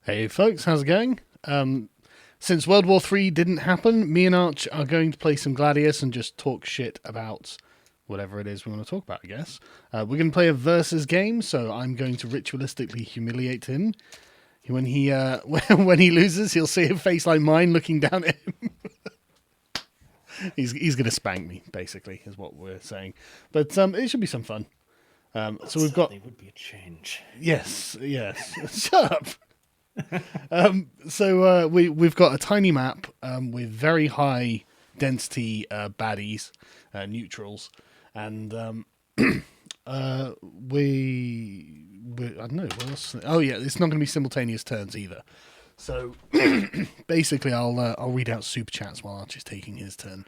Hey folks, how's it going? Since World War III didn't happen, me and Arch are going to play some Gladius and just talk shit about whatever it is we want to talk about, I guess. We're going to play a versus game, so I'm going to ritualistically humiliate him. When he when he loses, he'll see a face like mine looking down at him. He's going to spank me, basically, is what we're saying. But it should be some fun. So we've got... would be a change. Yes. Shut up. We've got a tiny map with very high density baddies, neutrals, and we I don't know what else. Oh yeah, it's not going to be simultaneous turns either. So basically, I'll read out super chats while Arch is taking his turn.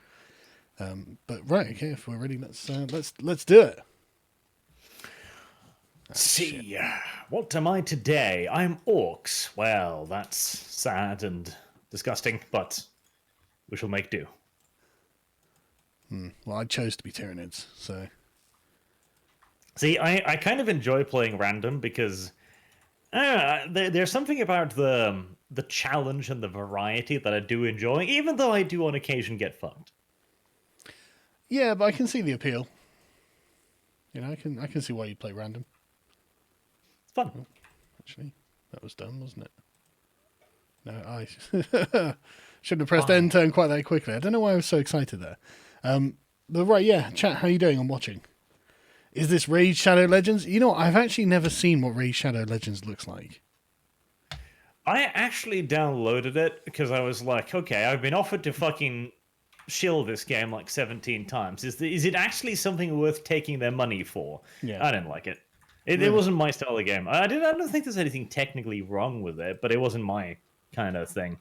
But right, okay, if we're ready, let's do it. See, what am I today? I'm orcs. Well, that's sad and disgusting, but we shall make do. Well, I chose to be Tyranids, so... See, I kind of enjoy playing random because there's something about the challenge and the variety that I do enjoy, even though I do on occasion get fucked. Yeah, but I can see the appeal. You know, I can see why you play random. It's fun. Oh, actually, that was done, wasn't it? No, I shouldn't have pressed end turn quite that quickly. I don't know why I was so excited there. But right, yeah, chat, how you doing? I'm watching. Is this Raid Shadow Legends? You know, I've actually never seen what Raid Shadow Legends looks like. I actually downloaded it because I was like, okay, I've been offered to fucking shill this game like 17 times. Is it actually something worth taking their money for? Yeah. I didn't like it. It wasn't my style of game. I don't think there's anything technically wrong with it, but it wasn't my kind of thing.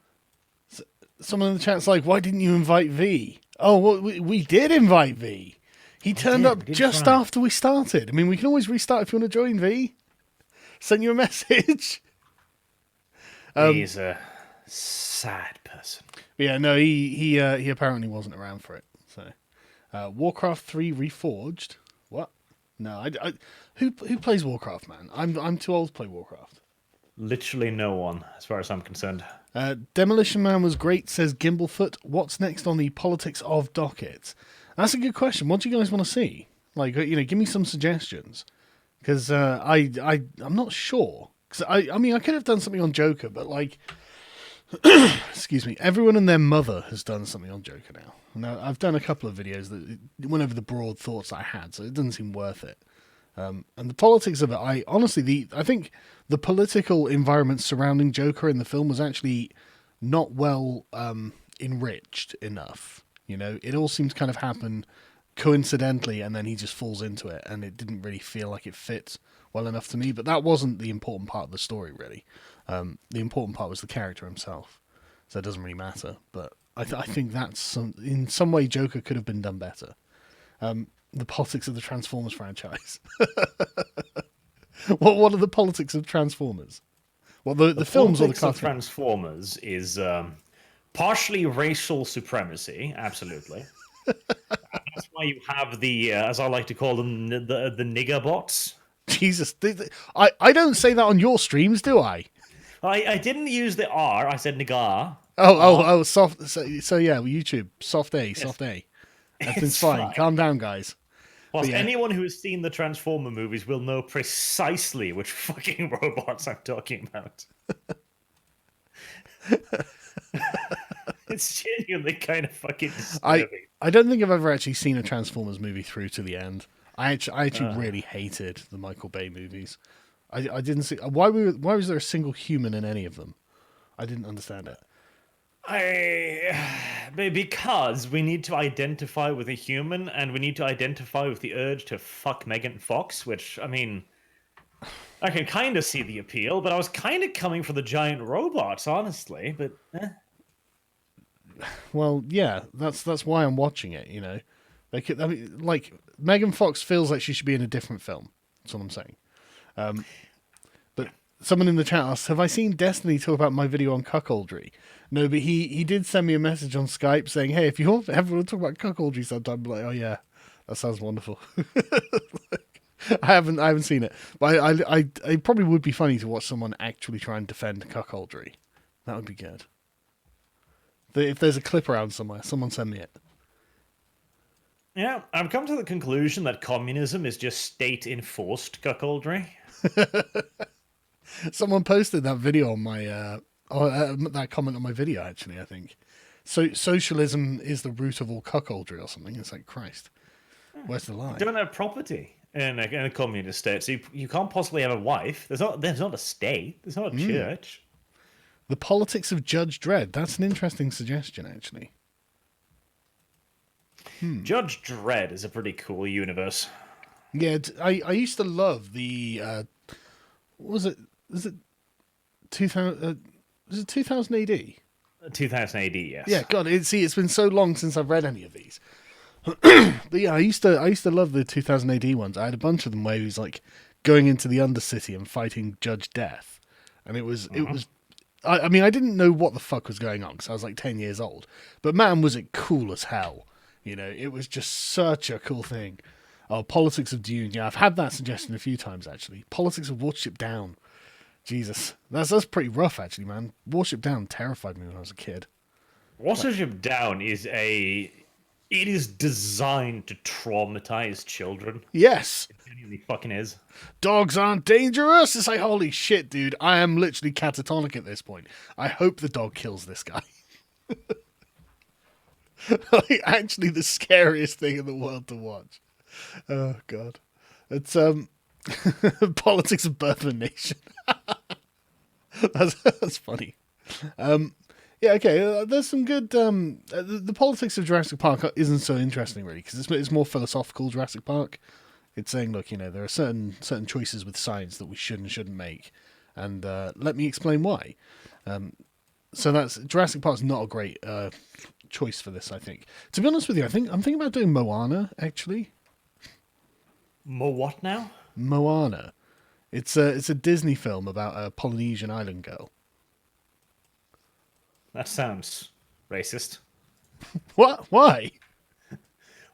Someone in the chat's like, why didn't you invite V? Oh, well, we did invite V. He turned up just after we started. I mean, we can always restart if you want to join, V. Send you a message. He's a sad person. Yeah, no, he apparently wasn't around for it. So, Warcraft 3 Reforged. What? No, who plays Warcraft, man? I'm too old to play Warcraft. Literally no one, as far as I'm concerned. Demolition Man was great, says Gimblefoot. What's next on the politics of docket? That's a good question. What do you guys want to see? Like, you know, give me some suggestions. Because I'm not sure. Because I mean, I could have done something on Joker, but like, excuse me, everyone and their mother has done something on Joker now. Now, I've done a couple of videos that went over the broad thoughts I had, so it doesn't seem worth it. And the politics of it, I think the political environment surrounding Joker in the film was actually not well enriched enough. You know, it all seems to kind of happen coincidentally, and then he just falls into it, and it didn't really feel like it fits well enough to me. But that wasn't the important part of the story, really. The important part was the character himself, so it doesn't really matter. But I think that's in some way Joker could have been done better. The politics of the Transformers franchise. What are the politics of Transformers? Well, the films or the cartoons? Of Transformers is partially racial supremacy, absolutely. That's why you have the, as I like to call them, the nigger bots. Jesus, I don't say that on your streams, do I? I didn't use the R. I said nigger. Oh, soft. So yeah, YouTube, soft A, Yes. soft A. Everything's fine. Calm down, guys. Plus, anyone who has seen the Transformer movies will know precisely which fucking robots I'm talking about. It's genuinely kind of fucking disturbing. I don't think I've ever actually seen a Transformers movie through to the end. I actually really hated the Michael Bay movies. I didn't see why was there a single human in any of them? I didn't understand it. Because we need to identify with a human, and we need to identify with the urge to fuck Megan Fox, which, I mean, I can kind of see the appeal, but I was kind of coming for the giant robots, honestly, but... Well, yeah, that's why I'm watching it, you know. I mean, like, Megan Fox feels like she should be in a different film. That's what I'm saying. But someone in the chat asked, have I seen Destiny talk about my video on cuckoldry? No, but he did send me a message on Skype saying, hey, if you ever want to talk about cuckoldry sometime, I'm like, oh yeah, that sounds wonderful. I haven't seen it, but it probably would be funny to watch someone actually try and defend cuckoldry. That would be good. If there's a clip around somewhere, someone send me it. Yeah, I've come to the conclusion that communism is just state-enforced cuckoldry. Someone posted that video on my that comment on my video. Actually, I think so. Socialism is the root of all cuckoldry, or something. It's like Christ. Where's the line? You don't have property in a communist state, so you can't possibly have a wife. There's not a state. There's not a church. The politics of Judge Dredd. That's an interesting suggestion, actually. Judge Dredd is a pretty cool universe. Yeah, I used to love the what was it? Was it 2000? Was it 2000 AD? 2000 AD, yes. Yeah, God, it's been so long since I've read any of these. But yeah, I used to love the 2000 AD ones. I had a bunch of them where he was like going into the Undercity and fighting Judge Death, and it was. I mean, I didn't know what the fuck was going on because I was like 10 years old. But man, was it cool as hell. You know, it was just such a cool thing. Oh, Politics of Dune. Yeah, I've had that suggestion a few times, actually. Politics of Watership Down. Jesus. That's pretty rough, actually, man. Watership Down terrified me when I was a kid. Watership Down it is designed to traumatize children. Yes. It genuinely fucking is. Dogs aren't dangerous. It's like, holy shit, dude. I am literally catatonic at this point. I hope the dog kills this guy. Like, actually the scariest thing in the world to watch. Oh, God. It's Politics of Birth of a Nation. That's funny. Yeah, okay. There's some good. The politics of Jurassic Park isn't so interesting, really, because it's more philosophical. Jurassic Park. It's saying, look, there are certain choices with science that we should and shouldn't make, and let me explain why. So that's Jurassic Park's not a great choice for this, I think. To be honest with you, I'm thinking about doing Moana, actually. What now? Moana. It's a Disney film about a Polynesian island girl. That sounds racist. What? Why?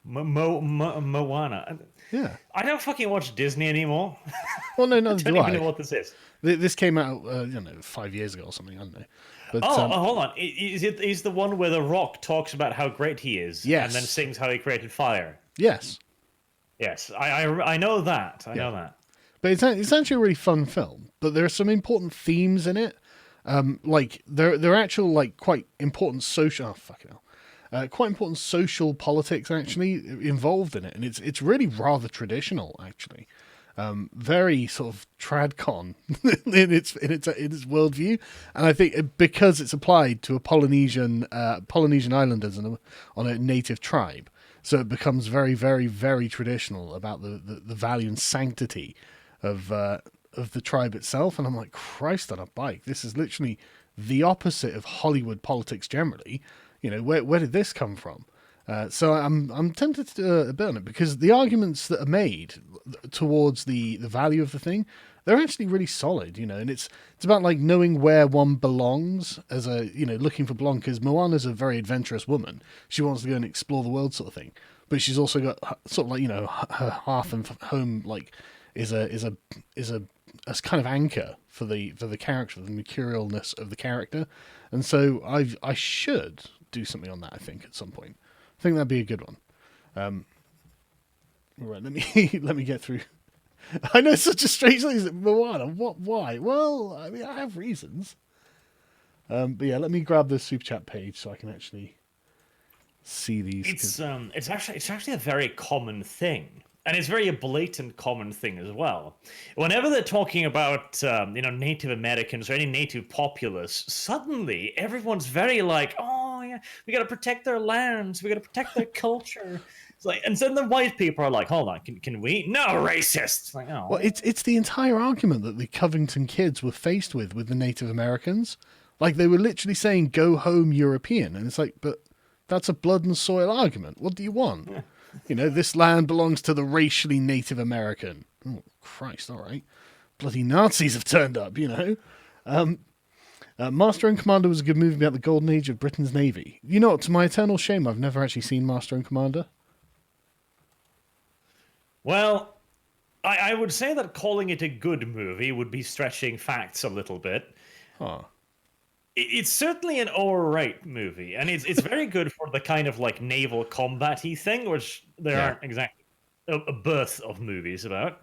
Moana. Yeah. I don't fucking watch Disney anymore. Well, no, I neither don't do even I. know what this is. This came out, 5 years ago or something. I don't know. But, Hold on. Is the one where The Rock talks about how great he is, Yes. and then sings how he created fire? Yes. Yes, I know that. I know that. But it's actually a really fun film. But there are some important themes in it. Like there are actual like quite important social. Oh, fucking hell. Quite important social politics actually involved in it, and it's really rather traditional actually. Very sort of tradcon in its worldview, and I think because it's applied to a Polynesian islanders on a native tribe, so it becomes very, very, very traditional about the value and sanctity of the tribe itself. And I'm like, Christ on a bike! This is literally the opposite of Hollywood politics generally. Where did this come from? So I'm tempted to do a bit on it because the arguments that are made towards the value of the thing, they're actually really solid, and it's about like knowing where one belongs as a, looking for belong, because Moana's a very adventurous woman. She wants to go and explore the world sort of thing, but she's also got sort of like, her hearth and home like is a kind of anchor for the character, the mercurialness of the character. And so I should do something on that, I think, at some point. I think that'd be a good one. Right, let me get through. I know it's such a strange thing. Moana, what? Why? Well, I mean, I have reasons. But yeah, let me grab the super chat page so I can actually see these. It's actually a very common thing, and it's very a blatant common thing as well. Whenever they're talking about Native Americans or any native populace, suddenly everyone's very like, oh yeah, we got to protect their lands, we got to protect their culture. It's like, and then the white people are like, hold on, can we? No, racist. Like, oh. Well, it's the entire argument that the Covington kids were faced with the Native Americans. Like, they were literally saying, go home, European. And it's like, but that's a blood and soil argument. What do you want? Yeah. This land belongs to the racially Native American. Oh, Christ, all right. Bloody Nazis have turned up, Master and Commander was a good movie about the golden age of Britain's Navy. To my eternal shame, I've never actually seen Master and Commander. Well, I would say that calling it a good movie would be stretching facts a little bit. Huh. It's certainly an alright movie, and it's very good for the kind of like naval combat-y thing, which there Yeah. aren't exactly a birth of movies about.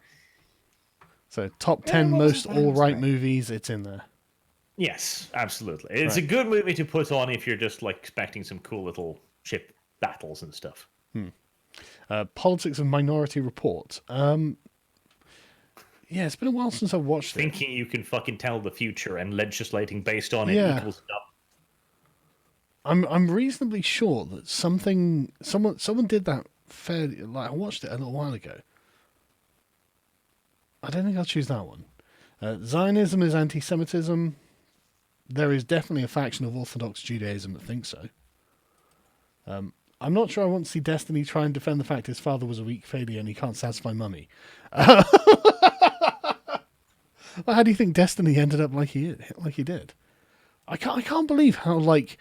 So top Yeah, 10 what was most what else all-right right? movies, it's in there. Yes, absolutely. It's a Right. good movie to put on if you're just like expecting some cool little ship battles and stuff. Politics of Minority Report. Yeah, it's been a while since I've watched it. Thinking you can fucking tell the future and legislating based on it Yeah. equals dumb. I'm reasonably sure that someone did that fairly. Like I watched it a little while ago. I don't think I'll choose that one. Zionism is anti-Semitism. There is definitely a faction of Orthodox Judaism that thinks so. I'm not sure I want to see Destiny try and defend the fact his father was a weak failure and he can't satisfy mummy. Well, how do you think Destiny ended up like he did? I can't believe how like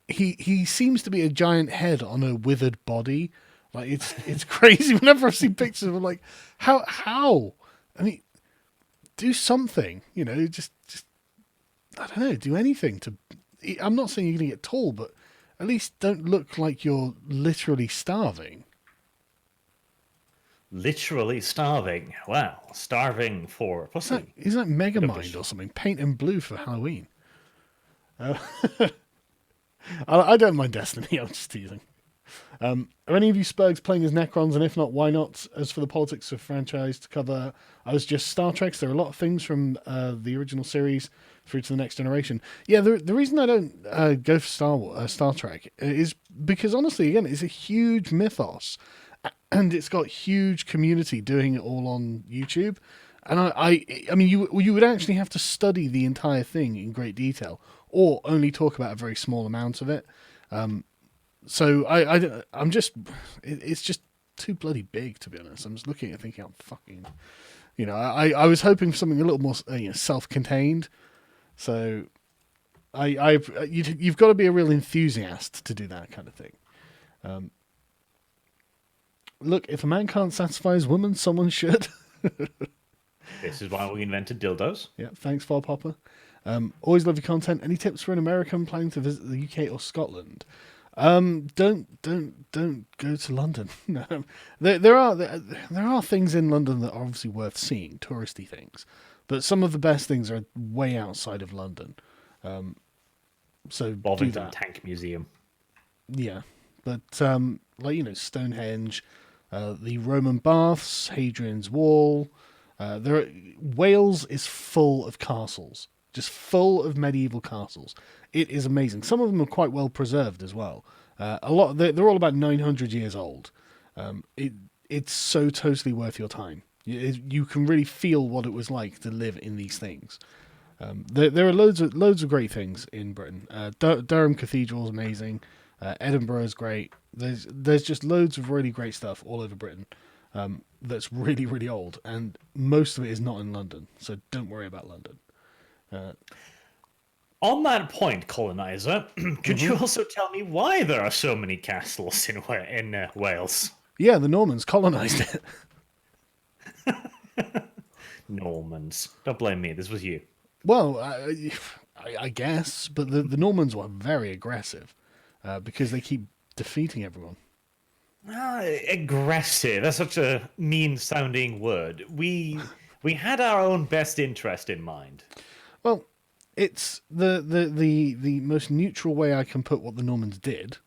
he seems to be a giant head on a withered body. Like it's crazy. Whenever I see pictures of him, like how I mean, do something. You know, just I don't know, do anything to. I'm not saying you're going to get tall, but at least don't look like you're literally starving. Literally starving. Wow, starving for pussy. He's like Megamind Octopus. or something. Paint him blue for Halloween. I don't mind Destiny. I'm just teasing. Are any of you Spurgs playing as Necrons? And if not, why not? As for the politics of franchise to cover, I was just Star Trek. There are a lot of things from the original series through to the next generation. Yeah, the reason I don't go for Star Trek is because honestly, again, it's a huge mythos, and it's got huge community doing it all on YouTube. And I mean, you would actually have to study the entire thing in great detail, or only talk about a very small amount of it. So I'm just, it's just too bloody big, to be honest. I'm just looking at it thinking, I'm fucking, I was hoping for something a little more self-contained. So you've got to be a real enthusiast to do that kind of thing. Look, if a man can't satisfy his woman, someone should. This is why we invented dildos. Yeah, thanks, Bob Hopper. Always love your content. Any tips for an American planning to visit the UK or Scotland? Don't go to London. No, there are things in London that are obviously worth seeing, touristy things, but some of the best things are way outside of London. So do Bovington that. Tank Museum. Yeah, but Stonehenge, the Roman baths, Hadrian's Wall. Wales is full of castles, just full of medieval castles. It is amazing. Some of them are quite well preserved as well. A lot they're all about 900 years old. It's so totally worth your time. You can really feel what it was like to live in these things. There are loads of great things in Britain. Durham Cathedral is amazing. Edinburgh is great. There's just loads of really great stuff all over Britain. That's really, really old, and most of it is not in London, so don't worry about London. On that point, colonizer, could you also tell me why there are so many castles in Wales? Yeah, the Normans colonized it. Normans. Don't blame me. This was you. Well, I guess, but the Normans were very aggressive because they keep defeating everyone. Aggressive. That's such a mean-sounding word. We had our own best interest in mind. Well, it's the most neutral way I can put what the Normans did.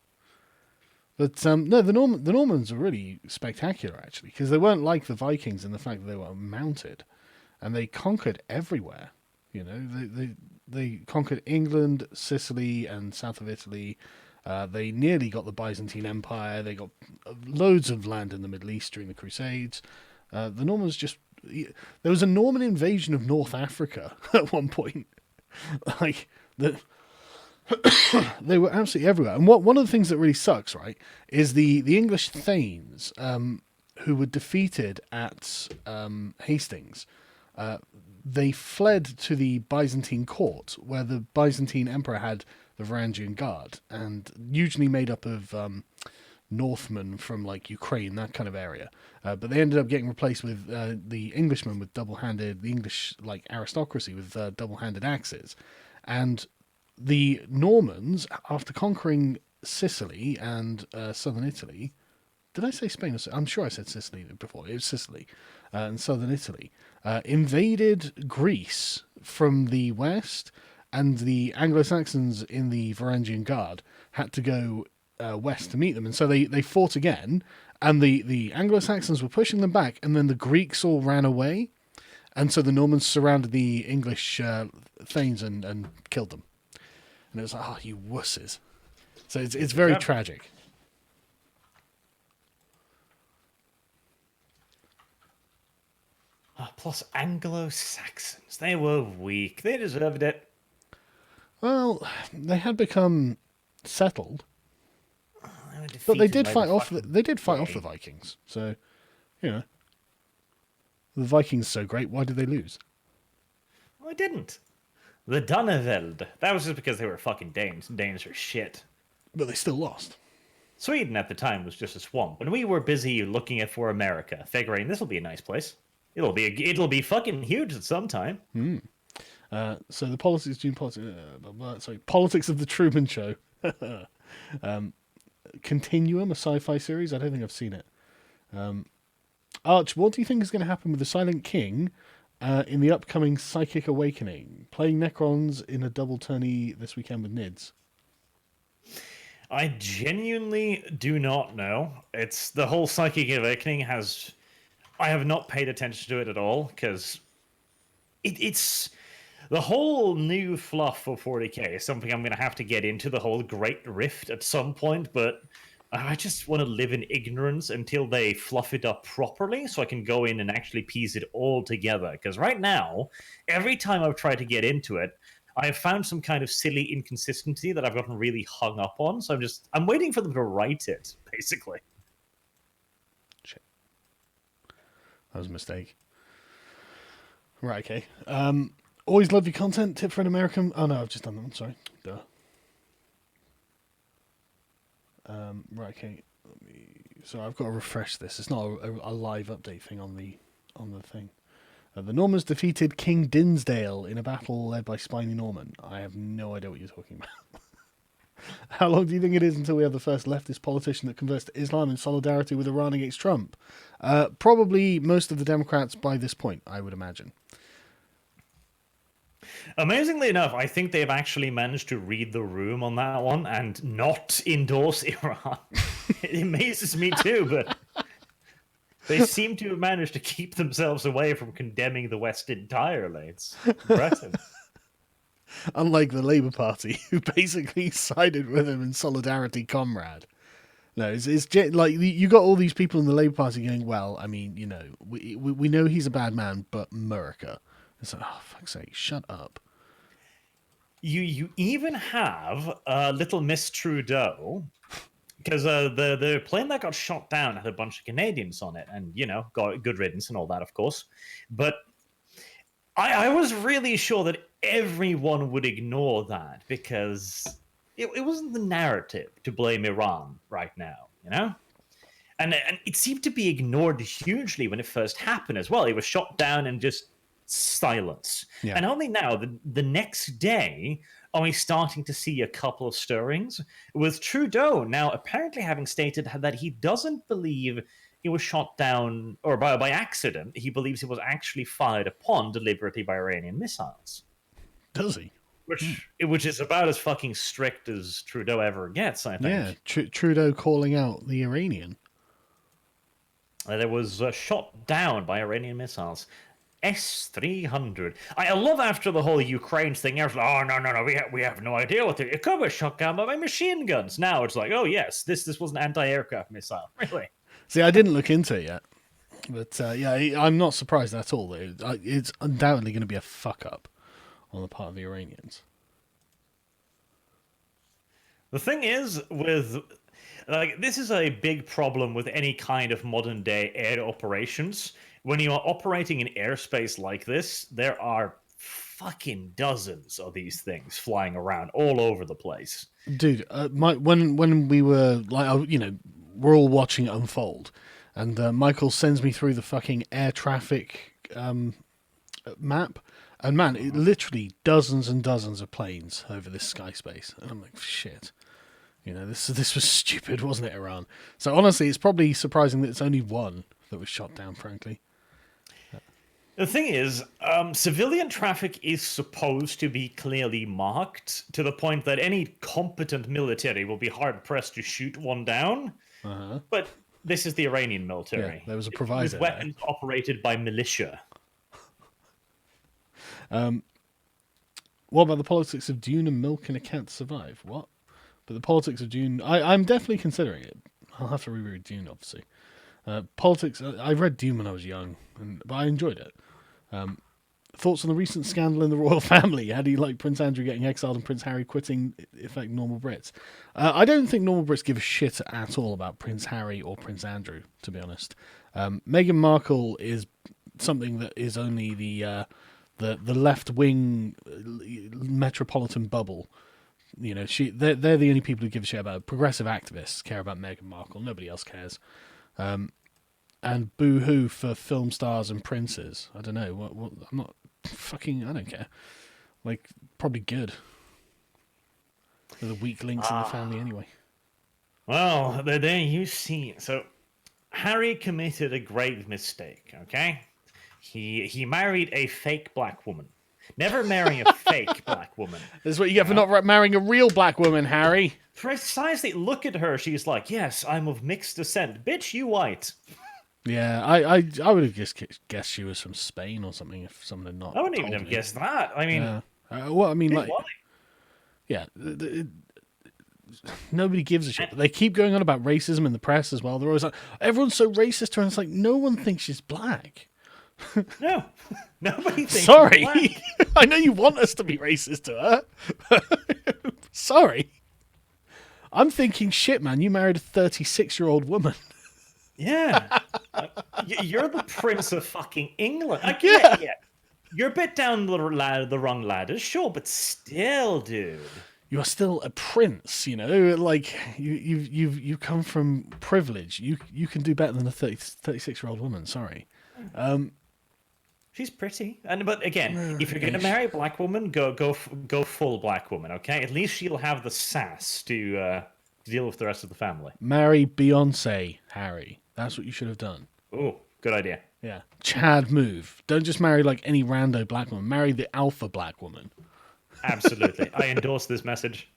But no, the Normans are really spectacular actually, because they weren't like the Vikings in the fact that they were mounted, and they conquered everywhere. You know, they conquered England, Sicily, and south of Italy. They nearly got the Byzantine Empire. They got loads of land in the Middle East during the Crusades. The Normans just... There was a Norman invasion of North Africa at one point. Like, they were absolutely everywhere. And one of the things that really sucks, right, is the English Thanes, who were defeated at Hastings. They fled to the Byzantine court, where the Byzantine emperor had the Varangian Guard, and usually made up of Northmen from like Ukraine, that kind of area. But they ended up getting replaced with the Englishmen with the English like aristocracy with double-handed axes, and the Normans, after conquering Sicily and southern Italy, did I say Spain? I'm sure I said Sicily before. It was Sicily and southern Italy. Invaded Greece from the west, and the Anglo-Saxons in the Varangian Guard had to go west to meet them. And so they fought again, and the Anglo-Saxons were pushing them back, and then the Greeks all ran away. And so the Normans surrounded the English thanes and killed them. And it was like, oh, you wusses. So it's very tragic. Plus Anglo-Saxons. They were weak. They deserved it. Well, they had become settled, They but they did fight off. They did fight off the Vikings. So, the Vikings are so great. Why did they lose? Well, I didn't. The Duneveld. That was just because they were fucking Danes. Danes are shit. But they still lost. Sweden at the time was just a swamp, and we were busy looking for America, figuring this will be a nice place. It'll be fucking huge at some time. So the politics of the Truman Show. Continuum, a sci-fi series. I don't think I've seen it. Arch, what do you think is going to happen with the Silent King in the upcoming Psychic Awakening? Playing Necrons in a double tourney this weekend with Nids. I genuinely do not know. It's the whole Psychic Awakening has... I have not paid attention to it at all, because it's... The whole new fluff for 40k is something I'm going to have to get into, the whole Great Rift at some point, but I just want to live in ignorance until they fluff it up properly so I can go in and actually piece it all together. Because right now, every time I've tried to get into it, I've found some kind of silly inconsistency that I've gotten really hung up on, so I'm waiting for them to write it, basically. Shit. That was a mistake. Right, okay. Always love your content. Tip for an American... Oh, no, I've just done that one. Sorry. Duh. Right, okay. So I've got to refresh this. It's not a live update thing on the thing. The Normans defeated King Dinsdale in a battle led by Spiny Norman. I have no idea what you're talking about. How long do you think it is until we have the first leftist politician that converts to Islam in solidarity with Iran against Trump? Probably most of the Democrats by this point, I would imagine. Amazingly enough, I think they've actually managed to read the room on that one and not endorse Iran. It amazes me too, but they seem to have managed to keep themselves away from condemning the West entirely. It's impressive. Unlike the Labour Party, who basically sided with him in solidarity, comrade. No, it's like you got all these people in the Labour Party going, well, I mean, we know he's a bad man, but America. It's like, oh, fuck's sake, shut up. You even have little Miss Trudeau, because the plane that got shot down had a bunch of Canadians on it, and, got good riddance and all that, of course. But I was really sure that everyone would ignore that, because it wasn't the narrative to blame Iran right now, And it seemed to be ignored hugely when it first happened as well. It was shot down and just silence. Yeah. And only now, the next day, are we starting to see a couple of stirrings, with Trudeau now apparently having stated that he doesn't believe he was shot down or by accident. He believes it was actually fired upon deliberately by Iranian missiles. Does he? Which is about as fucking strict as Trudeau ever gets, I think. Yeah, Trudeau calling out the Iranian. There was shot down by Iranian missiles. S-300. I love after the whole Ukraine thing. I was like, oh, no, we have no idea what it could be shot down by machine guns. Now it's like, oh, yes, this was an anti-aircraft missile. Really? See, I didn't look into it yet. But, I'm not surprised at all. It's undoubtedly going to be a fuck-up on the part of the Iranians. The thing is, this is a big problem with any kind of modern-day air operations. When you are operating in airspace like this, there are fucking dozens of these things flying around all over the place. Dude, when we were we're all watching it unfold. And Michael sends me through the fucking air traffic map. And man, it literally dozens and dozens of planes over this sky space. And I'm like, shit. This was stupid, wasn't it, Iran? So honestly, it's probably surprising that it's only one that was shot down, frankly. The thing is, civilian traffic is supposed to be clearly marked to the point that any competent military will be hard-pressed to shoot one down. Uh-huh. But this is the Iranian military. Yeah, there was a proviso with weapons operated by militia. What about the politics of Dune and milking a cat to survive? What? But the politics of Dune, I'm definitely considering it. I'll have to reread Dune, obviously. Politics, I read Dune when I was young, but I enjoyed it. Thoughts on the recent scandal in the royal family? How do you like Prince Andrew getting exiled and Prince Harry quitting, affect normal Brits? I don't think normal Brits give a shit at all about Prince Harry or Prince Andrew, to be honest. Meghan Markle is something that is only the left-wing metropolitan bubble. They're the only people who give a shit about it. Progressive activists care about Meghan Markle. Nobody else cares. And boo-hoo for film stars and princes. I don't know. What I'm not fucking... I don't care. Like, probably good. They're the weak links in the family anyway. Well, there you see. So, Harry committed a grave mistake, okay? He married a fake black woman. Never marrying a fake black woman. This is what you get for not marrying a real black woman, Harry. Precisely. Look at her. She's like, yes, I'm of mixed descent. Bitch, you white. Yeah, I would have just guessed she was from Spain or something if someone had not. I wouldn't even have guessed that. I mean, yeah, nobody gives a shit. But they keep going on about racism in the press as well. They're always like, everyone's so racist to her. And it's like, no one thinks she's black. No, nobody thinks. Sorry, she's black. I know you want us to be racist to her. Sorry, I'm thinking, shit, man. You married a 36-year-old woman. Yeah, you're the Prince of fucking England. Yeah. You're a bit down the wrong ladder, sure, but still, dude. You are still a prince, like you've come from privilege. You can do better than a 36-year-old woman. Sorry. She's pretty, but again, if you're going to marry a black woman, go full black woman, okay? At least she'll have the sass to deal with the rest of the family. Marry Beyonce, Harry. That's what you should have done. Oh, good idea. Yeah. Chad move. Don't just marry like any rando black woman. Marry the alpha black woman. Absolutely. I endorse this message.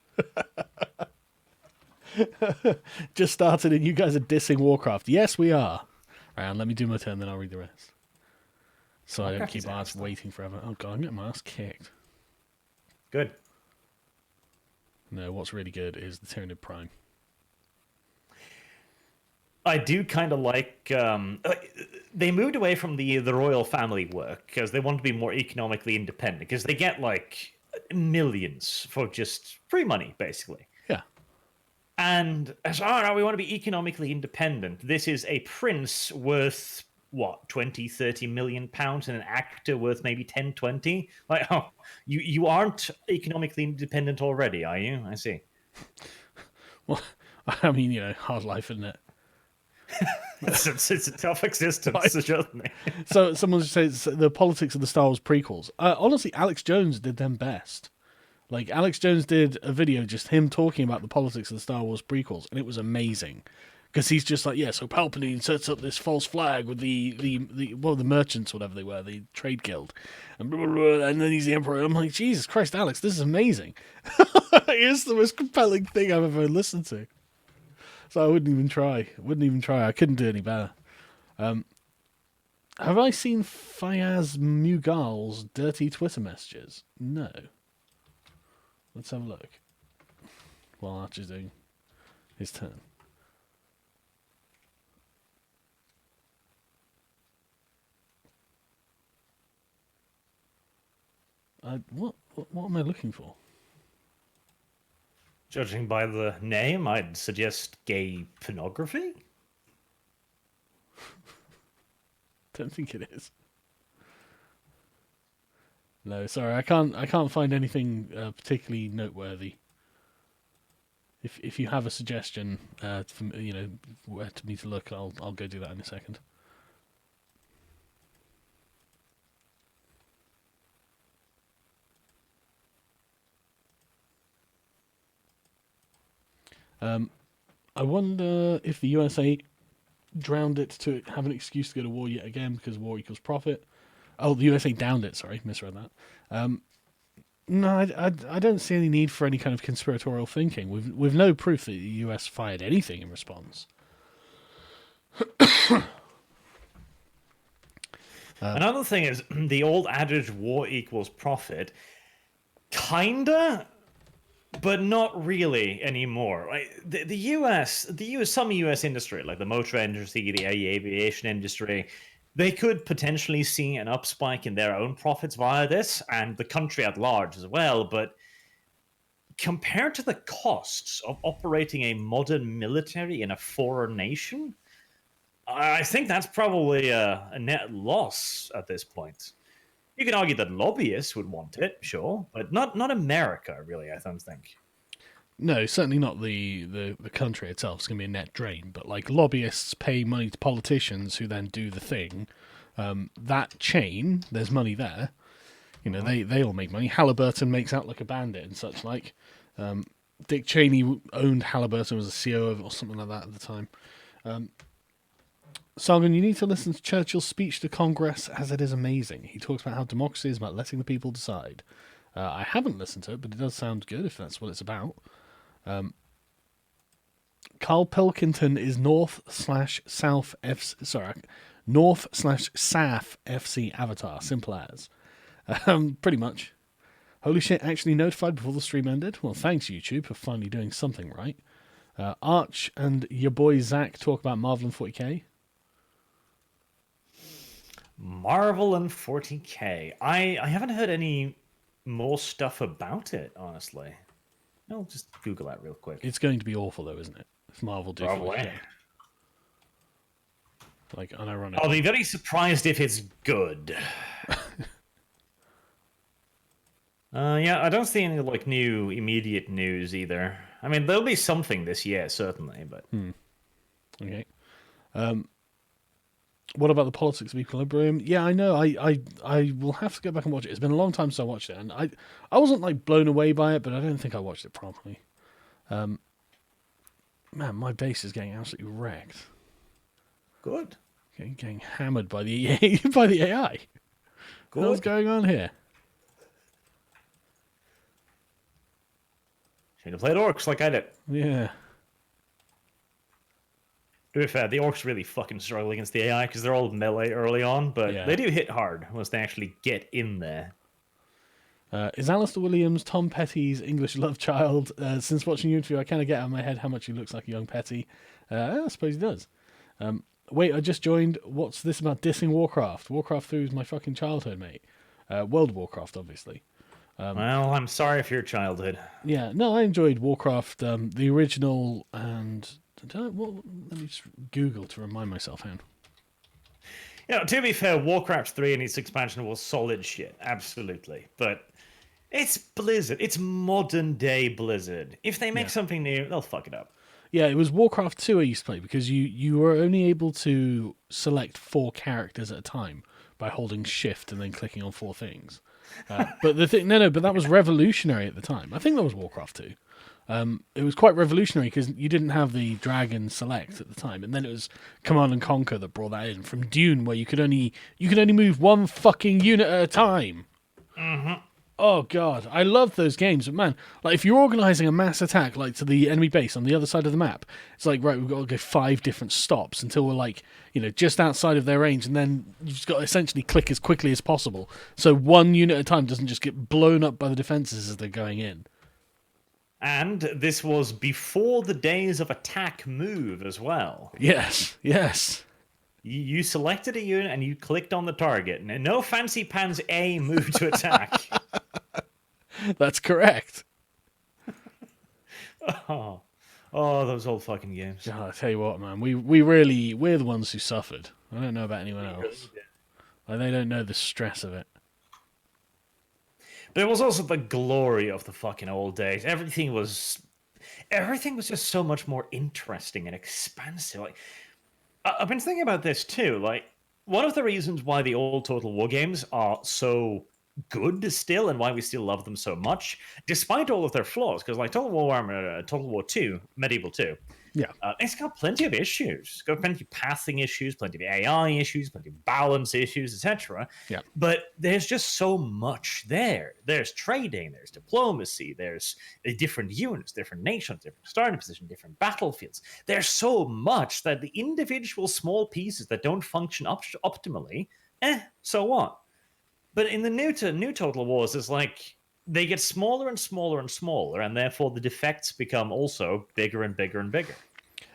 Just started and you guys are dissing Warcraft. Yes, we are. Right, let me do my turn, then I'll read the rest. So I don't keep ass waiting forever. Oh god, I'm getting my ass kicked. Good. No, what's really good is the Tyranid Prime. I do kind of like... they moved away from the royal family work because they want to be more economically independent because they get like millions for just free money, basically. Yeah. And as we want to be economically independent. This is a prince worth, what, 20, 30 million pounds and an actor worth maybe 10, 20? Like, you aren't economically independent already, are you? I see. Well, I mean, hard life, isn't it? It's a tough existence, trust me. So someone says the politics of the Star Wars prequels. Honestly, Alex Jones did them best. Like, Alex Jones did a video just him talking about the politics of the Star Wars prequels, and it was amazing. Because he's just like, so Palpatine sets up this false flag with the merchants, whatever they were, the trade guild, and blah, blah, blah, and then he's the emperor. And I'm like, Jesus Christ, Alex, this is amazing. It's the most compelling thing I've ever listened to. So I wouldn't even try. I couldn't do any better. Have I seen Fayaz Mughals dirty Twitter messages? No. Let's have a look. While Arch is doing his turn. What am I looking for? Judging by the name, I'd suggest gay pornography. Don't think it is. No, sorry, I can't find anything particularly noteworthy If you have a suggestion, for, where to me to look, I'll go do that in a second. I wonder if the USA drowned it to have an excuse to go to war yet again because war equals profit. Oh, the USA downed it. Sorry, misread that. No, I don't see any need for any kind of conspiratorial thinking. We've no proof that the US fired anything in response. Another thing is the old adage war equals profit. Kinda, but not really anymore. Right? The US, some US industry, like the motor industry, the aviation industry, they could potentially see an upspike in their own profits via this, and the country at large as well. But compared to the costs of operating a modern military in a foreign nation, I think that's probably a net loss at this point. You can argue that lobbyists would want it, sure, but not America, really, I don't think. No, certainly not the country itself. It's going to be a net drain. But like lobbyists pay money to politicians who then do the thing. That chain, there's money there. They all make money. Halliburton makes out like a bandit and such like. Dick Cheney owned Halliburton, was a CEO of or something like that at the time. Sargon, you need to listen to Churchill's speech to Congress as it is amazing. He talks about how democracy is about letting the people decide. I haven't listened to it, but it does sound good if that's what it's about. Carl Pilkington is North/South FC Avatar. Simple as. Pretty much. Holy shit, actually notified before the stream ended? Well, thanks, YouTube, for finally doing something right. Arch and your boy Zach talk about Marvel and 40k. Marvel and 40k. I haven't heard any more stuff about it, honestly. I'll just Google that real quick. It's going to be awful, though, isn't it? If Marvel do 40k. Like, unironically. I'll be very surprised if it's good. Yeah, I don't see any like new immediate news either. I mean, there'll be something this year, certainly, but Okay. What about the politics of equilibrium? Yeah, I know. I will have to go back and watch it. It's been a long time since I watched it, and I wasn't like blown away by it, but I don't think I watched it properly. Man, my base is getting absolutely wrecked. Good. Okay, getting hammered by the by the AI. Good. What's going on here? Should have played orcs like I did. Yeah. To be fair, the orcs really fucking struggle against the AI because they're all melee early on, but they do hit hard once they actually get in there. Is Alistair Williams Tom Petty's English love child? Since watching your interview, I kind of get out of my head how much he looks like a young Petty. I suppose he does. Wait, I just joined. What's this about dissing Warcraft? Warcraft 3 was my fucking childhood, mate. World of Warcraft, obviously. Well, I'm sorry for your childhood. Yeah, no, I enjoyed Warcraft, the original, and let me just Google to remind myself. Hang on. You know, to be fair, Warcraft 3 and its expansion was solid shit, absolutely. But it's Blizzard. It's modern day Blizzard. If they make something new, they'll fuck it up. Yeah, it was Warcraft 2 I used to play because you were only able to select 4 characters at a time by holding shift and then clicking on 4 things. But the thing, but that was revolutionary at the time. I think that was Warcraft 2. It was quite revolutionary because you didn't have the dragon select at the time, and then it was Command and Conquer that brought that in from Dune, where you could only move 1 fucking unit at a time. Mm-hmm. Oh god, I love those games, but man, like if you're organising a mass attack like to the enemy base on the other side of the map, it's like right, we've got to go 5 different stops until we're like just outside of their range, and then you've just got to essentially click as quickly as possible so 1 unit at a time doesn't just get blown up by the defences as they're going in. And this was before the days of attack move as well. Yes. You selected a unit and you clicked on the target. And no fancy pants A move to attack. That's correct. Oh, those old fucking games. God, I tell you what, man, we're the ones who suffered. I don't know about anyone else. Like, they don't know the stress of it. But it was also the glory of the fucking old days. Everything was everything was just so much more interesting and expansive. Like, I've been thinking about this too. Like, one of the reasons why the old Total War games are so good still, and why we still love them so much, despite all of their flaws, because like Total War Warhammer, Total War 2, Medieval 2, Yeah. it's got plenty of issues. It's got plenty of pathing issues, plenty of AI issues, plenty of balance issues, etc. Yeah. But there's just so much there. There's trading, there's diplomacy, there's different units, different nations, different starting position, different battlefields. There's so much that the individual small pieces that don't function optimally, so what? But in the new Total Wars, it's like they get smaller and smaller and smaller, and therefore the defects become also bigger and bigger and bigger.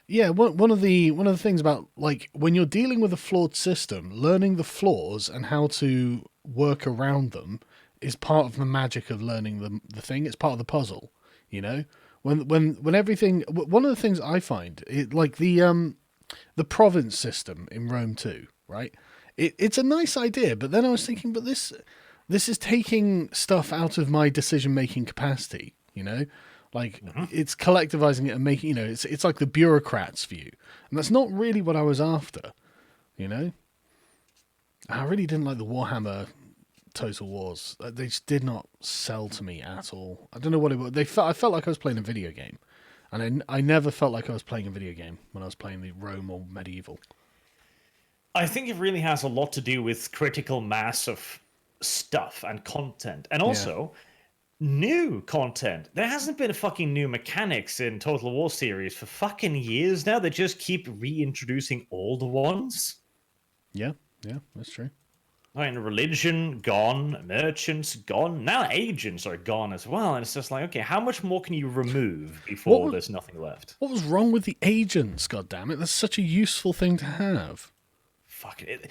Yeah, one of the things about, like, when you're dealing with a flawed system, learning the flaws and how to work around them is part of the magic of learning the thing. It's part of the puzzle, you know. When everything, one of the things I find, like the province system in Rome 2, right? It's a nice idea, but then I was thinking, but this is taking stuff out of my decision making capacity, you know. Like, it's collectivizing it and making, you know, it's like the bureaucrat's view. And that's not really what I was after, you know? I really didn't like the Warhammer Total Wars. They just did not sell to me at all. I don't know what it was. I felt like I was playing a video game. And I never felt like I was playing a video game when I was playing the Rome or Medieval. I think it really has a lot to do with critical mass of stuff and content. And also... new content. There hasn't been a fucking new mechanics in Total War series for fucking years now. They just keep reintroducing old ones. Yeah, that's true. I mean, religion gone, merchants gone, now agents are gone as well. And it's just like, okay, how much more can you remove before there's nothing left? What was wrong with the agents? God damn it! That's such a useful thing to have. Fuck it.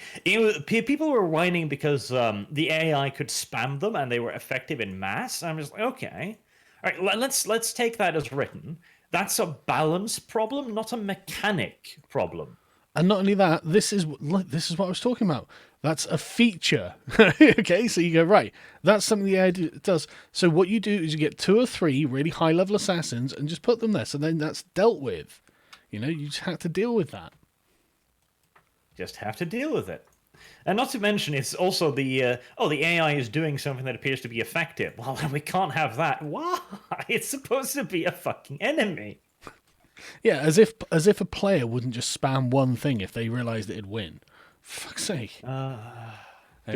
People were whining because the AI could spam them and they were effective in mass. I'm just like, okay, all right, let's take that as written. That's a balance problem, not a mechanic problem. And not only that, this is what I was talking about. That's a feature. Okay, so you go, right, that's something the AI does. So what you do is you get 2 or 3 really high level assassins and just put them there. So then that's dealt with. You know, you just have to deal with that. Just have to deal with it. And not to mention, it's also the AI is doing something that appears to be effective. Well, we can't have that. Why? It's supposed to be a fucking enemy. Yeah, as if a player wouldn't just spam one thing if they realised it'd win. Fuck's sake. To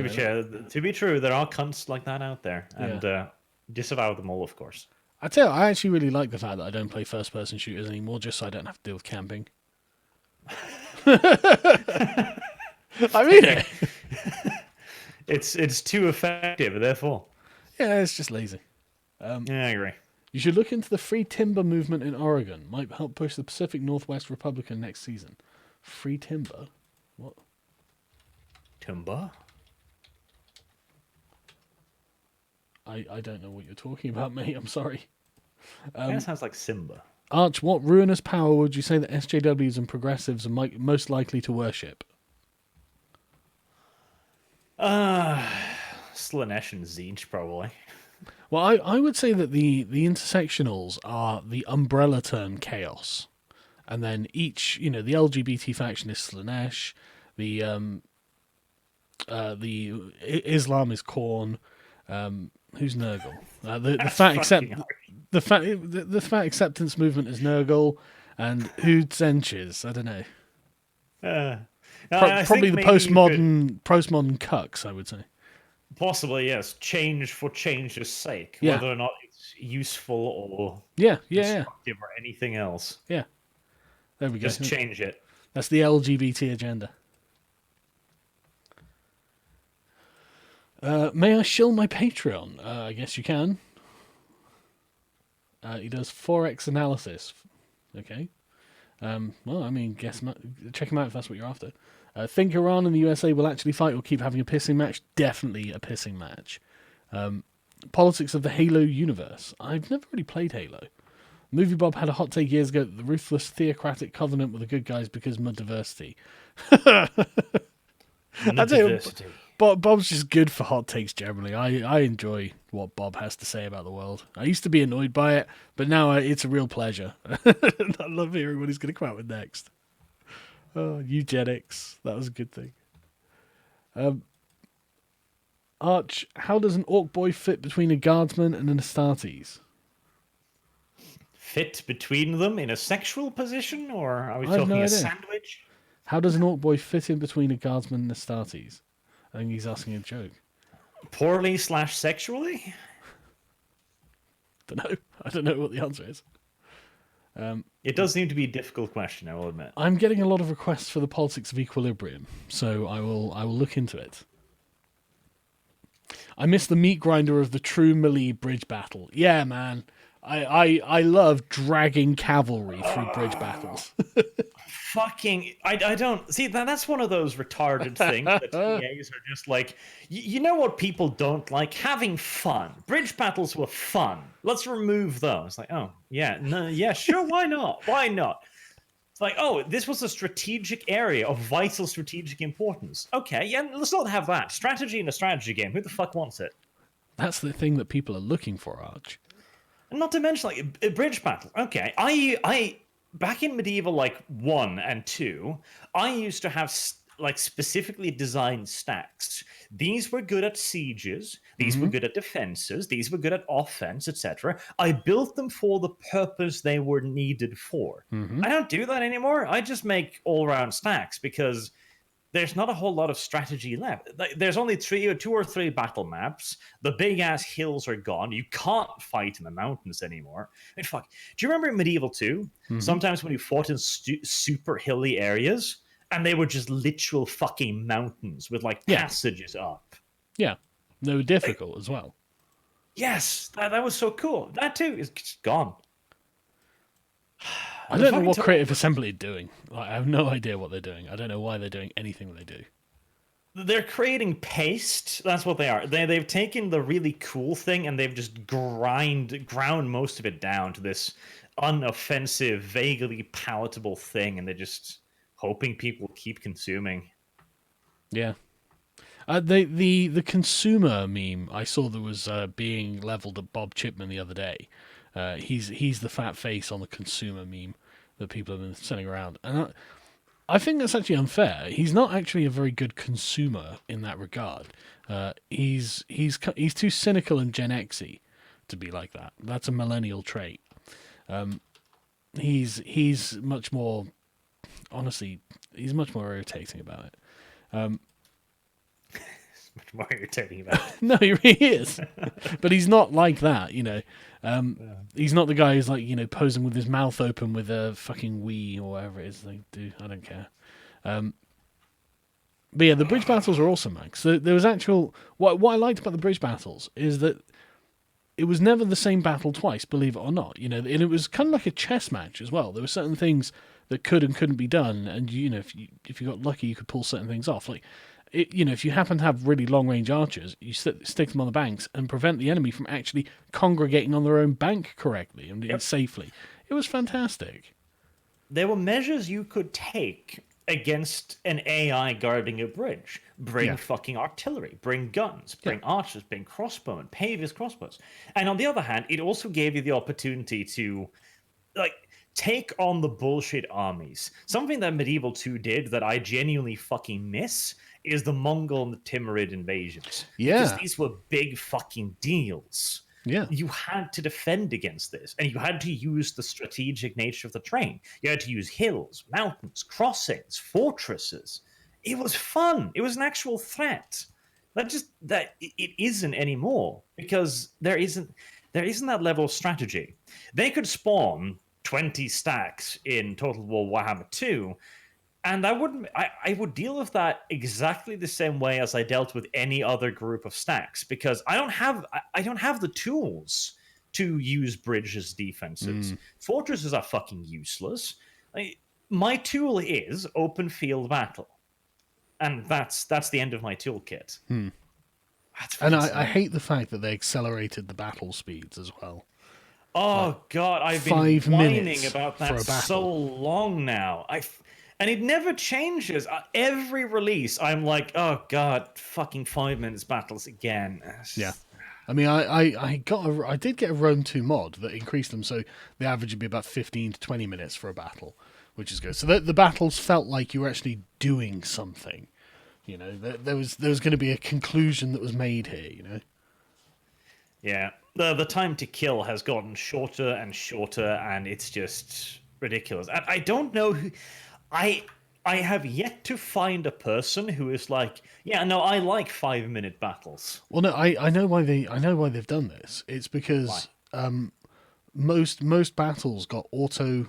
be true, there are cunts like that out there, and disavow them all, of course. I tell you, I actually really like the fact that I don't play first-person shooters anymore, just so I don't have to deal with camping. I mean it. It's too effective, therefore. Yeah, it's just lazy. Yeah, I agree. You should look into the free timber movement in Oregon. Might help push the Pacific Northwest Republican next season. Free timber? What? Timber? I don't know what you're talking about, mate. I'm sorry. That sounds like Simba. Arch, what ruinous power would you say that SJWs and progressives are most likely to worship? Slanesh and Zinch, probably. Well, I would say that the intersectionals are the umbrella term chaos. And then each, you know, the LGBT faction is Slanesh, the Islam is Korn, who's Nurgle? The fat acceptance movement is Nurgle, and who Zenches? I don't know. Probably the postmodern cucks, I would say. Possibly, yes. Change for change's sake, yeah. Whether or not it's useful or destructive or anything else. Yeah, there we go. Just change it. That's the LGBT agenda. May I shill my Patreon? I guess you can. He does Forex analysis. Okay. Well, I mean, check him out if that's what you're after. Think Iran and the USA will actually fight or keep having a pissing match? Definitely a pissing match. Politics of the Halo universe. I've never really played Halo. Movie Bob had a hot take years ago that the ruthless theocratic covenant with the good guys because of diversity. I tell you, Bob's just good for hot takes generally. I enjoy what Bob has to say about the world. I used to be annoyed by it, but now it's a real pleasure. I love hearing what he's going to come out with next. Oh, eugenics. That was a good thing. Arch, how does an orc boy fit between a guardsman and an Astartes? Fit between them in a sexual position, or are we I have talking no a idea. sandwich? How does an orc boy fit in between a guardsman and Astartes? I think he's asking a joke. Poorly/sexually? Don't know. I don't know what the answer is. It does seem to be a difficult question, I will admit. I'm getting a lot of requests for the politics of equilibrium, so I will look into it. I miss the meat grinder of the true melee bridge battle. Yeah, man. I love dragging cavalry through bridge battles. I don't see that's one of those retarded things that TAs are just like, you know what people don't like? Having fun. Bridge battles were fun. Let's remove those. Like, oh yeah, no, yeah, sure, why not? Why not? It's like, oh, this was a strategic area of vital strategic importance. Okay, yeah, let's not have that. Strategy in a strategy game. Who the fuck wants it? That's the thing that people are looking for, Arch. And not to mention, like, a bridge battle. Okay, I back in medieval, like, 1 and 2, I used to have like specifically designed stacks. These were good at sieges, these were good at defenses, these were good at offense, etc. I built them for the purpose they were needed for. I don't do that anymore. I just make all-round stacks because there's not a whole lot of strategy left. There's only 2 or 3 battle maps. The big-ass hills are gone. You can't fight in the mountains anymore. I mean, fuck. Do you remember in Medieval 2? Sometimes when you fought in super hilly areas, and they were just literal fucking mountains with, like, passages up. Yeah. They were difficult as well. Yes, that was so cool. That, too, is just gone. I don't know what Creative Assembly are doing. Like, I have no idea what they're doing. I don't know why they're doing anything they do. They're creating paste. That's what they are. They've taken the really cool thing and they've just ground most of it down to this unoffensive, vaguely palatable thing, and they're just hoping people keep consuming. Yeah. The consumer meme I saw that was being leveled at Bob Chipman the other day. He's the fat face on the consumer meme that people have been sending around, and I think that's actually unfair. He's not actually a very good consumer in that regard. He's too cynical and Gen X-y to be like that. That's a millennial trait. He's much more, honestly, he's much more irritating about it. Much more irritating about it. No, he really is. But he's not like that, you know. He's not the guy who's like, you know, posing with his mouth open with a fucking Wii or whatever it is they do. I don't care. But yeah, the bridge battles are awesome, man. So there was what I liked about the bridge battles is that it was never the same battle twice, believe it or not. You know, and it was kind of like a chess match as well. There were certain things that could and couldn't be done, and you know, if you got lucky, you could pull certain things off. Like, you know, if you happen to have really long-range archers, you stick them on the banks and prevent the enemy from actually congregating on their own bank correctly and safely. It was fantastic. There were measures you could take against an AI guarding a bridge. Bring fucking artillery, bring guns, bring archers, bring crossbowmen, pave his crossbows. And on the other hand, it also gave you the opportunity to, like, take on the bullshit armies. Something that Medieval 2 did that I genuinely fucking miss is the Mongol and the Timurid invasions. Yeah. Because these were big fucking deals. Yeah. You had to defend against this, and you had to use the strategic nature of the terrain. You had to use hills, mountains, crossings, fortresses. It was fun. It was an actual threat. That it isn't anymore, because there isn't that level of strategy. They could spawn 20 stacks in Total War Warhammer 2, and I would deal with that exactly the same way as I dealt with any other group of stacks, because I don't have the tools to use bridges defenses. Fortresses are fucking useless. My tool is open field battle, and that's the end of my toolkit. And I hate the fact that they accelerated the battle speeds as well. Oh God, I've been whining about that so long now. And it never changes. Every release, I'm like, oh God, fucking 5 minutes battles again. Yeah. I mean, I did get a Rome 2 mod that increased them, so the average would be about 15 to 20 minutes for a battle, which is good. So the battles felt like you were actually doing something. You know, there was going to be a conclusion that was made here. You know. Yeah, the time to kill has gotten shorter and shorter, and it's just ridiculous. And I don't know who I I have yet to find a person who is like, yeah, no, I like 5 minute battles. Well, no, I know why they've done this. It's Why? because most battles got auto.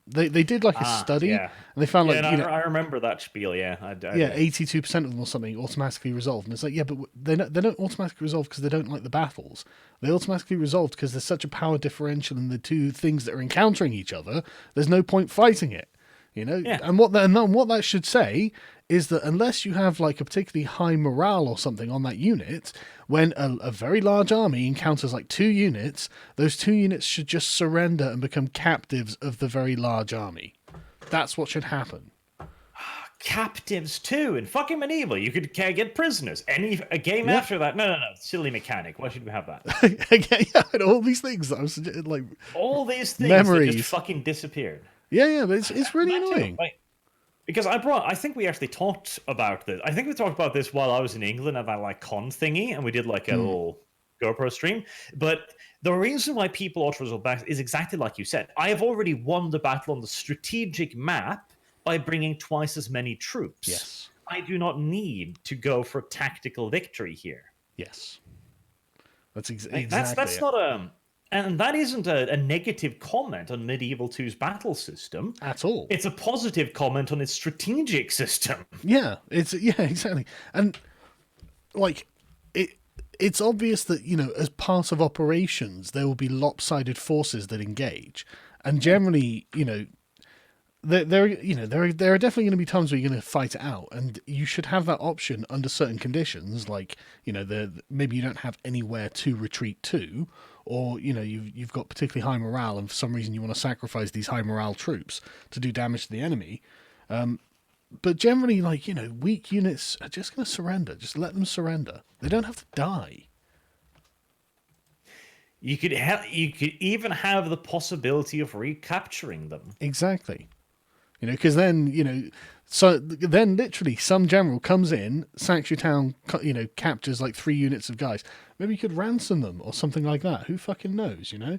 They did like a study, Yeah. and they found Yeah, like and I remember that spiel. Yeah, I yeah, do. 82% of them or something automatically resolved. And it's like, yeah, but they don't automatically resolve because they don't like the battles. They automatically resolved because there's such a power differential in the two things that are encountering each other. There's no point fighting it, you know. Yeah. And what that should say is that unless you have like a particularly high morale or something on that unit, when a very large army encounters like 2 units, those 2 units should just surrender and become captives of the very large army. That's what should happen. Captives too in fucking medieval. You could get prisoners. A game Yeah. after that? No. Silly mechanic. Why should we have that? Yeah, and all these things that I was like All these things that memories. just fucking disappeared. Yeah, but it's really That too, annoying. right? Because I think we actually talked about this. I think we talked about this while I was in England at that like con thingy, and we did like a little GoPro stream. But the reason why people auto-resolve battles is exactly like you said. I have already won the battle on the strategic map by bringing twice as many troops. Yes. I do not need to go for tactical victory here. Yes. That's Like, exactly that's it. not a. And that isn't a negative comment on Medieval 2's battle system. At all. It's a positive comment on its strategic system. Yeah, exactly. And like it's obvious that, you know, as part of operations there will be lopsided forces that engage. And generally, you know, there are definitely going to be times where you're going to fight it out, and you should have that option under certain conditions, like, you know, maybe you don't have anywhere to retreat to, or, you know, you've got particularly high morale, and for some reason you want to sacrifice these high morale troops to do damage to the enemy. But generally, like, you know, weak units are just going to surrender. Just let them surrender. They don't have to die. You could even have the possibility of recapturing them. Exactly. You know, because then, you know, so then literally some general comes in, sacks your town, you know, captures like 3 units of guys. Maybe you could ransom them or something like that. Who fucking knows, you know?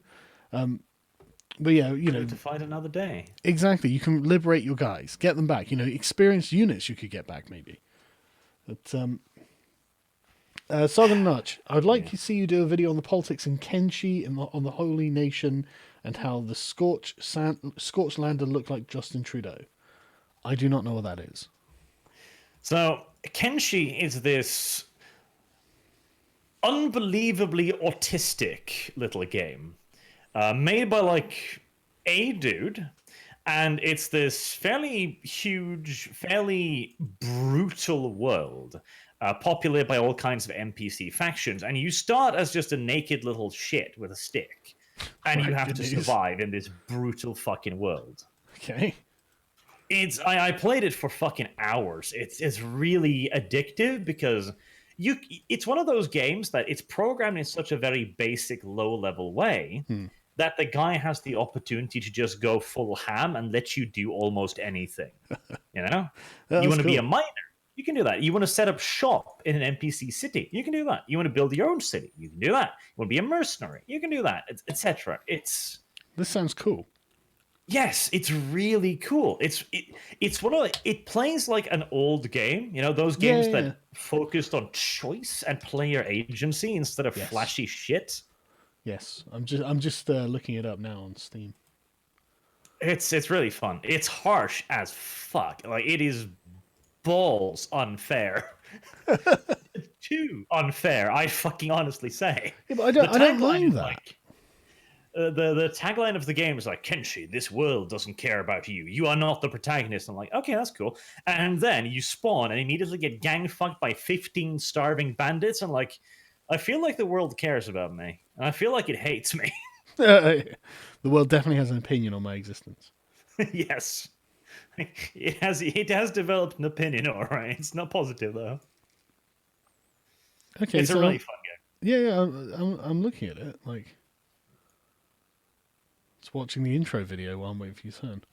But yeah, you know, To fight another day. exactly. You can liberate your guys, get them back. You know, experienced units you could get back maybe. But Southern Notch, I would like to see you do a video on the politics in Kenshi and on the Holy Nation and how the scorched lander looked like Justin Trudeau. I do not know what that is. So Kenshi is this unbelievably autistic little game made by like a dude, and it's this fairly huge, fairly brutal world populated by all kinds of NPC factions, and you start as just a naked little shit with a stick, and you have to survive in this brutal fucking world. Okay. I played it for fucking hours. It's really addictive because it's one of those games that it's programmed in such a very basic low level way that the guy has the opportunity to just go full ham and let you do almost anything. You know? You want to be a miner, you can do that. You want to set up shop in an NPC city, you can do that. You want to build your own city, you can do that. You want to be a mercenary, you can do that, etc. This sounds cool. Yes, it's really cool. It's one of it plays like an old game, you know, those games that focused on choice and player agency instead of flashy shit. Yes, I'm just looking it up now on Steam. It's really fun. It's harsh as fuck. Like, it is balls unfair. Too unfair, I fucking honestly say. Yeah, but I don't mind that. Like, the tagline of the game is like, Kenshi, this world doesn't care about you. You are not the protagonist. I'm like, okay, that's cool. And then you spawn and immediately get gang fucked by 15 starving bandits. I'm like, I feel like the world cares about me. And I feel like it hates me. The world definitely has an opinion on my existence. Yes. It has developed an opinion, all right. It's not positive, though. Okay, it's a really fun Yeah, I'm looking at it. Like, it's watching the intro video while I'm waiting for your turn.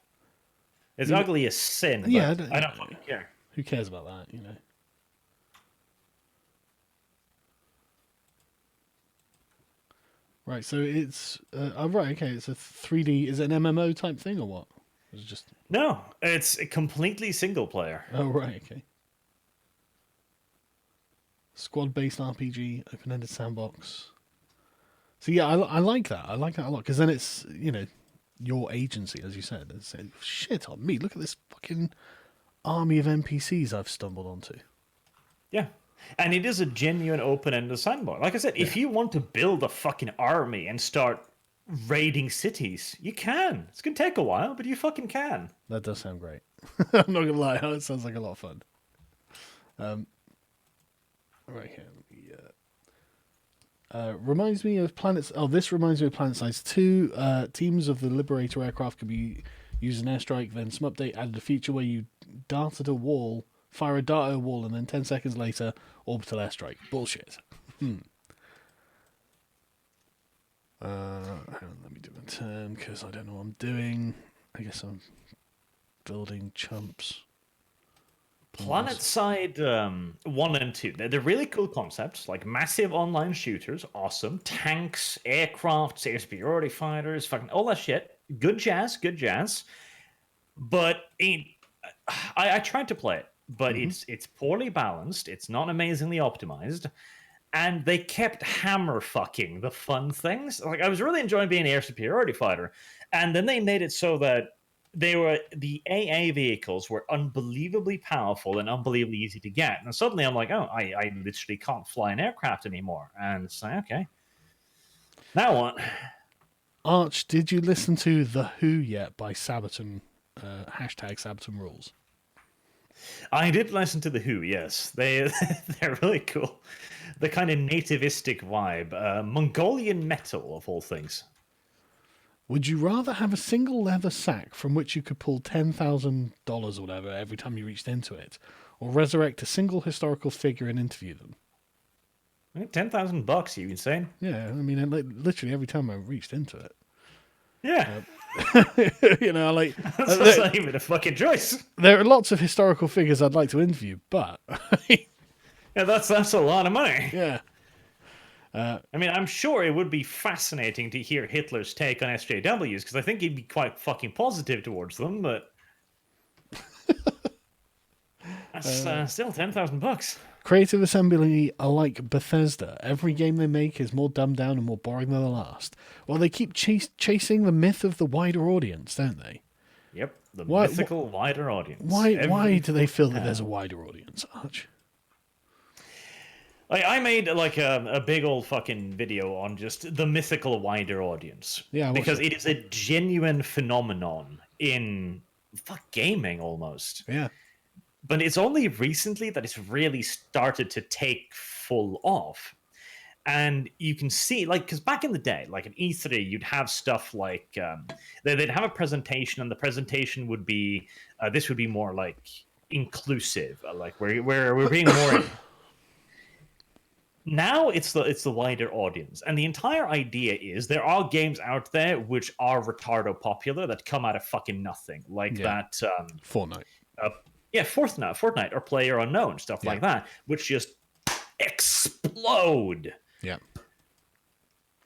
It's ugly as sin, Yeah, but I don't fucking care. Who cares about that, you know? Right, so it's right. Okay, it's a 3D. Is it an MMO type thing or what? It's just No, it's completely single player. oh right, okay. Squad-based RPG, open-ended sandbox. So yeah, I like that. I like that a lot because then it's your agency, as you said. It's saying, shit on me. Look at this fucking army of NPCs I've stumbled onto. Yeah. And it is a genuine open-ended sandbox. Like I said, if you want to build a fucking army and start raiding cities, you can. It's going to take a while, but you fucking can. That does sound great. I'm not going to lie. It sounds like a lot of fun. Right here. Reminds me of Planets. Oh, this reminds me of Planet Size 2. Teams of the Liberator aircraft can be used in airstrike. Then some update added a feature where you dart at a wall, fire a dart at a wall, and then 10 seconds later, orbital airstrike. Bullshit. Hang on, let me do my turn because I don't know what I'm doing. I guess I'm building chumps. PlanetSide 1 and 2, they're really cool concepts, like massive online shooters, awesome. Tanks, aircrafts, air superiority fighters, fucking all that shit. Good jazz, good jazz. But I tried to play it, but it's poorly balanced, it's not amazingly optimized, and they kept hammer fucking the fun things. Like, I was really enjoying being an air superiority fighter, and then they made it so that the AA vehicles were unbelievably powerful and unbelievably easy to get. And suddenly I'm like, oh, I literally can't fly an aircraft anymore. And it's like, okay. Now what? Arch, did you listen to The Who yet by Sabaton? Hashtag Sabaton Rules. I did listen to The Who, yes. They're really cool. The kind of nativistic vibe. Mongolian metal, of all things. Would you rather have a single leather sack from which you could pull $10,000 or whatever every time you reached into it, or resurrect a single historical figure and interview them? $10,000, you insane? Yeah, I mean, literally every time I reached into it. Yeah. Like that's not even a fucking choice. There are lots of historical figures I'd like to interview, but yeah, that's a lot of money. Yeah. I mean, I'm sure it would be fascinating to hear Hitler's take on SJWs, because I think he'd be quite fucking positive towards them, but that's still $10,000. Creative Assembly are like Bethesda. Every game they make is more dumbed down and more boring than the last. Well, they keep chasing the myth of the wider audience, don't they? Yep, the mythical wider audience. Why do they feel that there's a wider audience, Arch? I made like a big old fucking video on just the mythical wider audience. Yeah, because it is a genuine phenomenon in gaming almost. Yeah. But it's only recently that it's really started to take full off. And you can see, like, because back in the day, like at E3, you'd have stuff like they'd have a presentation, and the presentation would be this would be more like inclusive, like we're being more. Now it's the wider audience, and the entire idea is there are games out there which are retardo popular that come out of fucking nothing, like that Fortnite. Fortnite or PlayerUnknown, stuff like that, which just explode. Yeah.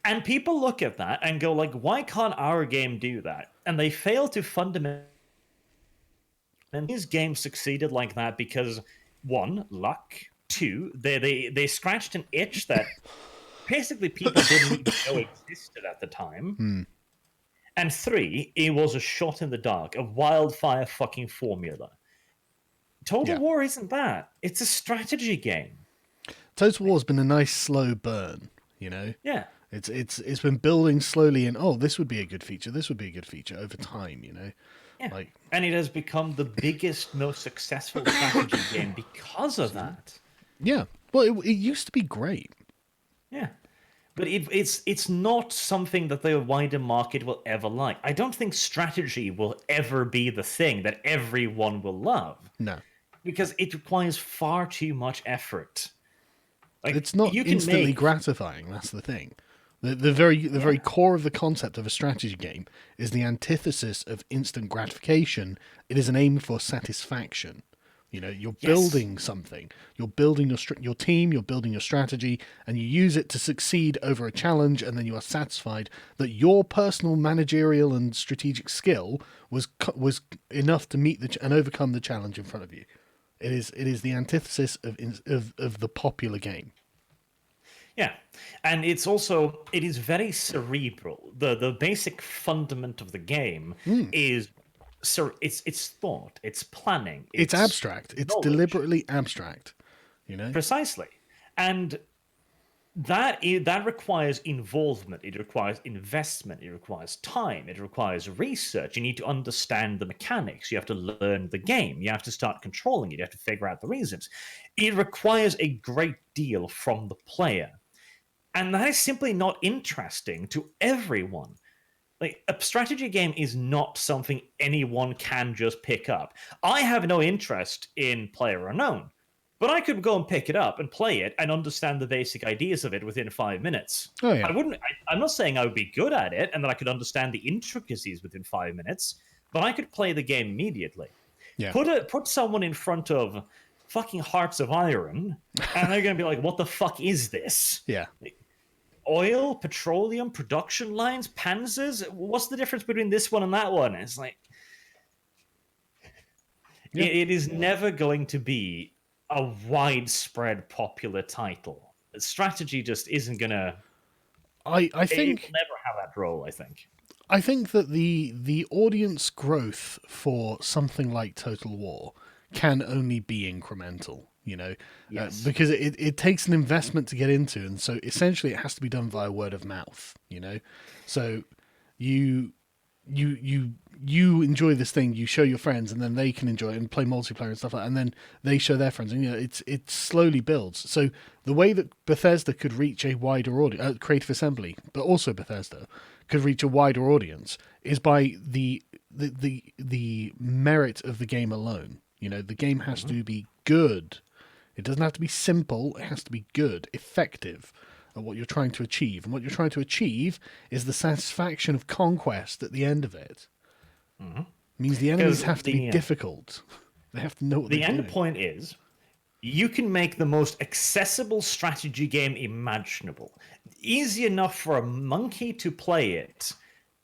And people look at that and go like, why can't our game do that? And they fail to fundamentally. And these games succeeded like that because, one, luck. Two, they scratched an itch that basically people didn't even know existed at the time. And three, it was a shot in the dark, a wildfire fucking formula. Total War isn't that. It's a strategy game. Total War's been a nice slow burn, you know? Yeah. It's been building slowly, and this would be a good feature, this would be a good feature over time, you know? Yeah. And it has become the biggest, most successful strategy game because of that. Yeah. Well, it used to be great. Yeah. But it's not something that the wider market will ever like. I don't think strategy will ever be the thing that everyone will love. No. Because it requires far too much effort. Like It's not you can instantly make gratifying. That's the thing. The very core of the concept of a strategy game is the antithesis of instant gratification. It is an aim for satisfaction. You're yes. building something. You're building your team. You're building your strategy, and you use it to succeed over a challenge. And then you are satisfied that your personal managerial and strategic skill was enough to meet and overcome the challenge in front of you. It is the antithesis of the popular game. Yeah, and it is very cerebral. The basic fundament of the game is it's thought, it's planning, It's it's abstract. It's knowledge. deliberately abstract. You know. Precisely. And that requires involvement, it requires investment, it requires time, it requires research. You need to understand the mechanics, you have to learn the game, you have to start controlling it, you have to figure out the reasons. It requires a great deal from the player, and that is simply not interesting to everyone. Like, a strategy game is not something anyone can just pick up. I have no interest in Player Unknown, but I could go and pick it up and play it and understand the basic ideas of it within 5 minutes. Oh yeah. I'm not saying I would be good at it and that I could understand the intricacies within 5 minutes, but I could play the game immediately. Yeah. Put someone in front of fucking Hearts of Iron, and they're going to be like, "What the fuck is this?" Yeah. Oil, petroleum, production lines, panzers. What's the difference between this one and that one? It's like it is never going to be a widespread popular title. Strategy just isn't gonna. I It think will never have that role. I think that the audience growth for something like Total War can only be incremental. Yes. Because it takes an investment to get into, and so essentially it has to be done via word of mouth. So you you enjoy this thing, you show your friends, and then they can enjoy it and play multiplayer and stuff like that, and then they show their friends, and it slowly builds. So the way that Bethesda could reach a wider audience, Creative Assembly, but also Bethesda could reach a wider audience, is by the merit of the game alone. The game has to be good. It doesn't have to be simple. It has to be good, effective at what you're trying to achieve. And what you're trying to achieve is the satisfaction of conquest at the end of it. It means the enemies have to be difficult. They have to know what The they're end doing. point is you can make the most accessible strategy game imaginable. Easy enough for a monkey to play it,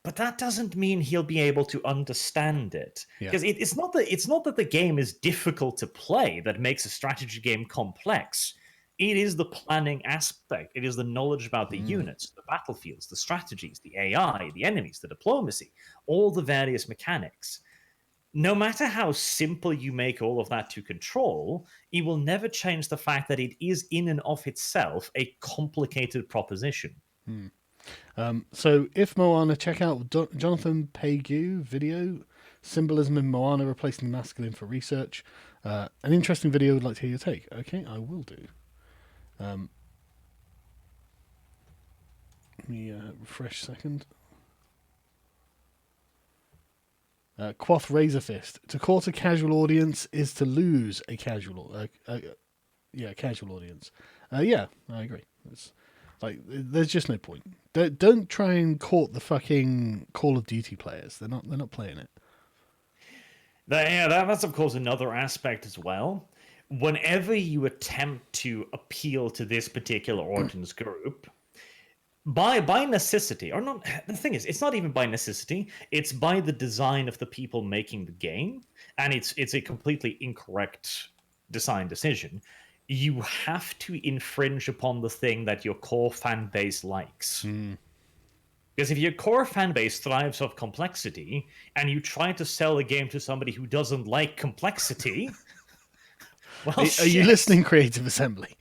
but that doesn't mean he'll be able to understand it. Yeah. Because it's not that the game is difficult to play that makes a strategy game complex. It is the planning aspect. It is the knowledge about the units, the battlefields, the strategies, the AI, the enemies, the diplomacy, all the various mechanics. No matter how simple you make all of that to control, it will never change the fact that it is in and of itself a complicated proposition. So if Moana, check out Jonathan Pegu video, Symbolism in Moana Replacing the Masculine for Research. An interesting video. Would like to hear your take. Okay, I will do. Let me refresh a second. Quoth Razor Fist. To court a casual audience is to lose a casual casual audience. Yeah, I agree. It's there's just no point. Don't try and court the fucking Call of Duty players. They're not playing it. That's of course another aspect as well. Whenever you attempt to appeal to this particular audience group, by necessity, or not, the thing is, it's not even by necessity, it's by the design of the people making the game, and it's a completely incorrect design decision. You have to infringe upon the thing that your core fan base likes. Because if your core fan base thrives off complexity and you try to sell a game to somebody who doesn't like complexity, well, Are you listening, Creative Assembly?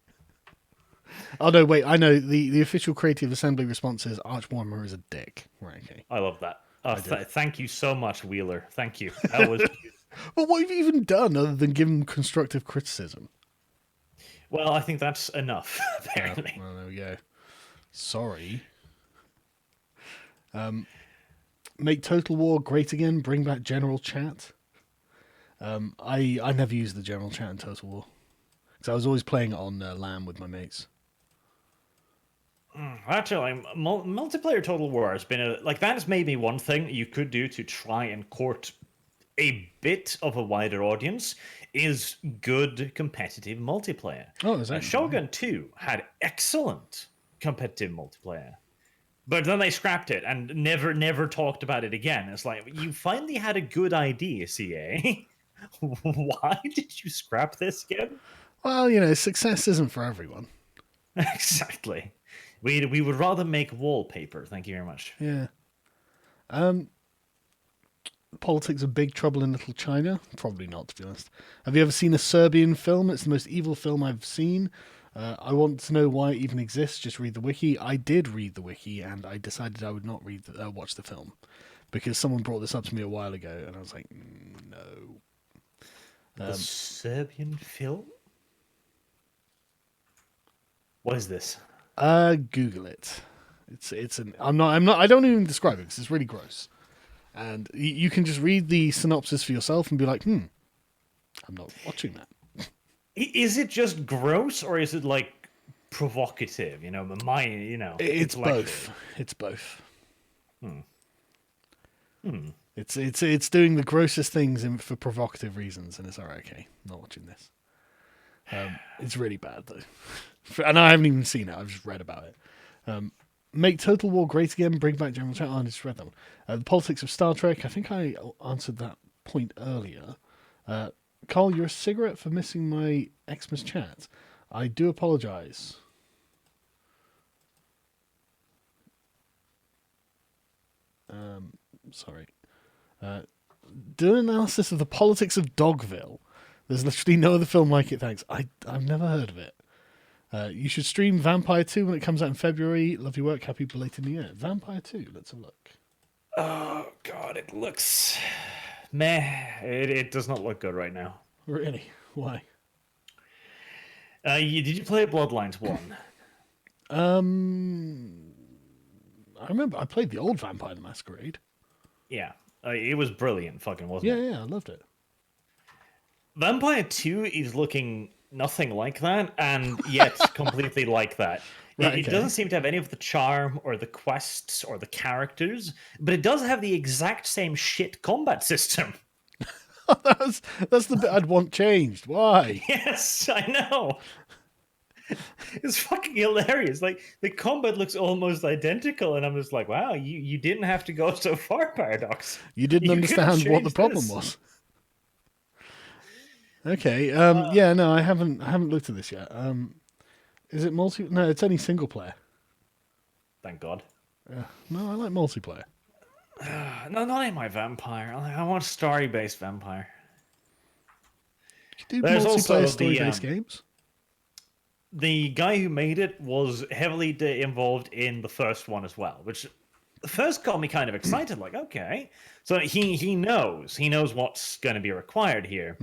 Oh no, wait. I know the official Creative Assembly response is Arch Warhammer is a dick. Right? Okay. I love that. Thank you so much, Wheeler. Thank you. That was. Well, what have you even done other than give them constructive criticism? Well, I think that's enough. Apparently. Well, there we go. Sorry. Make Total War great again. Bring back general chat. I never used the general chat in Total War because I was always playing it on LAN with my mates. Actually, multiplayer Total War has been that is maybe one thing you could do to try and court a bit of a wider audience is good competitive multiplayer. Oh, exactly. Shogun 2 had excellent competitive multiplayer. But then they scrapped it and never talked about it again. It's like, you finally had a good idea, CA. Why did you scrap this again? Well, success isn't for everyone. Exactly. We would rather make wallpaper. Thank you very much. Yeah. Politics of Big Trouble in Little China? Probably not, to be honest. Have you ever seen a Serbian film? It's the most evil film I've seen. I want to know why it even exists. Just read the wiki. I did read the wiki, and I decided I would not watch the film because someone brought this up to me a while ago, and I was like, no. The Serbian film? What is this? Google it. I don't even describe it because it's really gross. And you can just read the synopsis for yourself and be like, I'm not watching that. Is it just gross or is it like provocative? It's both. It's both. It's doing the grossest things for provocative reasons, and it's all right. Okay, I'm not watching this. It's really bad though, and I haven't even seen it. I've just read about it. Make Total War great again. Bring back General Chat. I just read that one. The politics of Star Trek. I think I answered that point earlier. Carl, you're a cigarette for missing my Xmas chat. I do apologise. Sorry. Do an analysis of the politics of Dogville. There's literally no other film like it, thanks. I've never heard of it. You should stream Vampire 2 when it comes out in February. Love your work. Happy belated New Year. Vampire 2, let's have a look. Oh, God, it looks... meh. It does not look good right now. Really? Why? Did you play Bloodlines 1? I remember I played the old Vampire the Masquerade. Yeah. It was brilliant, wasn't it? Yeah, I loved it. Vampire 2 is looking nothing like that, and yet completely like that. Right, it doesn't seem to have any of the charm or the quests or the characters, but it does have the exact same shit combat system. That's the bit I'd want changed. Why? Yes, I know. It's fucking hilarious. Like, the combat looks almost identical, and I'm just like, wow, you didn't have to go so far, Paradox. You didn't understand what the problem was. Okay. Yeah, no, I haven't looked at this yet. Is it multi? No, it's only single player. Thank God. No, I like multiplayer. No, not in my vampire. I want story-based vampire. You do multiplayer story-based games? The guy who made it was heavily involved in the first one as well, which first got me kind of excited. Like, okay, so he knows what's going to be required here.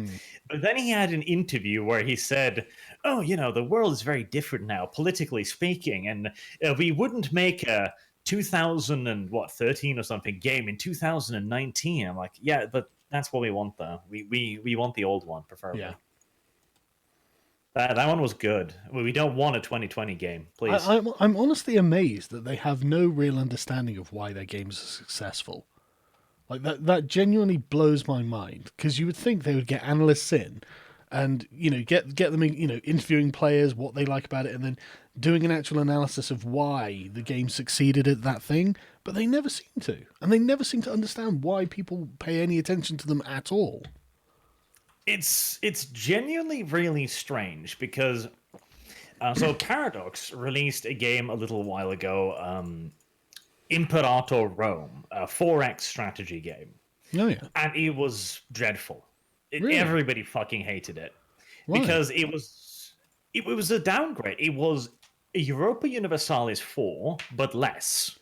But then he had an interview where he said, "Oh, the world is very different now, politically speaking, and we wouldn't make a 2013 or something game in 2019." I'm like, yeah, but that's what we want, though. We want the old one, preferably. Yeah. That one was good. We don't want a 2020 game, please. I'm honestly amazed that they have no real understanding of why their games are successful. Like that genuinely blows my mind, because you would think they would get analysts in and get them interviewing players, what they like about it, and then doing an actual analysis of why the game succeeded at that thing. But they never seem to, and they never seem to understand why people pay any attention to them at all. It's genuinely really strange, because so Paradox released a game a little while ago, Imperator Rome, a 4X strategy game. Oh yeah, and it was dreadful. Really? Everybody fucking hated it. Why? Because it was a downgrade. It was a Europa Universalis 4, but less.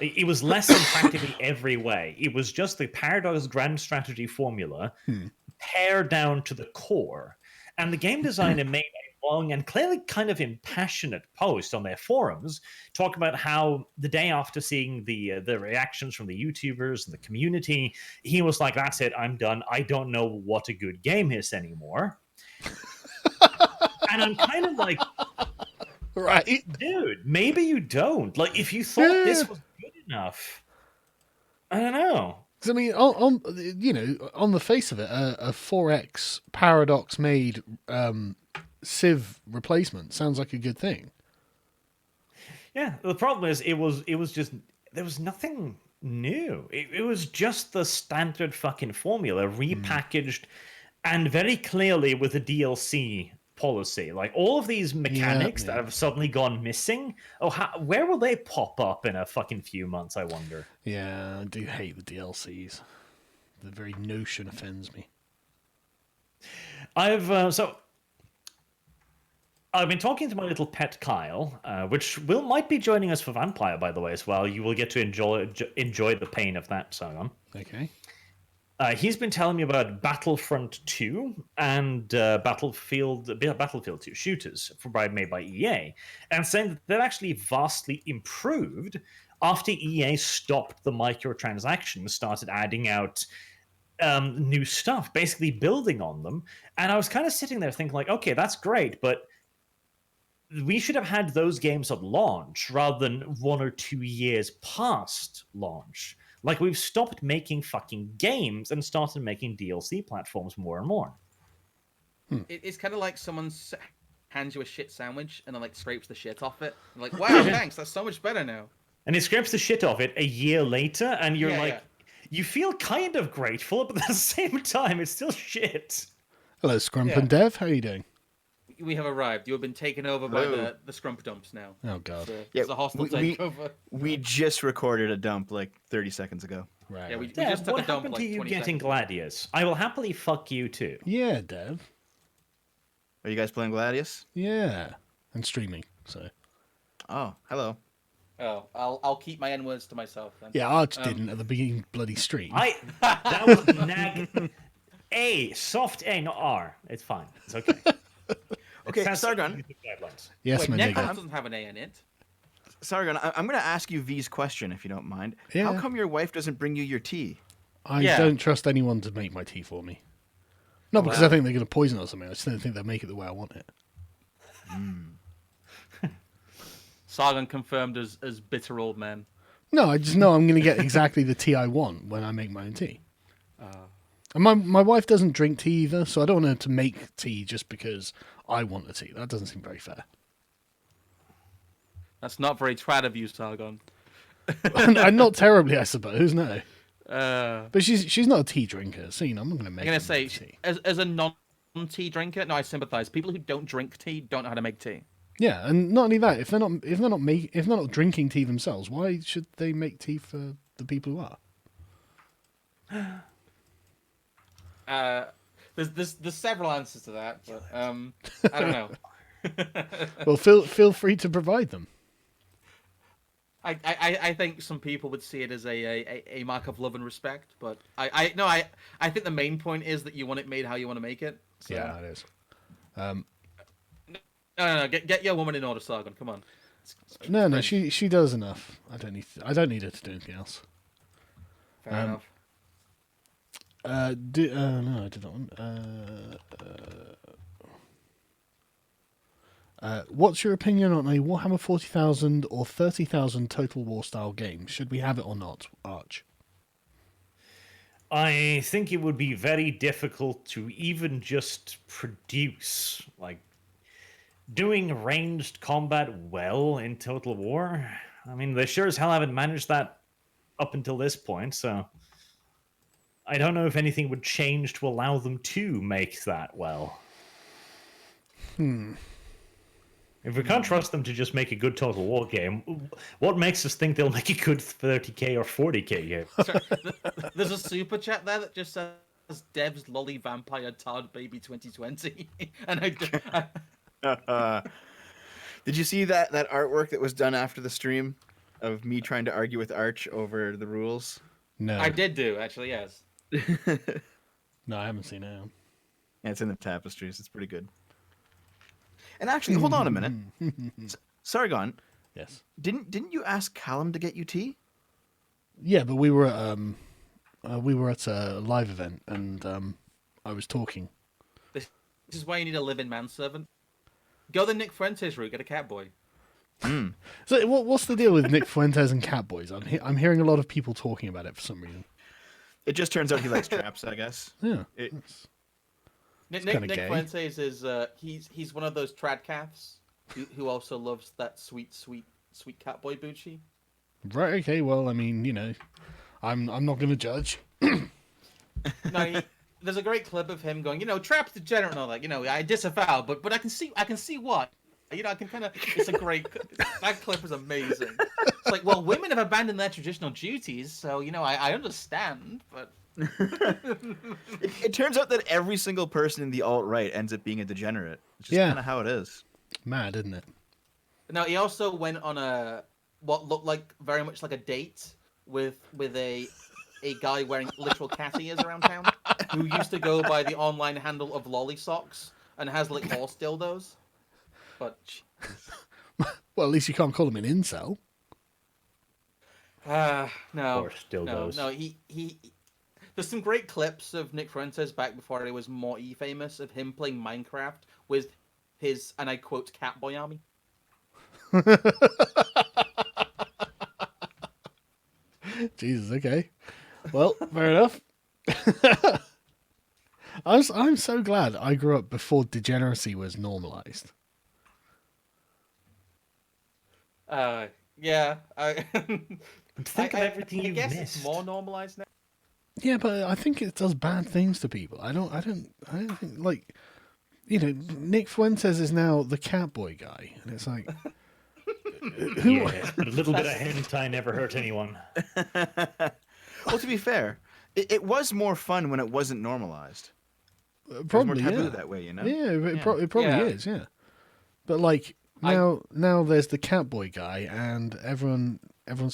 It was less in practically every way. It was just the Paradox Grand Strategy formula pared down to the core. And the game designer made a long and clearly kind of impassionate post on their forums talking about how the day after seeing the reactions from the YouTubers and the community, he was like, that's it, I'm done. I don't know what a good game is anymore. And I'm kind of like, Right? Dude, maybe you don't. Like, if you thought this was good enough, I don't know. 'Cause, I mean, on the face of it, a 4X Paradox made Civ replacement sounds like a good thing. Yeah, the problem is it was just there was nothing new. It was just the standard fucking formula repackaged and very clearly with a DLC policy. Like all of these mechanics that have suddenly gone missing. Oh, where will they pop up in a fucking few months? I wonder. Yeah, I do hate the DLCs. The very notion offends me. I've been talking to my little pet Kyle, which might be joining us for Vampire, by the way, as well. You will get to enjoy the pain of that, Sargon. Okay. He's been telling me about Battlefront 2 and Battlefield 2 shooters made by EA, and saying that they've actually vastly improved after EA stopped the microtransactions, started adding out new stuff, basically building on them. And I was kind of sitting there thinking, like, okay, that's great, but we should have had those games at launch rather than 1 or 2 years past launch. Like, we've stopped making fucking games and started making DLC platforms more and more. It's kind of like someone hands you a shit sandwich and then like scrapes the shit off it. And like, wow, thanks, that's so much better now. And he scrapes the shit off it a year later, and you're you feel kind of grateful, but at the same time, it's still shit. Hello, Scrump and Dev. How are you doing? We have arrived. You have been taken over by the Scrump dumps now. Oh, God. It's a hostile takeover. We just recorded a dump like 30 seconds ago. Right. Yeah, we just took what a dump happened like to you 20 getting seconds. Gladius? I will happily fuck you too. Yeah, Dev. Are you guys playing Gladius? Yeah. And streaming, so. Oh, hello. Oh, I'll keep my N-words to myself then. Yeah, Arch didn't at the beginning bloody stream. That was nag. A, soft A, not R. It's fine. It's okay. Okay, Sargon. Yes, Wait, my Necros nigga. doesn't have an A in it. Sargon, I'm going to ask you V's question, if you don't mind. Yeah. How come your wife doesn't bring you your tea? I don't trust anyone to make my tea for me. Not because I think they're going to poison it or something. I just don't think they'll make it the way I want it. Sargon confirmed as bitter old man. No, I just know I'm going to get exactly the tea I want when I make my own tea. And my wife doesn't drink tea either, so I don't want her to make tea just because I want a tea. That doesn't seem very fair. That's not very trad of you, Sargon. And not terribly, I suppose, no. I'm But she's not a tea drinker, so I'm not going to make her gonna say, make tea. as a non-tea drinker, no, I sympathise. People who don't drink tea don't know how to make tea. Yeah, and not only that, if they're not drinking tea themselves, why should they make tea for the people who are? There's several answers to that, but I don't know. Well, feel free to provide them. I think some people would see it as a mark of love and respect, but I think the main point is that you want it made how you want to make it. So. Yeah, it is. No, get your woman in order, Sargon. Come on. No, she does enough. I don't need her to do anything else. Fair enough. No, I did that one. What's your opinion on a Warhammer 40,000 or 30,000 Total War style game? Should we have it or not, Arch? I think it would be very difficult to even just produce, like, doing ranged combat well in Total War. I mean, they sure as hell haven't managed that up until this point, so I don't know if anything would change to allow them to make that well. If we can't trust them to just make a good Total War game, what makes us think they'll make a good 30k or 40k game? Sorry, there's a super chat there that just says Dev's lolly vampire tard baby 2020, and Did you see that artwork that was done after the stream of me trying to argue with Arch over the rules? No, I did do actually, yes. No, I haven't seen it. Yeah, it's in the tapestries. It's pretty good. And actually, hold on a minute. Sargon, Yes. didn't you ask Callum to get you tea? Yeah, but we were at a live event, and I was talking. This is why you need a live-in manservant. Go the Nick Fuentes route. Get a cat boy. So what's the deal with Nick Fuentes and Catboys? I'm hearing a lot of people talking about it for some reason. It just turns out he likes traps, I guess. Yeah. It- Nick kinda gay. Fuentes is he's one of those trad calves who also loves that sweet Catboy Bucci. Right. Okay. Well, I mean, I'm not going to judge. No, there's a great clip of him going, trap's degenerate and all that. I disavow, but I can see what. I can kind of. It's a great. That clip is amazing. It's like, well, women have abandoned their traditional duties, so I understand, but. it turns out that every single person in the alt-right ends up being a degenerate. It's just Yeah. kind of how it is. Mad, isn't it? No, he also went on what looked like very much like a date with a guy wearing literal cat ears around town, who used to go by the online handle of Lolly Socks and has like horse dildos. But Well, at least you can't call him an incel. no, Horse dildos. no, he. There's some great clips of Nick Fuentes back before he was more famous of him playing Minecraft with his, and I quote, Catboy army. Jesus. Okay. Well, fair enough. I'm so glad I grew up before degeneracy was normalized. Yeah. Think of everything I you've guess missed. it's more normalized now. Yeah, but I think it does bad things to people. I don't think like, Nick Fuentes is now the Catboy guy, and it's like, who? Yeah, but a little bit of hentai never hurt anyone. Well, to be fair, it was more fun when it wasn't normalized. It was Probably, more taboo yeah. that way, Yeah, it probably Yeah. is, yeah. But like now there's the Catboy guy, and everyone's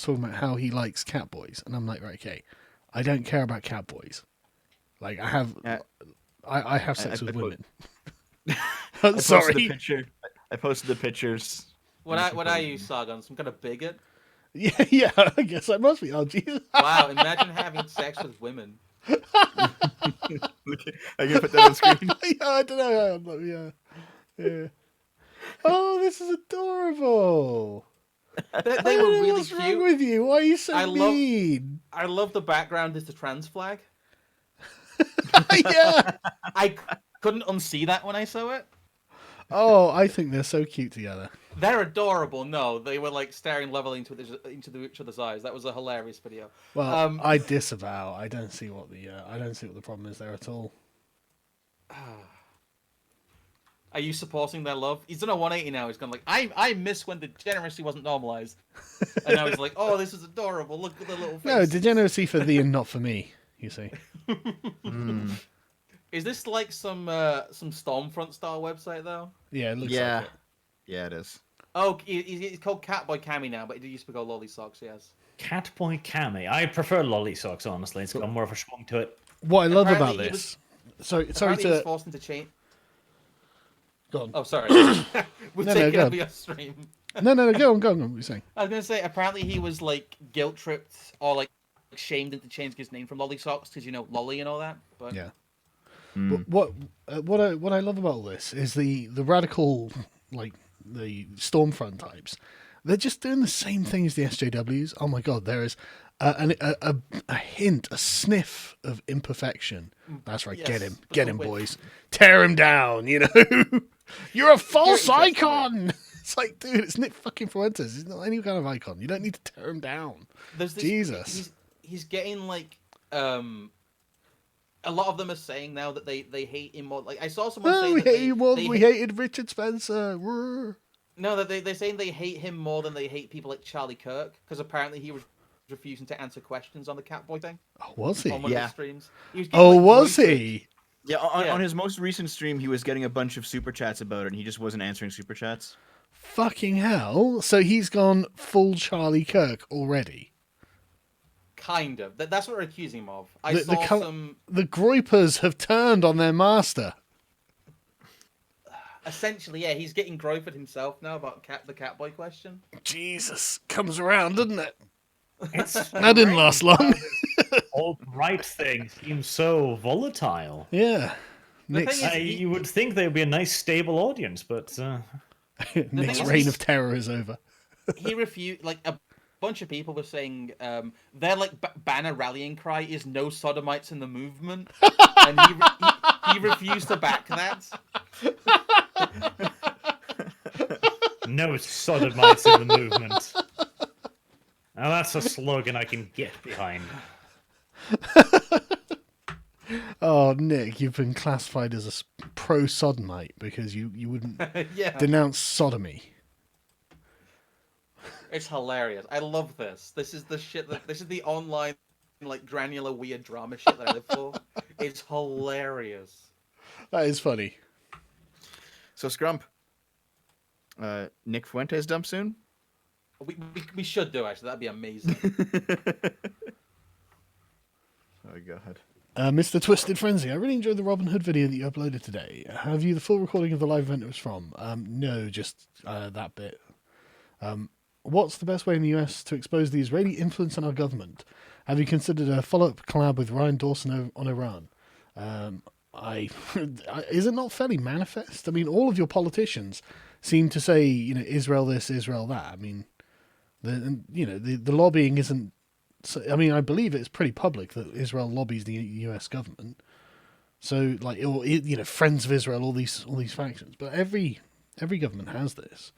talking about how he likes Catboys, and I'm like, right, okay, I don't care about Catboys. Like I have sex with women. I'm sorry. I posted the pictures. What are you, Sargon? Some kind of bigot? Yeah, I guess I must be. Oh, Jesus. Wow, imagine having sex with women. I can put that on screen. Yeah, I don't know. Yeah. Oh, this is adorable. They were really What's wrong cute. with you? Why are you so mean? I love the background is the trans flag. Yeah. I couldn't unsee that when I saw it. Oh, I think they're so cute together. They're adorable. No, they were like staring levelly into each other's eyes. That was a hilarious video. Well, I disavow. I don't see what the problem is there at all. Are you supporting their love? He's done a 180 now. He's gone like, I miss when degeneracy wasn't normalized. And now he's like, oh, this is adorable. Look at the little face. No, degeneracy for thee and not for me. You see. Is this like some Stormfront style website though? Yeah, it looks Yeah. like it. Yeah, it is. Oh, he's called Catboy Cammy now, but it used to be called Lolly Socks. Yes. Catboy Cammy. I prefer lolly socks, honestly. It's got more of a schwung to it. What I love about Apparently he this. Sorry Apparently he was to forced into change. go on. Oh, sorry. We're No, taking go over on. your stream. No, go on. What are you saying? I was gonna say apparently he was like guilt tripped or like shamed into changing his name from Lolly Socks because Lolly and all that. But Yeah. But what I love about all this is the radical, like the Stormfront types. They're just doing the same thing as the SJWs. Oh my god, there is a hint, a sniff of imperfection. That's right. Yes, Get him, with- boys. Tear him down. You're a false Very interesting, icon. It's like, dude, it's Nick fucking Fuentes. He's not any kind of icon. You don't need to tear him down. there's this, Jesus. he's getting like a lot of them are saying now that they hate him more. Like I saw someone Oh, say we that hate you more than they we hate- hated Richard Spencer. Brr. No, that they're saying they hate him more than they hate people like Charlie Kirk because apparently he was refusing to answer questions on the Catboy thing Oh, was he? on one of Yeah. his streams. He was getting, Oh, like, was really- he? Yeah, on, Yeah. on his most recent stream, he was getting a bunch of super chats about it, and he just wasn't answering super chats. Fucking hell. So he's gone full Charlie Kirk already. Kind of. That's what we're accusing him of. I The saw col- some. The Groypers have turned on their master. Essentially, yeah, he's getting Groyford himself now about the Catboy question. Jesus. Comes around, doesn't it? It's That didn't last long. Old right thing seems so volatile. Yeah. The Nick's, thing is- You would think they'd be a nice, stable audience, but Nick's thing is, reign he's- of terror is over. he refused. Like a bunch of people were saying, their like banner rallying cry is "No sodomites in the movement," and he refused to back that. No sodomites in the movement. Now that's a slogan I can get behind. Oh, Nick, you've been classified as a pro-sodomite because you wouldn't Yeah, denounce sodomy. it's hilarious. I love this. This is the shit that this is the online like granular weird drama shit that I live for. It's hilarious. That is funny. So Scrump, Nick Fuentes dump soon? We should do actually. That'd be amazing. Oh god. Mr. Twisted Frenzy, I really enjoyed the Robin Hood video that you uploaded today. Have you the full recording of the live event it was from? No, just that bit. What's the best way in the US to expose the Israeli influence on our government? Have you considered a follow-up collab with Ryan Dawson on Iran? Is it not fairly manifest? I mean, all of your politicians seem to say, Israel this, Israel that. I mean, the lobbying isn't. So, I mean, I believe it's pretty public that Israel lobbies the U.S. government. So, like, Friends of Israel, all these factions. But every government has this.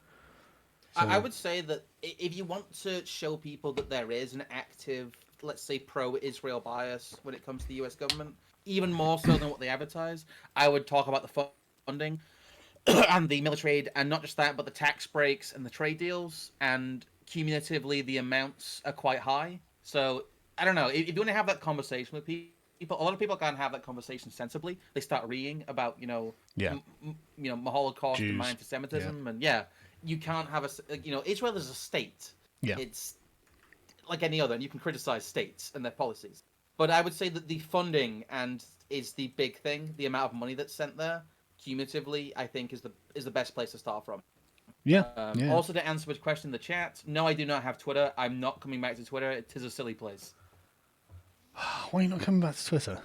So, I would say that if you want to show people that there is an active, let's say, pro-Israel bias when it comes to the U.S. government, even more so than what they advertise, I would talk about the funding and the military aid, and not just that, but the tax breaks and the trade deals. And cumulatively, the amounts are quite high. So, I don't know. If you want to have that conversation with people, a lot of people can't have that conversation sensibly. They start reading about, Holocaust Jews. and my anti-Semitism. And you can't have Israel is a state. Yeah. It's like any other, and you can criticize states and their policies. But I would say that the funding is the big thing. The amount of money that's sent there, cumulatively, I think is the best place to start from. yeah. Also, to answer his question in the chat, no, I do not have Twitter. I'm not coming back to Twitter. It is a silly place. Why are you not coming back to Twitter?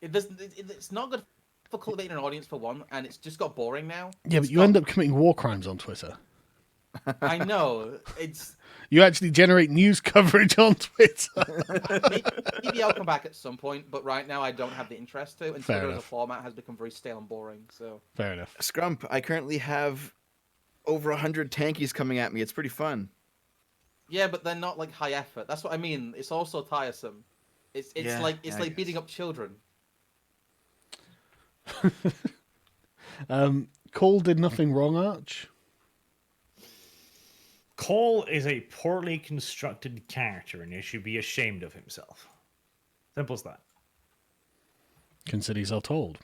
It's not good for cultivating an audience, for one, and it's just got boring now. Yeah, but you end up committing war crimes on Twitter. I know. You actually generate news coverage on Twitter. Maybe I'll come back at some point, but right now I don't have the interest to, and Fair Twitter as a enough. format has become very stale and boring. So Fair enough. Scrump, I currently have over 100 tankies coming at me. It's pretty fun. yeah, but they're not like high effort. That's what I mean. It's also tiresome. It's Yeah, like I guess. beating up children. Cole did nothing wrong, Arch. Cole is a poorly constructed character and he should be ashamed of himself. Simple as that. Consider yourself told.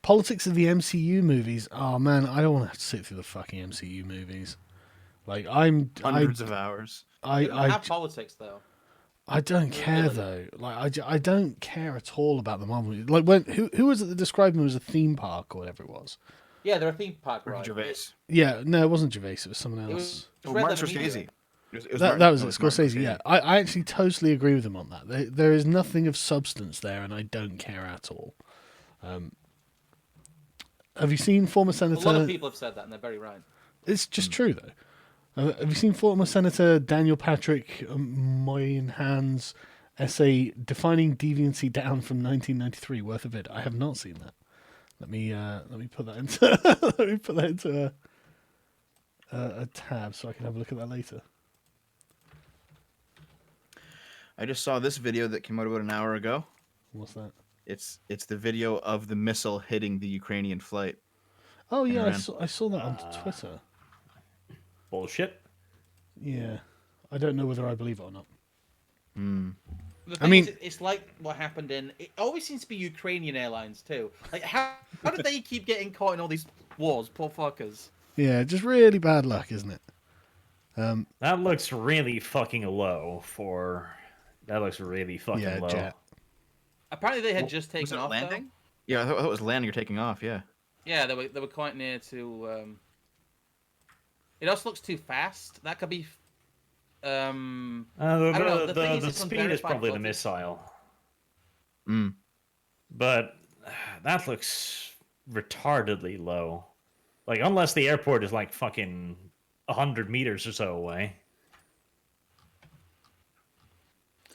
Politics of the MCU movies. Oh man, I don't want to have to sit through the fucking MCU movies. Like Hundreds of hours. Have politics though. I don't care though. Like I don't care at all about the Marvel movies. Like who was it that described them as a theme park or whatever it was? Yeah, they're a theme park, Ricky right? Gervais. Yeah, no, it wasn't Gervais. It was someone It else. was Oh, Red Martin Letter Media. Scorsese. That was it, Martin Scorsese. Yeah, I actually totally agree with him on that. There is nothing of substance there, and I don't care at all. Have you seen former A lot Senator? of people have said that, and they're very right. It's just true though. Have you seen former Senator Daniel Patrick Moynihan's essay "Defining Deviancy Down" from 1993? Worth a vid. I have not seen that. Let me put that into a tab so I can have a look at that later. I just saw this video that came out about an hour ago. What's that? It's the video of the missile hitting the Ukrainian flight. Oh yeah, Iran. I saw that on Twitter. Bullshit. Yeah, I don't know whether I believe it or not. The thing mean- is, it's like what happened in. It always seems to be Ukrainian airlines too. Like how did they keep getting caught in all these wars? Poor fuckers. Yeah, just really bad luck, isn't it? That looks really fucking low for... That looks really fucking Yeah, low. jet. Apparently they had Well, just Was taken it off. landing? Though. Yeah, I thought it was landing or taking off. Yeah. Yeah, they were quite near to. It also looks too fast. That could be. I don't know, the thing is, The it's speed is unverified probably the footage. missile. Mm. But that looks retardedly low. Like, unless the airport is like fucking 100 meters or so away.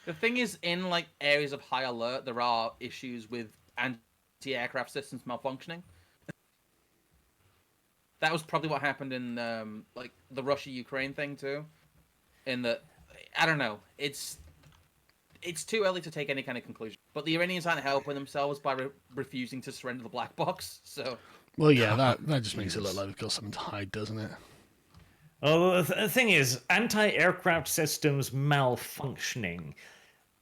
The thing is, in like areas of high alert, there are issues with anti-aircraft systems malfunctioning. That was probably what happened in like the Russia-Ukraine thing too. In that, I don't know, it's too early to take any kind of conclusion. But the Iranians aren't helping themselves by refusing to surrender the black box. So, Well, yeah, that just makes it look like they've got something to hide, doesn't it? Well, the thing is, anti-aircraft systems malfunctioning.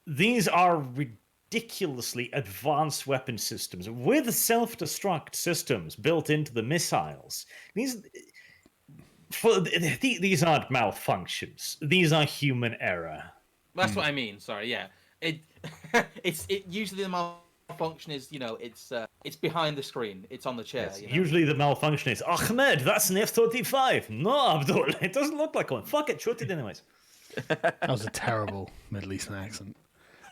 These are ridiculously advanced weapon systems with self-destruct systems built into the missiles. These aren't malfunctions. These are human error. that's what I mean. Sorry, yeah. It usually the malfunction is, it's behind the screen. It's on the chair. Yes, You know? usually the malfunction is, Ahmed, that's an F-35. No, Abdul, it doesn't look like one. Fuck it, shoot it anyways. That was a terrible Middle Eastern accent.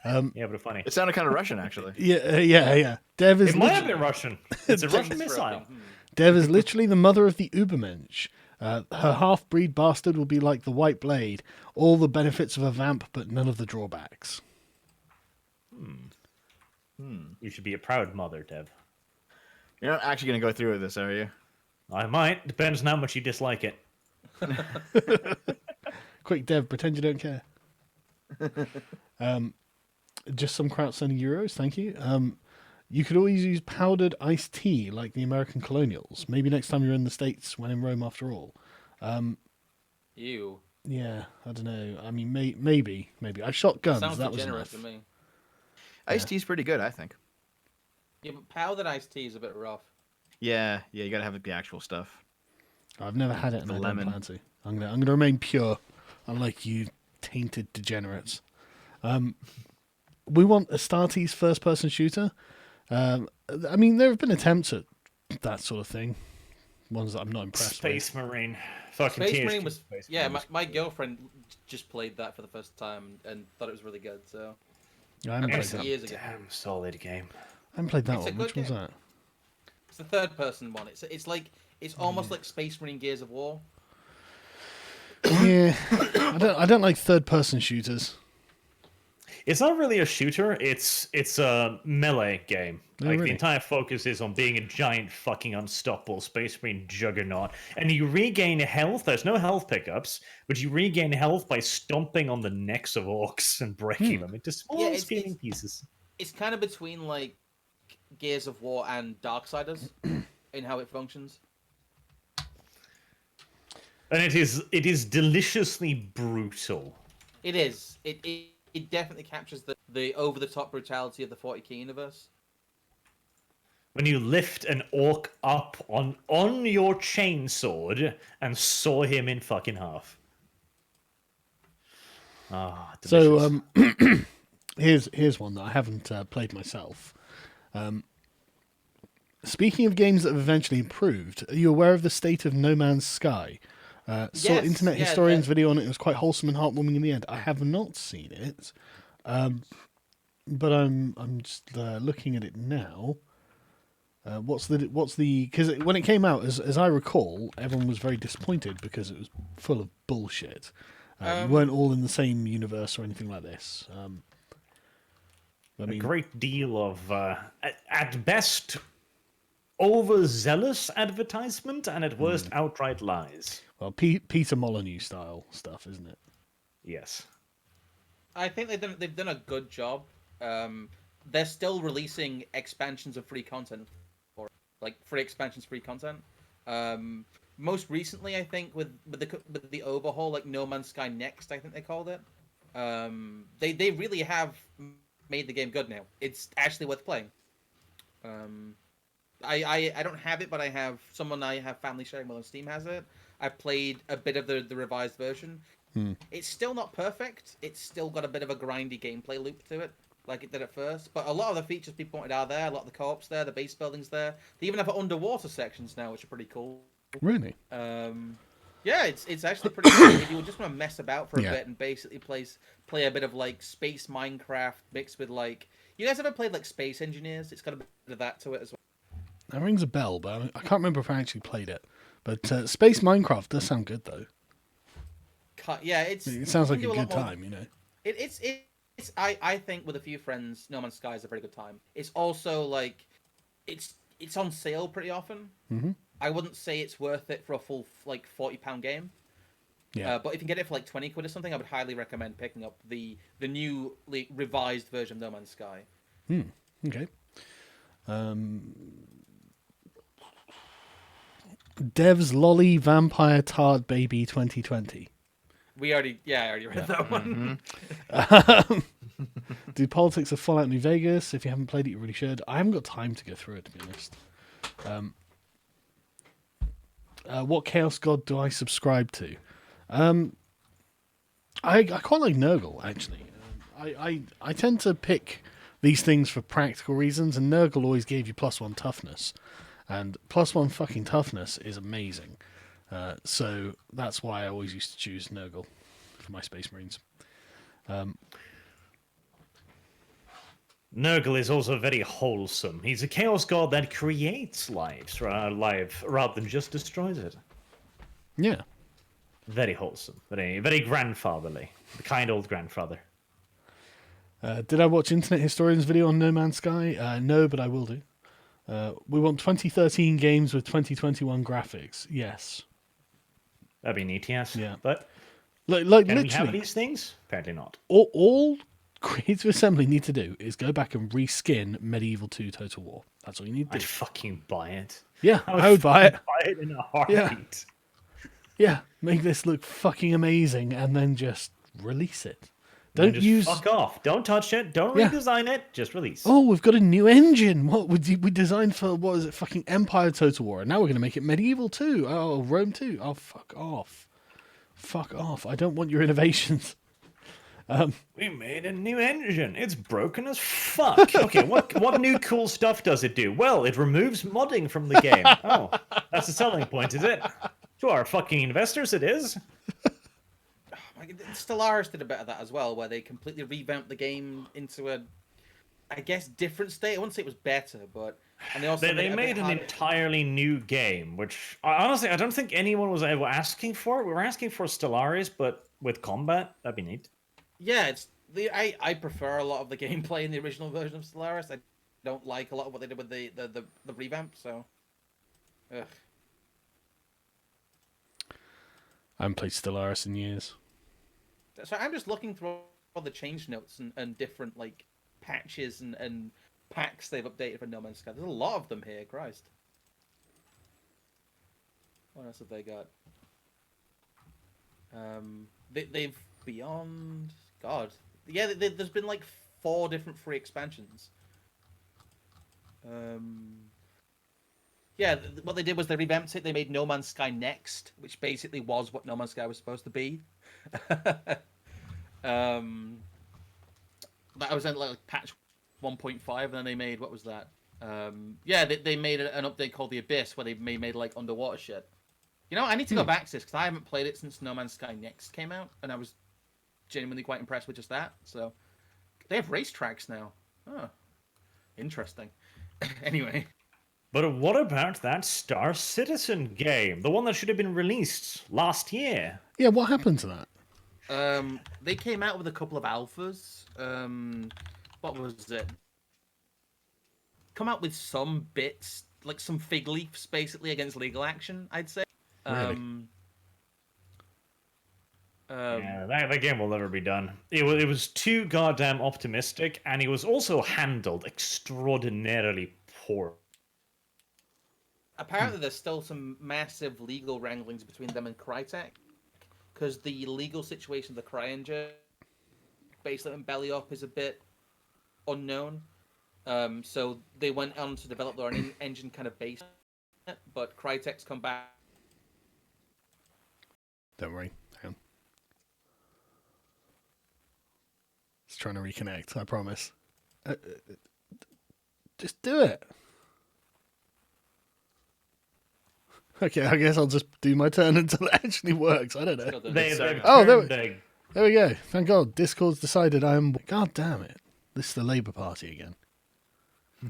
Yeah, but funny. It sounded kind of Russian, actually. Yeah. Dev is It might have been Russian. It's a Russian missile. Dev is literally the mother of the Ubermensch. Her half-breed bastard will be like the White Blade, all the benefits of a vamp, but none of the drawbacks. You should be a proud mother, Dev. You're not actually going to go through with this, are you? I might. Depends on how much you dislike it. Quick, Dev, pretend you don't care. Just some crowdsourcing euros, thank you. You could always use powdered iced tea like the American colonials. Maybe next time you're in the States, when in Rome after all. Ew. Yeah, I don't know. I mean, maybe. I shot guns. Sounds That was degenerate enough. to me. Iced tea's pretty good, I think. Yeah, but powdered iced tea is a bit rough. Yeah, you got to have the actual stuff. I've never had it, and The I don't lemon. plan to. I'm gonna remain pure, unlike you tainted degenerates. We want Astartes first-person shooter. I mean, there have been attempts at that sort of thing. Ones that I'm not impressed Space Marine. Fucking Space THQ Marine was Space yeah. Marine was My girlfriend just played that for the first time and thought it was really good. So with. I haven't played It's that. years ago. damn solid game. I haven't played that It's a one. good Which one's game. that? It's the third person one. It's almost like Space Marine Gears of War. Yeah, I don't like third-person shooters. It's not really a shooter. It's a melee game. Oh, Like really? the entire focus is on being a giant fucking unstoppable Space Marine juggernaut, and you regain health. There's no health pickups, but you regain health by stomping on the necks of orcs and breaking them into small Yeah, screaming pieces. It's kind of between like Gears of War and Darksiders in how it functions. And it is deliciously brutal. It is. It definitely captures the over the top brutality of the 40k universe. When you lift an orc up on your chainsword and saw him in fucking half. Ah, delicious. So here's one that I haven't played myself. Speaking of games that have eventually improved, are you aware of the state of No Man's Sky? Saw Yes, Internet yeah, Historian's video on it. It was quite wholesome and heartwarming in the end. I have not seen it, but I'm just looking at it now. What's the? Because when it came out, as I recall, everyone was very disappointed because it was full of bullshit. You weren't all in the same universe or anything like this. I A mean, great deal of, at best, overzealous advertisement, and at worst, outright lies. well, Peter Molyneux style stuff, isn't it? Yes. I think they've done a good job. They're still releasing expansions of free content, or like free expansions, free content. Most recently, I think with the overhaul, like No Man's Sky Next, I think they called it. They really have made the game good now. It's actually worth playing. I don't have it, but I have someone I have family sharing with on Steam has it. I played a bit of the revised version. It's still not perfect. It's still got a bit of a grindy gameplay loop to it, like it did at first. But a lot of the features people pointed out there, a lot of the co-op's there, the base building's there. They even have underwater sections now, which are pretty cool. Really? Yeah, it's actually pretty cool. If you just want to mess about for a Yeah. bit and basically play a bit of like space Minecraft mixed with like. You guys ever played like Space Engineers? It's got a bit of that to it as well. That rings a bell, but I can't remember if I actually played it. But Space Minecraft does sound good, though. Yeah, it's. It sounds you like can a do lot good more- time, you know. It's. I think with a few friends, No Man's Sky is a very good time. It's also like, it's on sale pretty often. Mhm. I wouldn't say it's worth it for a full like £40 game. Yeah. But if you can get it for like 20 quid or something, I would highly recommend picking up the new revised version of No Man's Sky. Okay. Dev's Lolly Vampire Tard Baby 2020. I already read that one. Do Politics of Fallout New Vegas. If you haven't played it, you really should. I haven't got time to go through it, to be honest. What Chaos God do I subscribe to? I quite like Nurgle, actually. I tend to pick these things for practical reasons, and Nurgle always gave you +1 toughness. And +1 fucking toughness is amazing. So that's why I always used to choose Nurgle for my Space Marines. Nurgle is also very wholesome. He's a chaos god that creates life rather than just destroys it. Yeah. Very wholesome. Very, very grandfatherly. The kind old grandfather. Did I watch Internet Historian's video on No Man's Sky? No, but I will do. We want 2013 games with 2021 graphics. Yes. That'd be neat, yes. Yeah. But Like can we have literally, these things? Apparently not. all Creative Assembly need to do is go back and reskin Medieval 2 Total War. That's all you need to I'd do. fucking buy it. Yeah, I would buy it. Buy it in a heartbeat. Yeah, make this look fucking amazing and then just release it. Then Don't just use. fuck off. Don't touch it. Don't Yeah. redesign it. Just release. Oh, we've got a new engine. What we designed for? What is it? Fucking Empire Total War. And now we're going to make it Medieval 2. Oh, Rome 2. Oh, fuck off. Fuck off. I don't want your innovations. We made a new engine. It's broken as fuck. Okay, what new cool stuff does it do? Well, it removes modding from the game. Oh, that's the selling point, is it? To our fucking investors, it is. Stellaris did a bit of that as well, where they completely revamped the game into a, I guess, different state. I wouldn't say it was better, but and they also They made an entirely new game, which honestly I don't think anyone was ever asking for. We were asking for Stellaris, but with combat, that'd be neat. Yeah, I prefer a lot of the gameplay in the original version of Stellaris. I don't like a lot of what they did with the revamp. So, ugh. I haven't played Stellaris in years. So I'm just looking through all the change notes and different like patches and packs they've updated for No Man's Sky. There's a lot of them here, Christ. What else have they got? They've beyond God. Yeah, there's been like 4 different free expansions. Yeah, what they did was they revamped it. They made No Man's Sky Next, which basically was what No Man's Sky was supposed to be. That was in like patch 1.5, and then they made, what was that? Yeah, they made an update called The Abyss, where they made like underwater shit. You know, I need to go back to this because I haven't played it since No Man's Sky Next came out, and I was genuinely quite impressed with just that. So they have racetracks now. Oh, interesting. Anyway. But what about that Star Citizen game? The one that should have been released last year. Yeah, what happened to that? They came out with a couple of alphas. What was it? Come out with some bits, like some fig leaves, basically against legal action. I'd say. Really? Yeah, that game will never be done. It was too goddamn optimistic, and it was also handled extraordinarily poor. Apparently, there's still some massive legal wranglings between them and Crytek, because the legal situation of the CryEngine, basically in Belly Up, is a bit unknown. So they went on to develop their own engine kind of based on it, but Crytek's come back. Don't worry. Hang on. It's trying to reconnect, I promise. Just do it. Okay, I guess I'll just do my turn until it actually works. I don't know. There we go. Thank God. Discord's decided I am... God damn it. This is the Labour Party again.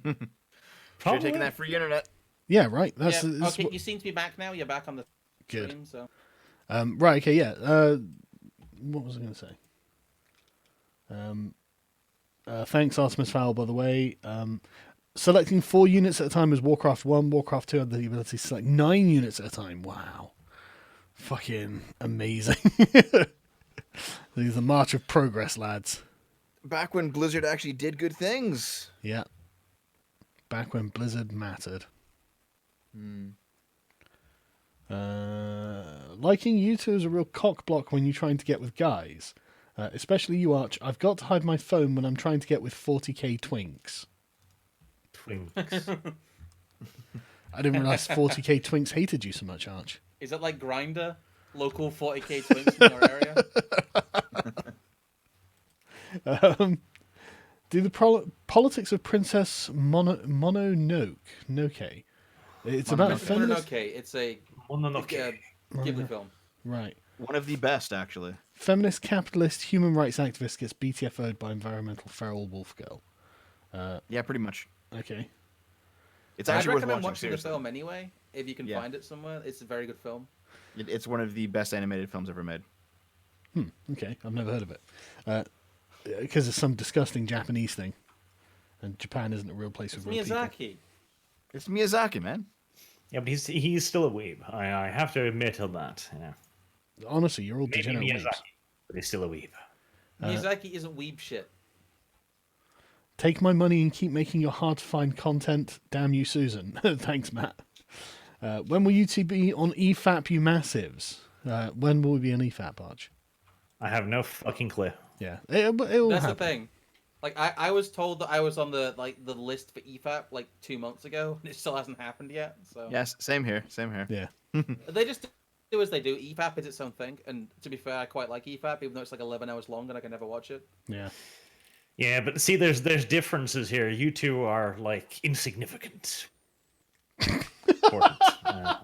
You're taking that free internet. Yeah, right. That's Okay, you seem to be back now. You're back on the Good. stream, so... Right, okay, yeah. what was I going to say? Thanks, Artemis Fowl, by the way. Selecting 4 units at a time is Warcraft 1. Warcraft 2 had the ability to select 9 units at a time. Wow. Fucking amazing. These are the march of progress, lads. Back when Blizzard actually did good things. Yeah. Back when Blizzard mattered. Liking you two is a real cock block when you're trying to get with guys. Especially you, Arch. I've got to hide my phone when I'm trying to get with 40k twinks. Twinks. I didn't realize 40k twinks hated you so much, Arch. Is that like Grinder? Local 40k twinks in your area? Do the politics of Princess Mononoke. It's about a feminist... Mononoke. It's a Mononoke. Ghibli film. Right. One of the best, actually. Feminist, capitalist, human rights activist gets BTFO'd by environmental feral wolf girl. Yeah, pretty much. Okay. It's I'd actually worth recommend watching, watching the seriously. film anyway, if you can Yeah. find it somewhere. It's a very good film. It's one of the best animated films ever made. Okay, I've never heard of it. Because it's some disgusting Japanese thing. And Japan isn't a real place It's with real people. Miyazaki. It's Miyazaki, man. Yeah, but he's still a weeb. I have to admit on that. You know. Honestly, you're all Maybe degenerate Miyazaki, weebs. but he's still a weeb. Miyazaki isn't weeb shit. Take my money and keep making your hard-to-find content. Damn you, Susan. Thanks, Matt. When will you two be on EFAP, you massives? When will we be on EFAP, Arch? I have no fucking clue. Yeah, it'll That's happen. the thing. Like I was told that I was on the list for EFAP like 2 months ago, and it still hasn't happened yet. So Yes, same here. Same here. Yeah. they just do as they do. EFAP is its own thing, and to be fair, I quite like EFAP, even though it's like 11 hours long and I can never watch it. Yeah. Yeah, but see, there's differences here. You two are like insignificant. Important.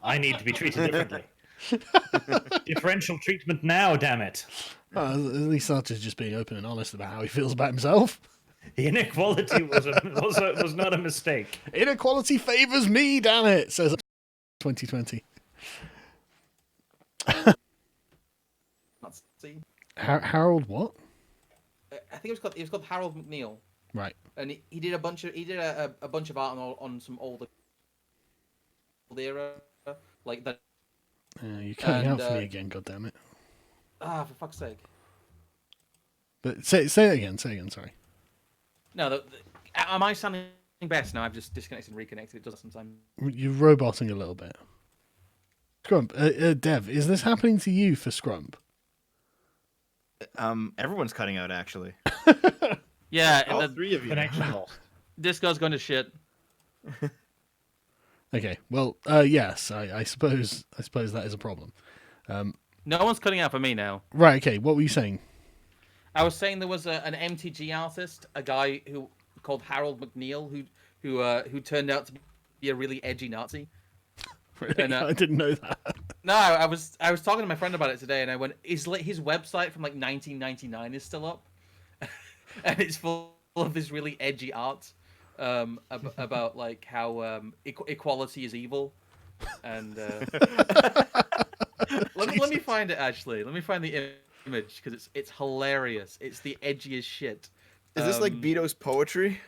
I need to be treated differently. Differential treatment now, damn it. At least Arch is just being open and honest about how he feels about himself. The inequality was not a mistake. Inequality favors me, damn it, says 2020. Let's see. Harold what? I think it was called Harold McNeil, Right. and he did a bunch of art on some older era, like that. You're cutting out And, for me again, goddammit. For fuck's sake. But say it again, sorry. No, am I sounding best now? I've just disconnected and reconnected. It does that sometimes. You're roboting a little bit. Scrump, Dev, is this happening to you for Scrump? Everyone's cutting out, actually. Yeah, All the 3 of you. Connection lost. Disco's going to shit. Okay, well, yes, I suppose that is a problem. No one's cutting out for me now. Right, okay, what were you saying? I was saying there was an MTG artist, a guy called Harold McNeil, who turned out to be a really edgy Nazi. Really? And, I didn't know that. No, I was talking to my friend about it today, and I went, his website from like 1999 is still up, and it's full of this really edgy art about like how equality is evil, and let me find it actually. Let me find the image because it's hilarious. It's the edgiest shit. Is this like Beto's poetry?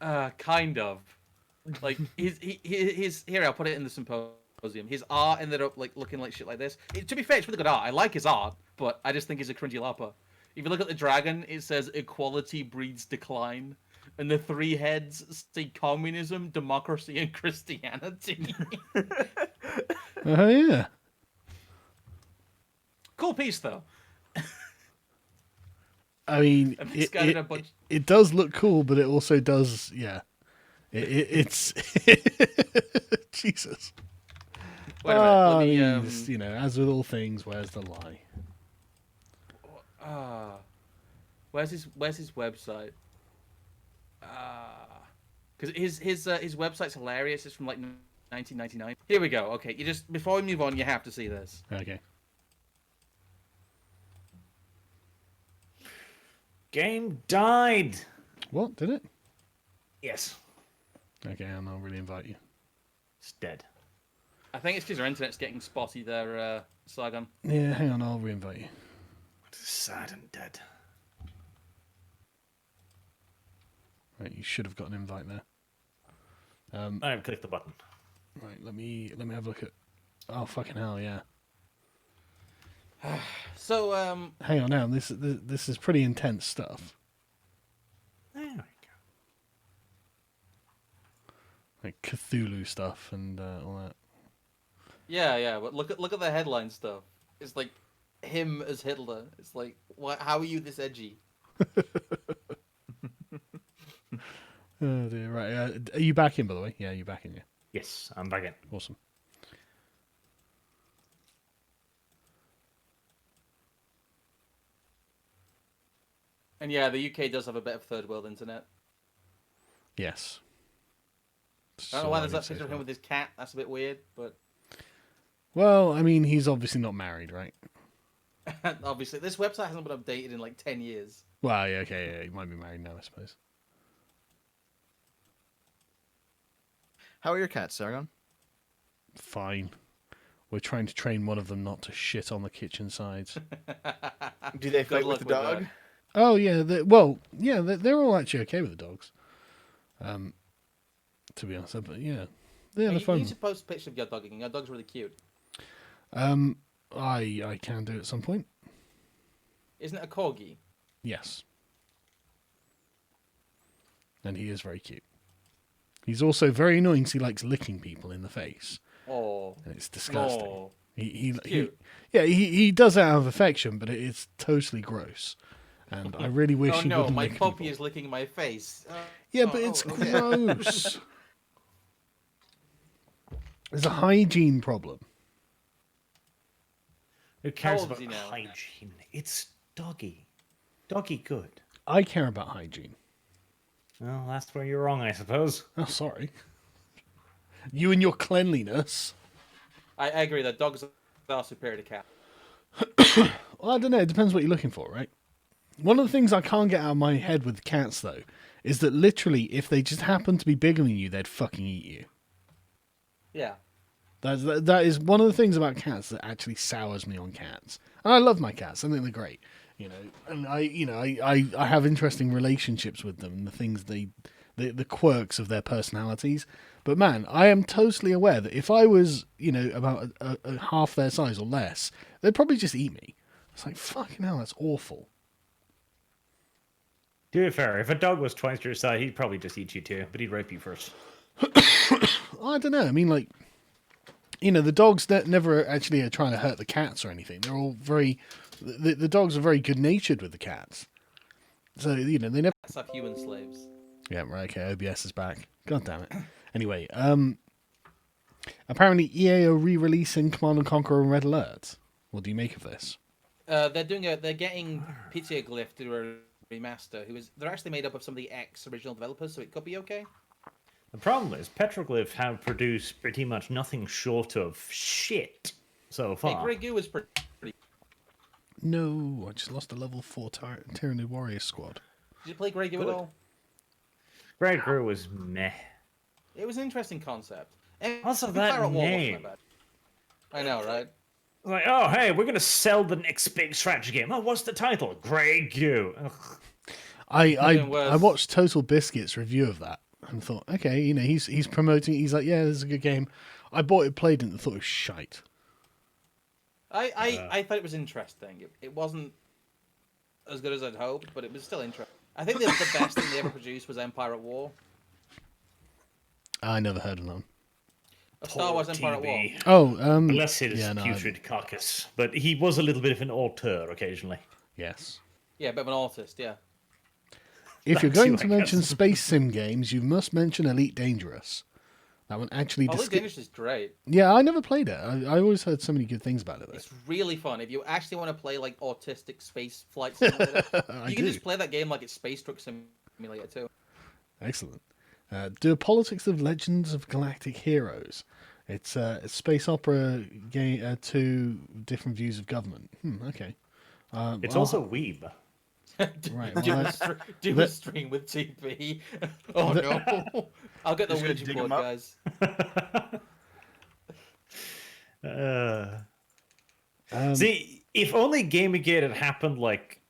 Kind of. Like his here, I'll put it in the symposium. His art ended up like looking like shit like this. To be fair, it's really good art. I like his art, but I just think he's a cringy lapper. If you look at the dragon, it says equality breeds decline, and the 3 heads say communism, democracy, and Christianity. Oh, yeah. Cool piece though. I mean, And this guy did a bunch. it does look cool, but it also does, yeah. It's Jesus. Wait a minute. Let me. I mean, as with all things, where's the lie? Where's his website? Because his website's hilarious. It's from like 1999. Here we go. Okay, before we move on, you have to see this. Okay. Game died. What? Did it? Yes, Okay, I'll really invite you. it's dead. I think it's because your internet's getting spotty there, Sargon. Yeah, hang on, I'll re-invite you. sad and dead. Right, you should have got an invite there. I've clicked the button. Right, let me have a look at. Oh fucking hell, yeah. So, Hang on now, this is pretty intense stuff. There we go. Like Cthulhu stuff and all that. yeah, but look at the headline stuff. It's like him as Hitler. It's like, what? How are you this edgy? Oh dear, right. Are you back in, by the way? Yeah, you're back in, yeah. Yes, I'm back in. Awesome. And yeah, the UK does have a bit of third world internet. Yes. I don't know why there's that picture of him with his cat. That's a bit weird, but Well, I mean, he's obviously not married, right? obviously this website hasn't been updated in like 10 years. Well, yeah, okay, yeah, he might be married now, I suppose. How are your cats, Sargon? Fine. We're trying to train one of them not to shit on the kitchen sides. Do they Good fight luck with the with dog? that. Oh yeah, they're all actually okay with the dogs. To be honest, but yeah, they're You fun. need to post a picture of your dog again. Your dog's really cute. I can do it at some point. Isn't it a corgi? Yes, and he is very cute. He's also very annoying because he likes licking people in the face, Oh, and it's disgusting. no. He Cute. he does it out of affection, but it's totally gross. And I really wish Oh he no, wouldn't my lick puppy people. is licking my face. Yeah, but it's okay. gross. There's a hygiene problem. Who cares old is about he now? hygiene? It's doggy. Doggy good. I care about hygiene. Well, that's where you're wrong, I suppose. Oh, sorry. You and your cleanliness. I agree that dogs are superior to cats. Well, I don't know. It depends what you're looking for, right? One of the things I can't get out of my head with cats, though, is that literally, if they just happen to be bigger than you, they'd fucking eat you. Yeah. That is one of the things about cats that actually sours me on cats. And I love my cats. I think they're great. And I have interesting relationships with them and the things the quirks of their personalities. But man, I am totally aware that if I was, about a half their size or less, they'd probably just eat me. It's like, fucking hell, that's awful. To be fair, if a dog was twice your size, he'd probably just eat you too, but he'd rape you first. I don't know. I mean, like, the dogs that never actually are trying to hurt the cats or anything. They're all very, the dogs are very good natured with the cats. So, they never. Cats have human slaves. Yeah, right. Okay, OBS is back. God damn it. Anyway, apparently EA are re-releasing Command and Conquer and Red Alert. What do you make of this? They're getting Pizza Glyph to do a remaster. They're actually made up of some of the original developers, so it could be okay. The problem is, Petroglyph have produced pretty much nothing short of shit so Hey, far. Grey Goo was pretty. No, I just lost a level 4 Tyranny Warrior squad. Did you play Grey Goo at Good. all? Greg Grew was meh. It was an interesting concept. And Also, to be that fair, it wasn't name. bad. I know, right? Like, oh, hey, we're going to sell the next big strategy game. Oh, what's the title? Grey Goo. Ugh. I worse. watched Total Biscuit's review of that and thought, okay, he's promoting. He's like, yeah, this is a good game. I bought it, played it, and thought it was shite. I thought it was interesting. It wasn't as good as I'd hoped, but it was still interesting. I think the best thing they ever produced was Empire at War. I never heard of them. Star Wars Empire at War. TV. Oh, Bless his yeah, no, putrid carcass. But he was a little bit of an auteur occasionally. yes. Yeah, a bit of an artist, yeah. If you're Thanks, going you, to I mention guess. space sim games, you must mention Elite Dangerous. That one actually. Oh, Elite Dangerous is great. Yeah, I never played it. I always heard so many good things about it. Though. It's really fun. If you actually want to play like autistic space flight simulator, you can just play that game like it's Space Truck Simulator too. Excellent. Geopolitics of Legends of Galactic Heroes. It's a space opera game, two different views of government. Okay. It's well, also Weeb. right. Do, Well, a stream with TP. Oh no! I'll get the Just gonna Ouija dig board, 'em up? guys. See, if only Gamergate had happened like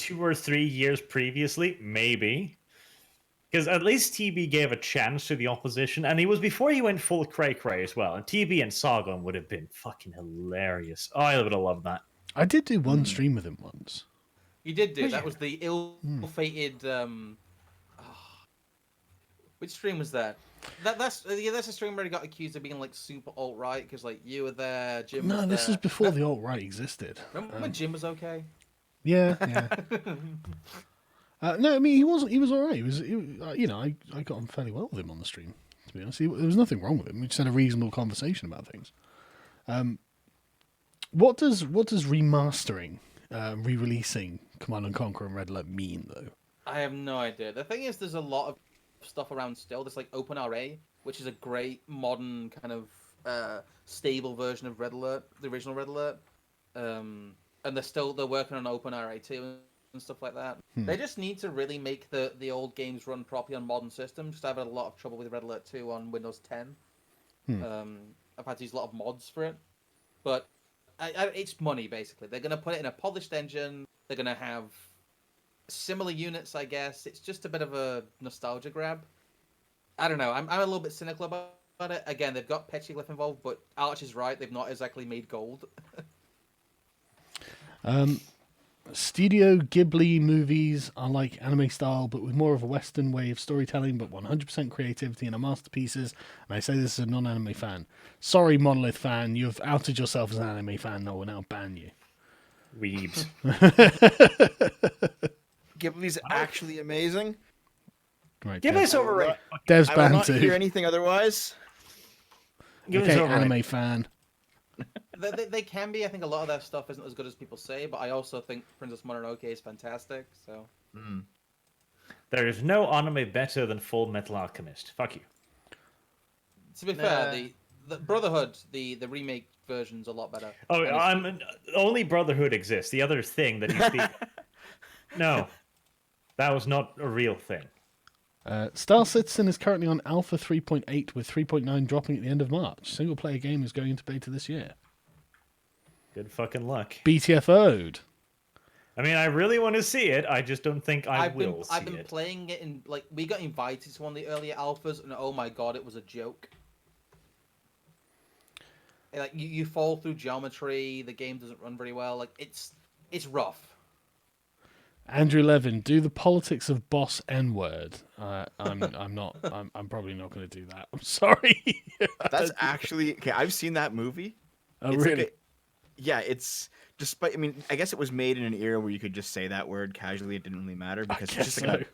2 or 3 years previously, maybe. Because at least TB gave a chance to the opposition, and he was before he went full cray-cray as well. And TB and Sargon would have been fucking hilarious. Oh, I would have loved that. I did do one stream with him once. You did do that. Was the ill-fated. Which stream was that? That's a stream where he got accused of being like super alt-right because like you were there, Jim. No, was this there. was before the alt-right existed. Remember when Jim was okay? Yeah, yeah. No, I mean he was all right. He was you know, I got on fairly well with him on the stream. To be honest, there was nothing wrong with him. We just had a reasonable conversation about things. What does remastering, re-releasing Command and Conquer and Red Alert mean though? I have no idea. The thing is, there's a lot of stuff around still. There's like OpenRA, which is a great modern kind of stable version of Red Alert, the original Red Alert. And they're working on OpenRA too and stuff like that. They just need to really make the old games run properly on modern systems. Just I've had a lot of trouble with Red Alert 2 on Windows 10. I've had to use a lot of mods for it, but it's money basically. They're gonna put it in a polished engine. They're gonna have similar units, I guess. It's just a bit of a nostalgia grab. I don't know. I'm a little bit cynical about it. Again, they've got Petroglyph involved, but Arch is right. They've not exactly made gold. Studio Ghibli movies are like anime style, but with more of a Western way of storytelling, but 100% creativity and are masterpieces. And I say this as a non-anime fan. Sorry, Monolith fan, you've outed yourself as an anime fan. I will now ban you. Weebs. Ghibli's actually amazing. Right, Ghibli's overrated. Dev's I will banned not too. hear anything otherwise. Ghibli's Okay, overrated. anime fan. They can be. I think a lot of their stuff isn't as good as people say, but I also think Princess Mononoke is fantastic. So There is no anime better than Full Metal Alchemist. Fuck you. to be fair, the Brotherhood, the remake version's a lot better. Oh, And only Brotherhood exists. The other thing that you speak. No, that was not a real thing. Star Citizen is currently on Alpha 3.8 with 3.9 dropping at the end of March. Single player game is going into beta this year. Good fucking luck. BTFO'd. I mean, I really want to see it. I just don't think I've will been see I've been it. playing it in like we got invited to one of the earlier alphas, and oh my god, it was a joke. Like you fall through geometry, the game doesn't run very well. Like it's rough. Andrew Levin, do the politics of boss N-word. I'm probably not going to do that. I'm sorry. That's actually okay. I've seen that movie. Oh, It's really? like yeah, it's despite. I mean, I guess it was made in an era where you could just say that word casually. It didn't really matter because it's guess just like so.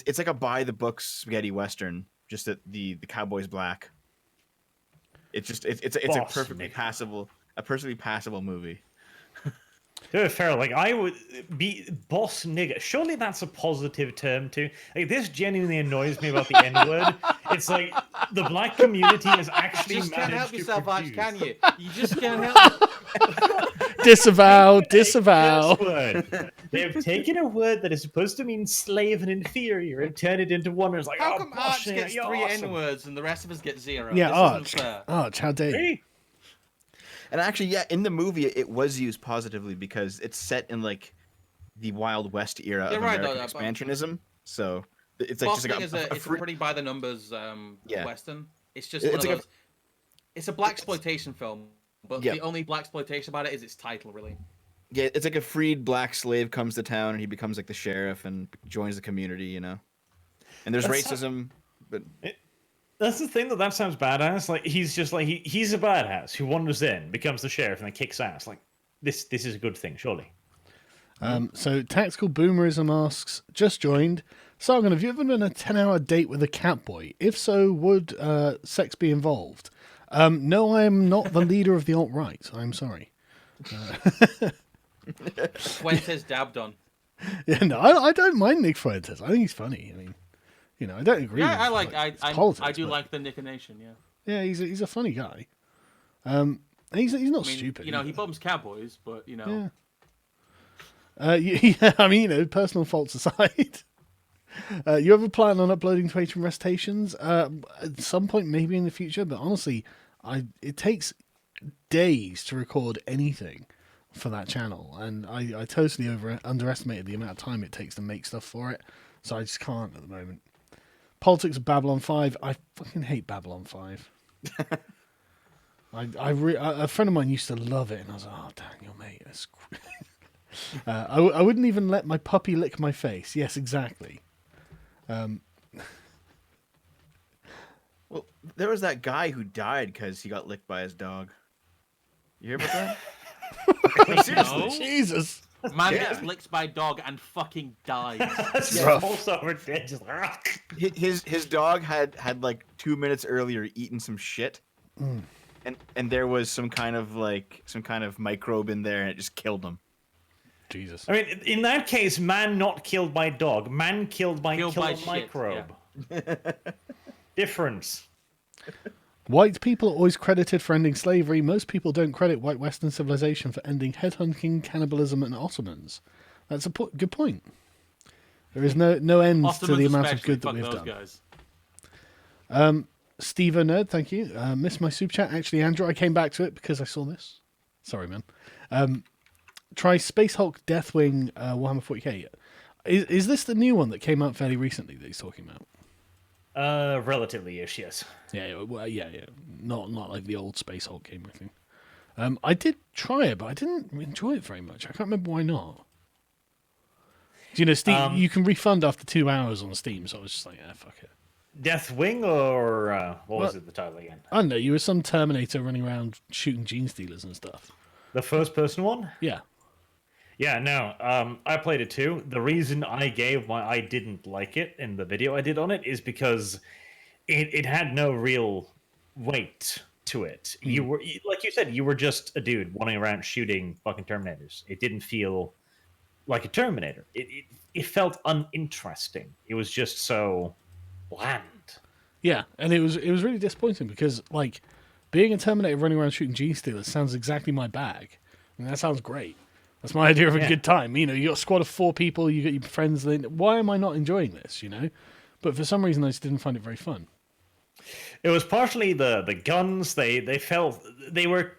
it's like a by the books spaghetti western. Just that the cowboy's black. It's just it's a Boss perfectly nigga. passable movie. To be fair, like I would be boss nigga. Surely that's a positive term too. Like this genuinely annoys me about the N word. It's like the black community is actually You just can't help managed to yourself, Arch, produce can you? You just can't help. Disavow. This word. They have taken a word that is supposed to mean slave and inferior and turned it into one that's like, How oh, come boss Arch nigga, gets you're 3 awesome. N-words and the rest of us get 0? Yeah, This Arch. isn't fair. Arch, how dare you? Hey, And actually, yeah, in the movie, it was used positively because it's set in like the Wild West era You're of right, American though, but- expansionism. So it's like Boss just like Thing is a free- pretty by the numbers Yeah. western. It's just It's one of like those. It's a black exploitation film, but Yeah. the only black exploitation about it is its title, really. yeah, it's like a freed black slave comes to town and he becomes like the sheriff and joins the community, you know. And there's That's racism, but that's the thing that sounds badass. Like he's just like he's a badass who wanders in, becomes the sheriff, and then kicks ass. Like this is a good thing, surely. So Tactical Boomerism asks, just joined. Sargon, have you ever been on a 10-hour date with a catboy? If so, would sex be involved? No, I am not the leader of the alt-right. I'm sorry. Fuentes dabbed on. Yeah, no, I don't mind Nick Fuentes. I think he's funny. I mean, you know, I don't agree. Yeah, with his politics, I do but- like the Nick Nation. Yeah, Yeah, he's a funny guy. He's not I mean, stupid. you know, he either. bums cowboys, but you know, Yeah, I mean, you know, personal faults aside. You ever plan on uploading to Patreon recitations? At some point, maybe in the future, but honestly, it takes days to record anything for that channel, and I totally underestimated the amount of time it takes to make stuff for it, so I just can't at the moment. Politics of Babylon 5. I fucking hate Babylon 5. A friend of mine used to love it, and I was like, oh, Daniel, mate. That's... I wouldn't even let my puppy lick my face. Yes, exactly. Well, there was that guy who died because he got licked by his dog. You hear about that? Seriously. No. Jesus. Man Yeah. gets licked by dog and fucking dies. Just rough. falls over dead. Just, His dog had like 2 minutes earlier eaten some shit, and there was some kind of microbe in there, and it just killed him. Jesus. I mean, in that case, man not killed by dog, man killed by Killed killer by shit, microbe. Difference. White people are always credited for ending slavery. Most people don't credit white Western civilization for ending headhunting, cannibalism, and Ottomans. That's a good point. There is no end to the amount of good that we've done. Guys. Steve Nerd, thank you. Missed my super chat. Actually, Andrew, I came back to it because I saw this. Sorry, man. Try Space Hulk Deathwing Warhammer 40k. Is this the new one that came out fairly recently that he's talking about? Relatively-ish, yes. Yeah, well, yeah. Not like the old Space Hulk game or anything. I did try it, but I didn't enjoy it very much. I can't remember why not. Do you know, Steam? You can refund after 2 hours on Steam, so I was just like, fuck it. Deathwing, or what was it, the title again? I don't know. You were some Terminator running around shooting gene stealers and stuff. The first-person one? Yeah. Yeah, no. I played it too. The reason I gave why I didn't like it in the video I did on it is because it had no real weight to it. You were, like you said, you were just a dude running around shooting fucking Terminators. It didn't feel like a Terminator. It felt uninteresting. It was just so bland. Yeah, and it was really disappointing because like being a Terminator running around shooting gene stealers sounds exactly my bag. I mean, that sounds great. That's my idea of a good time. You know, you got a squad of 4 people, you got your friends. Why am I not enjoying this? You know, but for some reason I just didn't find it very fun. It was partially the guns. They felt they were.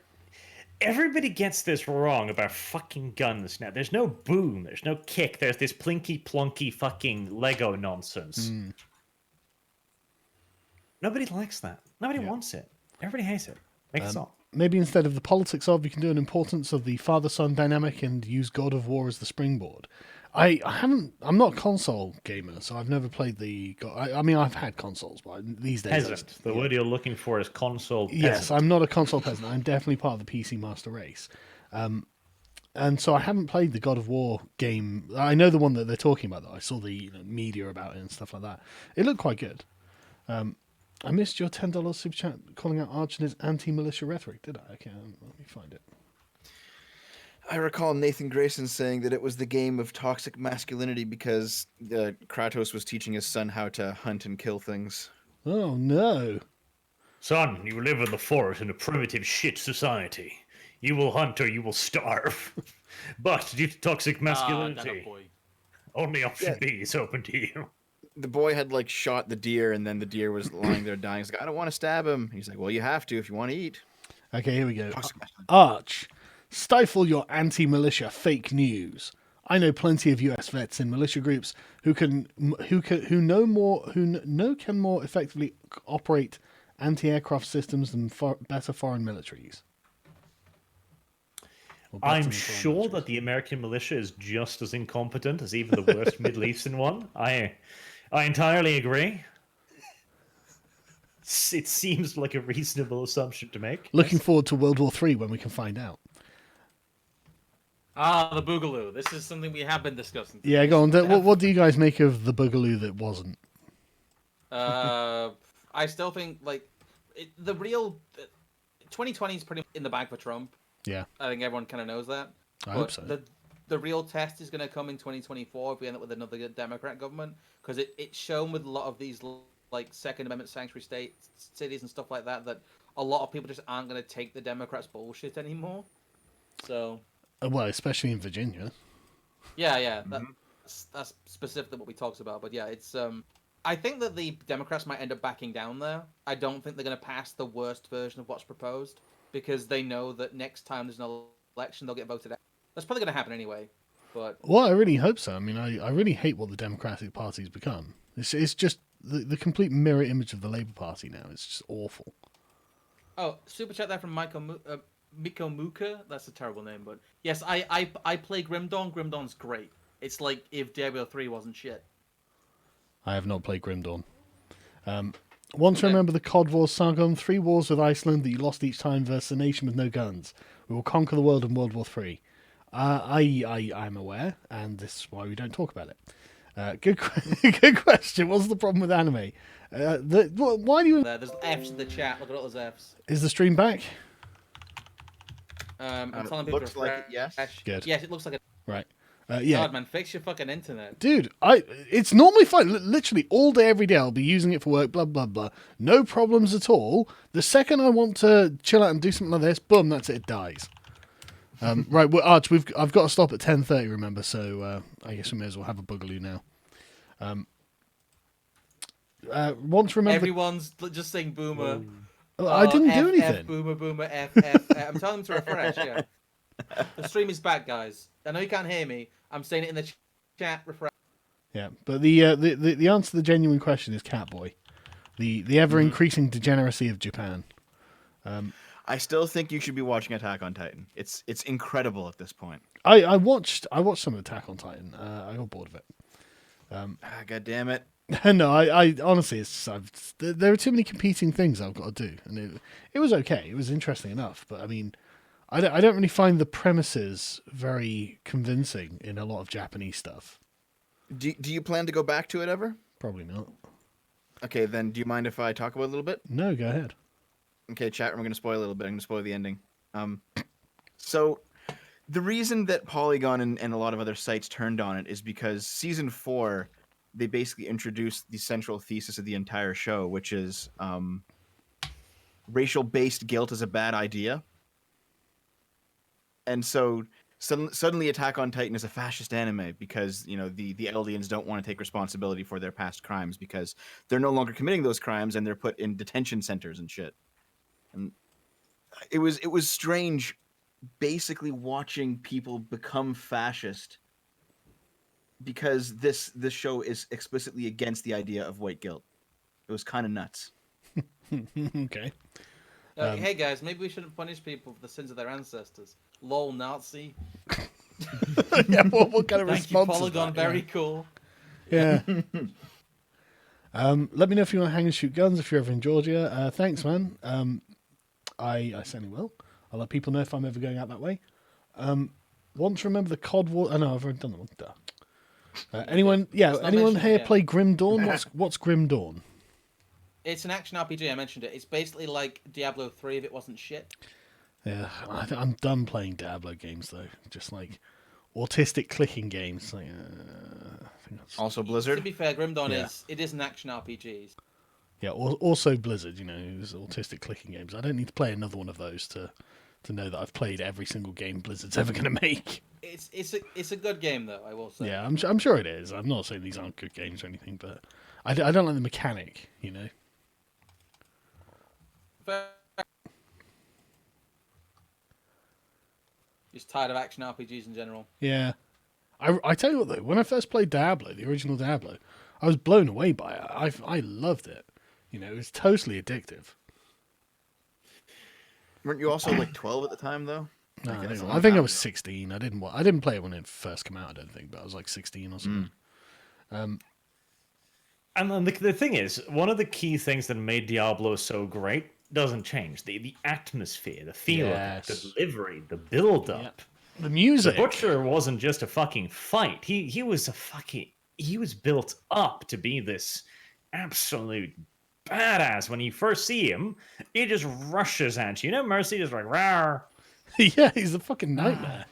Everybody gets this wrong about fucking guns now. There's no boom. There's no kick. There's this plinky plonky fucking Lego nonsense. Nobody likes that. Nobody wants it. Everybody hates it. Make it stop. Maybe instead of the politics of, you can do an importance of the father-son dynamic and use God of War as the springboard. I'm not a console gamer, so I've never played the. I mean, I've had consoles, but these days. Peasant. The word you're looking for is console peasant. Yes, I'm not a console peasant. I'm definitely part of the PC master race. And so I haven't played the God of War game. I know the one that they're talking about, though. I saw the media about it and stuff like that. It looked quite good. I missed your $10 super chat calling out Arch and his anti-militia rhetoric, did I? Okay, let me find it. I recall Nathan Grayson saying that it was the game of toxic masculinity because Kratos was teaching his son how to hunt and kill things. Oh, no. Son, you live in the forest in a primitive shit society. You will hunt or you will starve. But due to toxic masculinity, only option B is open to you. The boy had like shot the deer, and then the deer was lying there dying. He's like, I don't want to stab him. He's like, well, you have to if you want to eat. Okay, here we go. Arch, stifle your anti-militia fake news. I know plenty of US vets in militia groups who can more effectively operate anti-aircraft systems than better foreign militaries. I'm sure that the American militia is just as incompetent as even the worst Middle Eastern one. I entirely agree. It seems like a reasonable assumption to make. Looking forward to World War III when we can find out. The Boogaloo. This is something we have been discussing. Yeah, go on. What do you guys make of the Boogaloo that wasn't? I still think the real 2020 is pretty in the bag for Trump. Yeah, I think everyone kind of knows that. I hope so. The real test is going to come in 2024 if we end up with another Democrat government, because it's shown with a lot of these Second Amendment sanctuary cities and stuff like that a lot of people just aren't going to take the Democrats' bullshit anymore. So. Well, especially in Virginia. Yeah, that's specifically what we talked about. But yeah, it's I think that the Democrats might end up backing down there. I don't think they're going to pass the worst version of what's proposed, because they know that next time there's an election, they'll get voted out. That's probably going to happen anyway. But Well, I really hope so. I mean, I really hate what the Democratic Party's become. It's just the complete mirror image of the Labour Party now. It's just awful. oh, super chat there from Miko Muka. That's a terrible name, but yes, I play Grim Dawn. Grim Dawn's great. It's like if Diablo 3 wasn't shit. I have not played Grim Dawn. Want to Okay. remember the COD Wars Sargon? 3 wars with Iceland that you lost each time versus a nation with no guns. We will conquer the world in World War III. I'm aware, and this is why we don't talk about it. Good question. What's the problem with anime? Why do you... There's F's in the chat. Look at all those F's. Is the stream back? I'm telling people looks to like refresh. it, yes. Good. Yes, it looks like a... Right. Yeah. God, man, fix your fucking internet. Dude, it's normally fine. Literally all day, every day, I'll be using it for work, blah, blah, blah. No problems at all. The second I want to chill out and do something like this, boom, that's it, it dies. Right, well, Arch, I've got to stop at 10:30, remember, so I guess we may as well have a boogaloo now. Want to remember... Everyone's just saying boomer. I didn't do anything. F, boomer, boomer, F. I'm telling them to refresh, yeah. The stream is back, guys. I know you can't hear me. I'm saying it in the chat, refresh. Yeah, but the answer to the genuine question is Catboy. The ever-increasing degeneracy of Japan. I still think you should be watching Attack on Titan. It's incredible at this point. I watched some of Attack on Titan. I got bored of it. God damn it. No, I honestly, there are too many competing things I've got to do, and it was okay. It was interesting enough, but I mean, I don't really find the premises very convincing in a lot of Japanese stuff. Do you plan to go back to it ever? Probably not. Okay, then do you mind if I talk about it a little bit? No, go ahead. Okay, chat, I'm going to spoil a little bit. I'm going to spoil the ending. So the reason that Polygon and a lot of other sites turned on it is because season 4, they basically introduced the central thesis of the entire show, which is racial-based guilt is a bad idea. And so suddenly Attack on Titan is a fascist anime because, you know, the Eldians don't want to take responsibility for their past crimes because they're no longer committing those crimes and they're put in detention centers and shit. And it was strange basically watching people become fascist because this show is explicitly against the idea of white guilt. It was kind of nuts. Okay. Hey guys, maybe we shouldn't punish people for the sins of their ancestors. Lol, Nazi. Yeah, what kind of Thank you, response is Polygon. that? Very cool. Yeah. Let me know if you want to hang and shoot guns if you're ever in Georgia. Thanks, man. I certainly will. I'll let people know if I'm ever going out that way. Want to remember the COD War? Oh, no, I've already done that one. Duh. Anyone not anyone mentioned here yet. play Grim Dawn? What's Grim Dawn? It's an action RPG. I mentioned it. It's basically like Diablo 3 if it wasn't shit. Yeah, I'm done playing Diablo games though. Just like autistic clicking games. Like, I think that's... Also To Blizzard. be fair, Grim Dawn Yeah. is an action RPG. Yeah, also Blizzard. You know, it's autistic clicking games. I don't need to play another one of those to know that I've played every single game Blizzard's ever going to make. It's a good game though, I will say. Yeah, I'm sure it is. I'm not saying these aren't good games or anything, but I don't like the mechanic. You know. Fair. Just tired of action RPGs in general. Yeah. I tell you what though, when I first played Diablo, the original Diablo, I was blown away by it. I loved it. You know, it was totally addictive. Weren't you also like 12 at the time though? No, Like, that's a I long think I time was ago. 16. I didn't play it when it first came out. I don't think, but I was like 16 or something. And then the thing is, one of the key things that made Diablo so great doesn't change. The atmosphere, the feel Yes. of it, the delivery, the build-up. The The music. Butcher wasn't just a fucking fight. He was he was built up to be this absolute badass. When you first see him, he just rushes at you. You know, Mercy is like, rawr. Yeah, he's a fucking nightmare.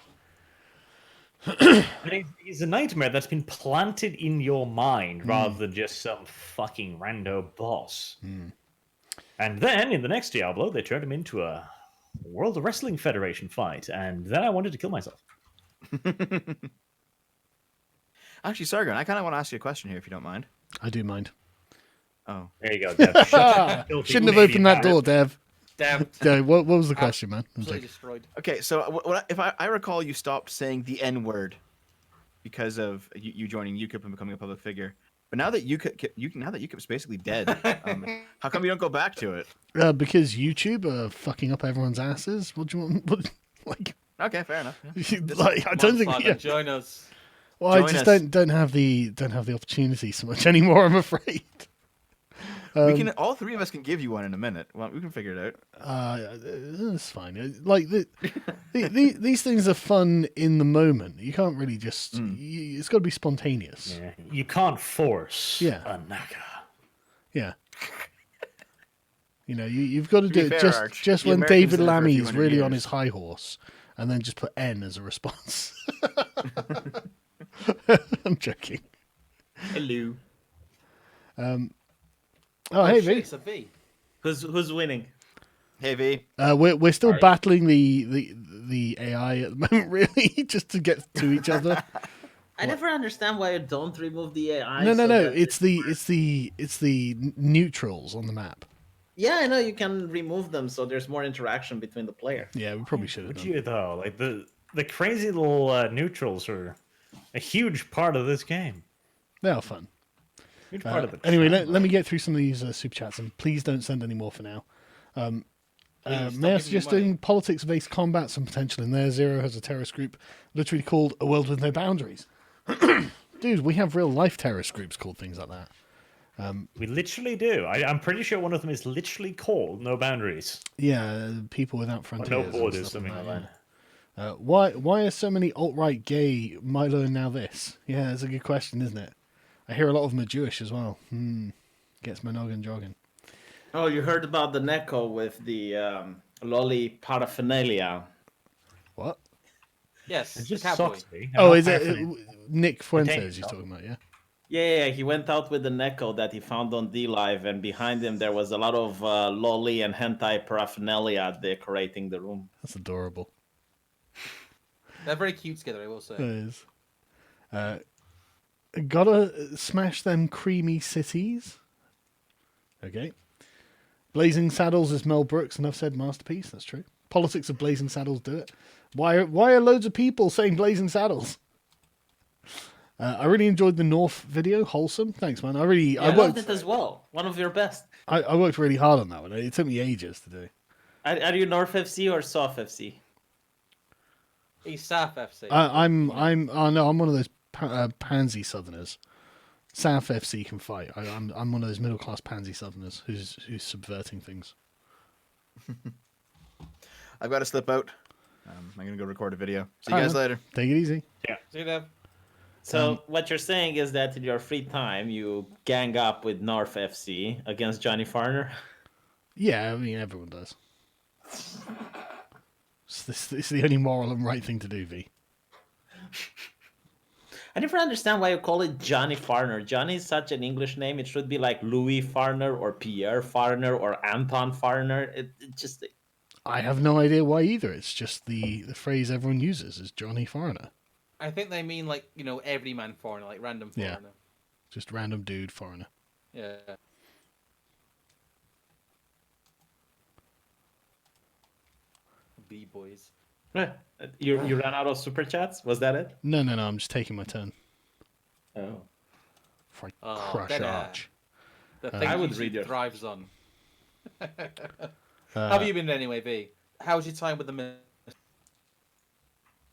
And he's a nightmare that's been planted in your mind rather than just some fucking rando boss. And then in the next Diablo, they turned him into a World Wrestling Federation fight, and then I wanted to kill myself. Actually, Sargon, I kind of want to ask you a question here, if you don't mind. I do mind. Oh, There you go, Dev. Shut that filthy Shouldn't have lady opened that mouth. door, Dev. Stabbed. What was the question, man? I'm Absolutely joking. destroyed. Okay, so if I recall, you stopped saying the N word because of you joining UKIP and becoming a public figure. But now that UKIP's basically dead, how come you don't go back to it? Because YouTube are fucking up everyone's asses. What do you want? Like, Okay, fair enough. Yeah. like I don't think. Saga, Yeah. join us. Well, I Join just us. don't have the opportunity so much anymore. I'm afraid. We can all three of us can give you one in a minute. Well, we can figure it out. It's fine. Like these things are fun in the moment. You can't really just. It's got to be spontaneous. Yeah. You can't force Yeah. a naga. Yeah. You've got to To do be it fair, Arch, just the when Americans David did it for a few Lammy's hundred really on years. his high horse, and then just put N as a response. I'm joking. Hello. Oh, hey, shit, V. it's a V. Who's winning? Hey V, We're still Alright. battling the AI at the moment, really, just to get to each other. I never understand why you don't remove the AI. No. so that It's the neutrals on the map. Yeah, I know you can remove them, so there's more interaction between the player. Yeah, we probably should have Would done. you though? Like the crazy little neutrals are a huge part of this game. They are fun. Huge part of the Anyway, charm. let me get through some of these super chats, and please don't send any more for now. Please, May I stop giving me suggest money. doing politics-based combat? Some potential in there. Zero has a terrorist group, literally called A World with No Boundaries. Dude, we have real-life terrorist groups called things like that. We literally do. I'm pretty sure one of them is literally called No Boundaries. Yeah, people without Or frontiers. no and borders, stuff like something that, like yeah. that. Why are so many alt-right gay Milo and now this? Yeah, that's a good question, isn't it? I hear a lot of them are Jewish as well. Gets my noggin jogging. Oh, you heard about the Neko with the lolly paraphernalia? What? Yes, It the just cowboy. sucks me. Oh, How is it paraphernalia- Nick Fuentes Container you're shop. talking about, yeah? Yeah, he went out with the Neko that he found on D-Live, and behind him there was a lot of lolly and hentai paraphernalia decorating the room. That's adorable. They're very cute together, I will say. It is. Gotta smash them creamy cities. Okay. Blazing Saddles is Mel Brooks, and I've said masterpiece. That's true. Politics of Blazing Saddles do it. Why are loads of people saying Blazing Saddles? I really enjoyed the North video. Wholesome. Thanks, man. I I loved worked. it as well. One of your best. I worked really hard on that one. It took me ages to do. Are you North FC or South FC? He's South FC. I'm one of those pansy Southerners. South FC can fight. I'm one of those middle class pansy Southerners who's subverting things. I've got to slip out. I'm gonna go record a video. See you Alright, guys man. later. Take it easy. See you, Dev. So what you're saying is that in your free time you gang up with North FC against Johnny Farner? Yeah, I mean everyone does. It's the only moral and right thing to do, V. I never understand why you call it Johnny Farner. Johnny is such an English name. It should be like Louis Farner or Pierre Farner or Anton Farner. It just I have no idea why either. It's just the phrase everyone uses is Johnny Foreigner. I think they mean like, everyman foreigner, like random Yeah. foreigner. Just random dude foreigner. Yeah. B-boys. you ran out of super chats? Was that it? No, I'm just taking my turn. Oh. Before I Oh, crush dead air. Arch. The thing I would YouTube read your- thrives on. How have you been anyway, V? How's your time with the minister?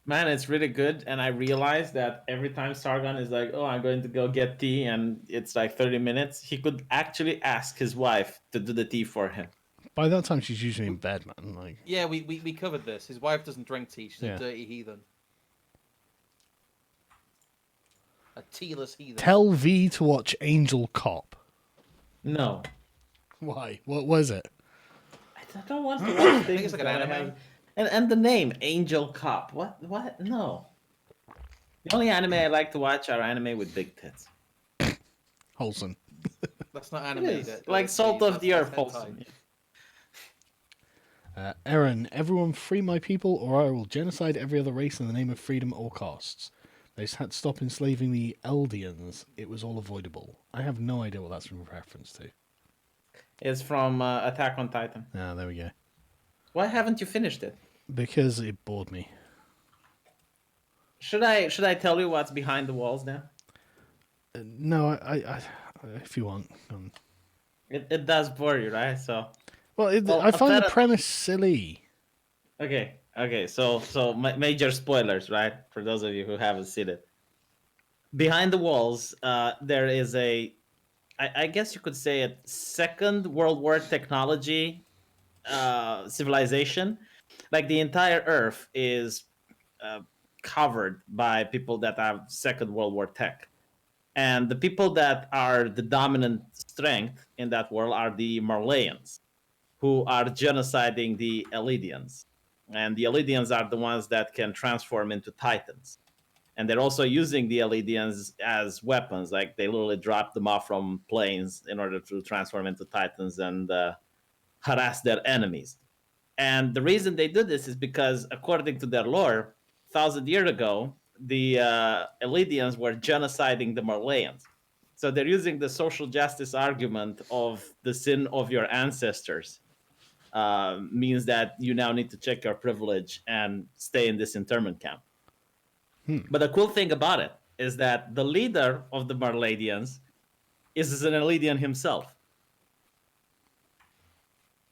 Man, it's really good, and I realized that every time Sargon is like, "Oh, I'm going to go get tea," and it's like 30 minutes, he could actually ask his wife to do the tea for him. By that time, she's usually in bed, man. Like, Yeah, we covered this. His wife doesn't drink tea. She's Yeah. a dirty heathen. A tealess heathen. tell V to watch Angel Cop. No, Why? What was it? I don't want to watch things it's like an that I anime. have- And the name Angel Cop. What? No. The only anime I like to watch are anime with big tits. Wholesome. That's not It anime. is. that- Like that's Salt that's- of the Earth. that's Wholesome. hentai. Aaron, everyone free my people or I will genocide every other race in the name of freedom at all costs. They just had to stop enslaving the Eldians. It was all avoidable. I have no idea what that's in reference to. It's from Attack on Titan. Ah, there we go. Why haven't you finished it? because it bored me. Should I tell you what's behind the walls now? No, I if you want. It does bore you, right? So Well, Well, I find the apparent- premise silly. okay. So major spoilers, right? For those of you who haven't seen it. Behind the walls, there is I guess you could say a Second World War technology civilization. Like the entire Earth is uh, covered by people that have Second World War tech. And the people that are the dominant strength in that world are the Marleyans, who are genociding the Eledians. And the Eledians are the ones that can transform into Titans. And they're also using the Eledians as weapons. Like they literally drop them off from planes in order to transform into Titans and harass their enemies. And the reason they do this is because, according to their lore, 1,000 years ago, the Eledians were genociding the Marleyans. So they're using the social justice argument of the sin of your ancestors means that you now need to check your privilege and stay in this internment camp. But the cool thing about it is that the leader of the Marleyans is an Eledian himself.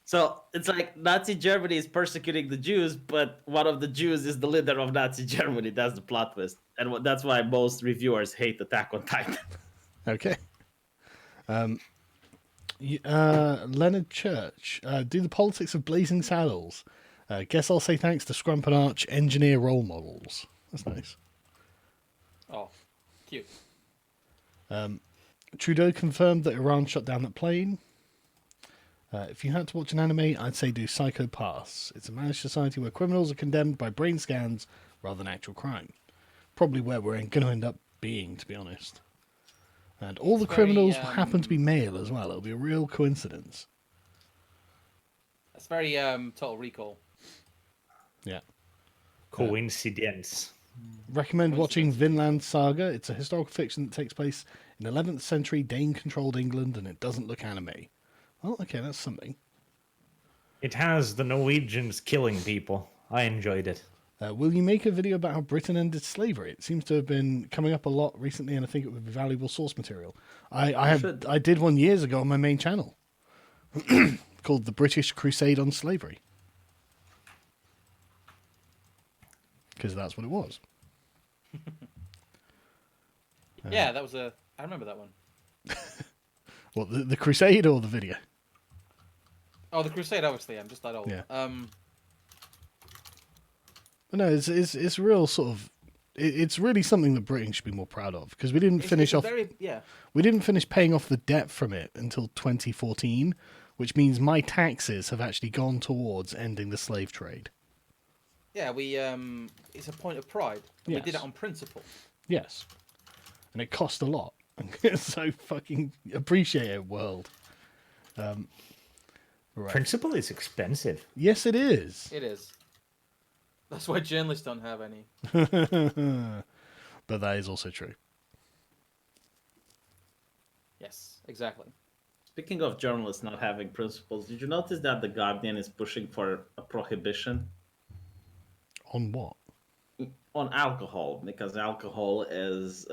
So it's like Nazi Germany is persecuting the Jews, but one of the Jews is the leader of Nazi Germany. That's the plot twist. And that's why most reviewers hate Attack on Titan. Okay. Leonard Church, do the politics of Blazing Saddles. Guess I'll say thanks to Scrump and Arch engineer role models. That's nice. Oh, cute. Trudeau confirmed that Iran shut down that plane. If you had to watch an anime, I'd say do Psycho Pass. It's a managed society where criminals are condemned by brain scans rather than actual crime. Probably where we're going to end up being, to be honest. And all the very, criminals happen to be male as well. It'll be a real coincidence. That's very Total Recall. Yeah. Coincidence. Recommend watching Vinland Saga. It's a historical fiction that takes place in 11th century Dane-controlled England, and it doesn't look anime. Oh, okay, that's something. It has the Norwegians killing people. I enjoyed it. Will you make a video about how Britain ended slavery? It seems to have been coming up a lot recently, and I think it would be valuable source material. I did one years ago on my main channel called The British Crusade on Slavery. Because that's what it was. Yeah, that was a. I remember that one. What, the Crusade or the video? Oh, the Crusade. Obviously, I'm just that old. Yeah. But no, it's real sort of. It's really something that Britain should be more proud of, because we didn't finish off. We didn't finish paying off the debt from it until 2014, which means my taxes have actually gone towards ending the slave trade. Yeah, we. It's a point of pride. And Yes. We did it on principle. Yes, and it cost a lot. So fucking appreciate it, world. Right. Principle is expensive. Yes, it is. It is. That's why journalists don't have any. But that is also true. Yes, exactly. Speaking of journalists not having principles, did you notice that The Guardian is pushing for a prohibition On what? on alcohol because alcohol is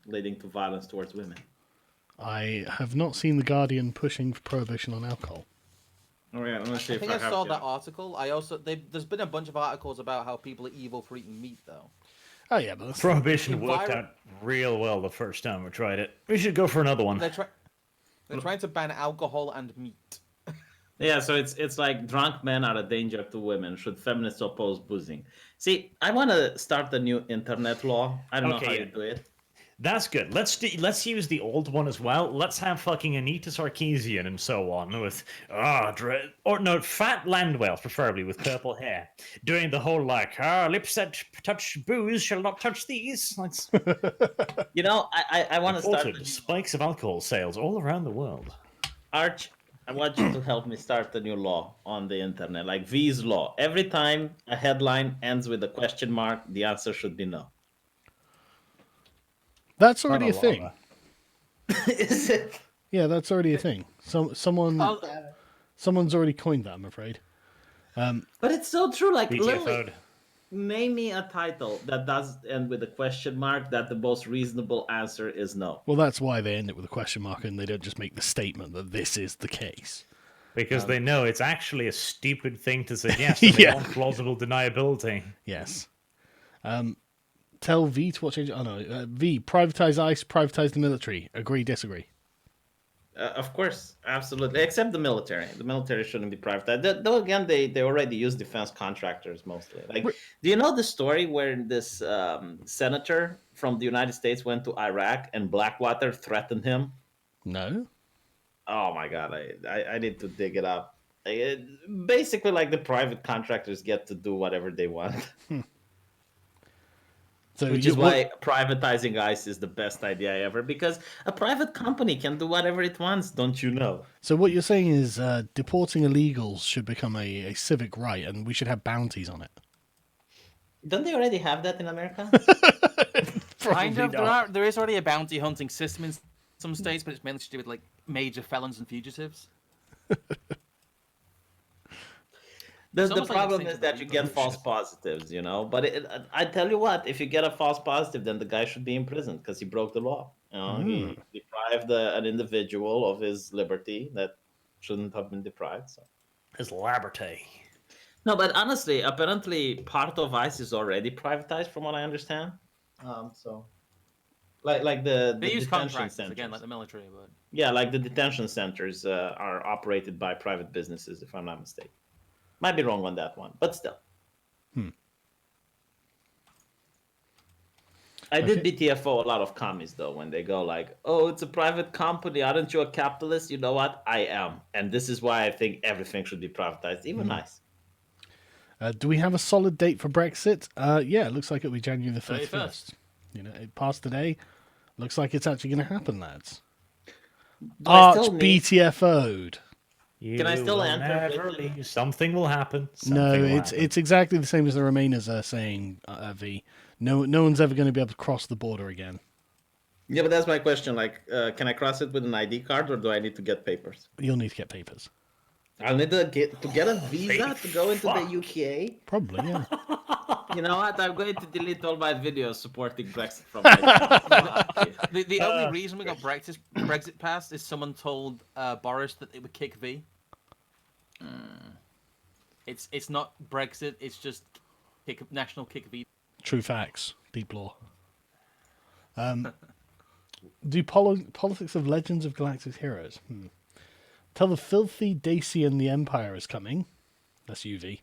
leading to violence towards women? I have not seen The Guardian pushing for prohibition on alcohol. Oh yeah, let me see I if think I have saw it. that article. I also there's been a bunch of articles about how people are evil for eating meat, though. Oh yeah, but that's Prohibition worked Enviro- out real well the first time we tried it. We should go for another one. They're trying to ban alcohol and meat. Yeah, so it's like drunk men are a danger to women. Should feminists oppose boozing? See, I want to start a new internet law. I don't know how Okay, you do it. That's good. Let's use the old one as well. Let's have fucking Anita Sarkeesian and so on with Dredd, or no, fat land whales, preferably with purple hair, doing the whole like lips that touch booze shall not touch these. Let's You know, I want to start. reported spikes of alcohol sales all around the world. Arch, I want you to help me start a new law on the internet, like V's law. Every time a headline ends with a question mark, the answer should be no. That's already a thing. Is it? Yeah, that's already a thing. Someone's already coined that, I'm afraid. But it's so true. Like, literally, BTFO'd. name me a title that does end with a question mark that the most reasonable answer is no. Well, that's why they end it with a question mark, and they don't just make the statement that this is the case. Because they know it's actually a stupid thing to suggest, and they Yeah. want plausible deniability. Yes. Tell V to watch. Oh no, V, privatize ICE, privatize the military. Agree, disagree. Of course, absolutely. Except the military. The military shouldn't be privatized. Though again, they already use defense contractors mostly. Like, do you know the story where this senator from the United States went to Iraq and Blackwater threatened him? No. Oh my god, I need to dig it up. Basically, like, the private contractors get to do whatever they want. So Which is why privatizing ICE is the best idea ever, because a private company can do whatever it wants, don't you know? So what you're saying is deporting illegals should become a civic right, and we should have bounties on it. Don't they already have that in America? Kind of. not. There is already a bounty hunting system in some states, but it's mainly to do with like major felons and fugitives. The almost like problem it's is that you get false positives, you know. But I tell you what, if you get a false positive, then the guy should be imprisoned because he broke the law. You know, he deprived an individual of his liberty that shouldn't have been deprived. So. His liberty. No, but honestly, apparently part of ICE is already privatized, from what I understand. So, like the They use detention contractors centers. again, like the military, but Yeah, like the detention centers are operated by private businesses, if I'm not mistaken. Might be wrong on that one, but still. I did BTFO a lot of commies, though, when they go like, oh, it's a private company. Aren't you a capitalist? You know what? I am. And this is why I think everything should be privatized, even nice. Do we have a solid date for Brexit? Yeah, it looks like it'll be January the 31st. 31st. You know, it passed today. Looks like it's actually going to happen, lads. Do I Arch still need- BTFO'd. You I still will enter never with- leave. Something will happen. No, Something will it's happen. it's exactly the same as the Remainers are saying, V. No one's ever going to be able to cross the border again. Yeah, but that's my question. Like, can I cross it with an ID card, or do I need to get papers? You'll need to get papers. I'll need to get a visa to go into Fuck. the UK. Probably, yeah. You know what? I'm going to delete all my videos supporting Brexit from my the only reason we got Brexit passed is someone told Boris that it would kick V. It's not Brexit. It's just national kick V. True facts. Deep lore. Do politics of Legends of Galactic Heroes. Tell the filthy Dacian the Empire is coming. That's UV.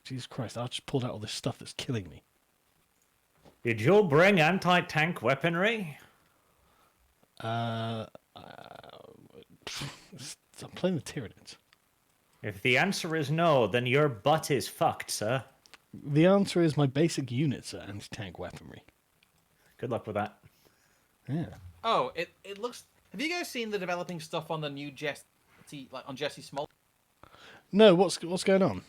Jesus Christ, I just pulled out all this stuff that's killing me. Did you bring anti-tank weaponry? I'm playing the Tyranids. If the answer is no, then your butt is fucked, sir. The answer is my basic units are anti-tank weaponry. Good luck with that. Yeah. Oh, it looks. Have you guys seen the developing stuff on the new Jesse, like on Jesse Small? No, what's going on?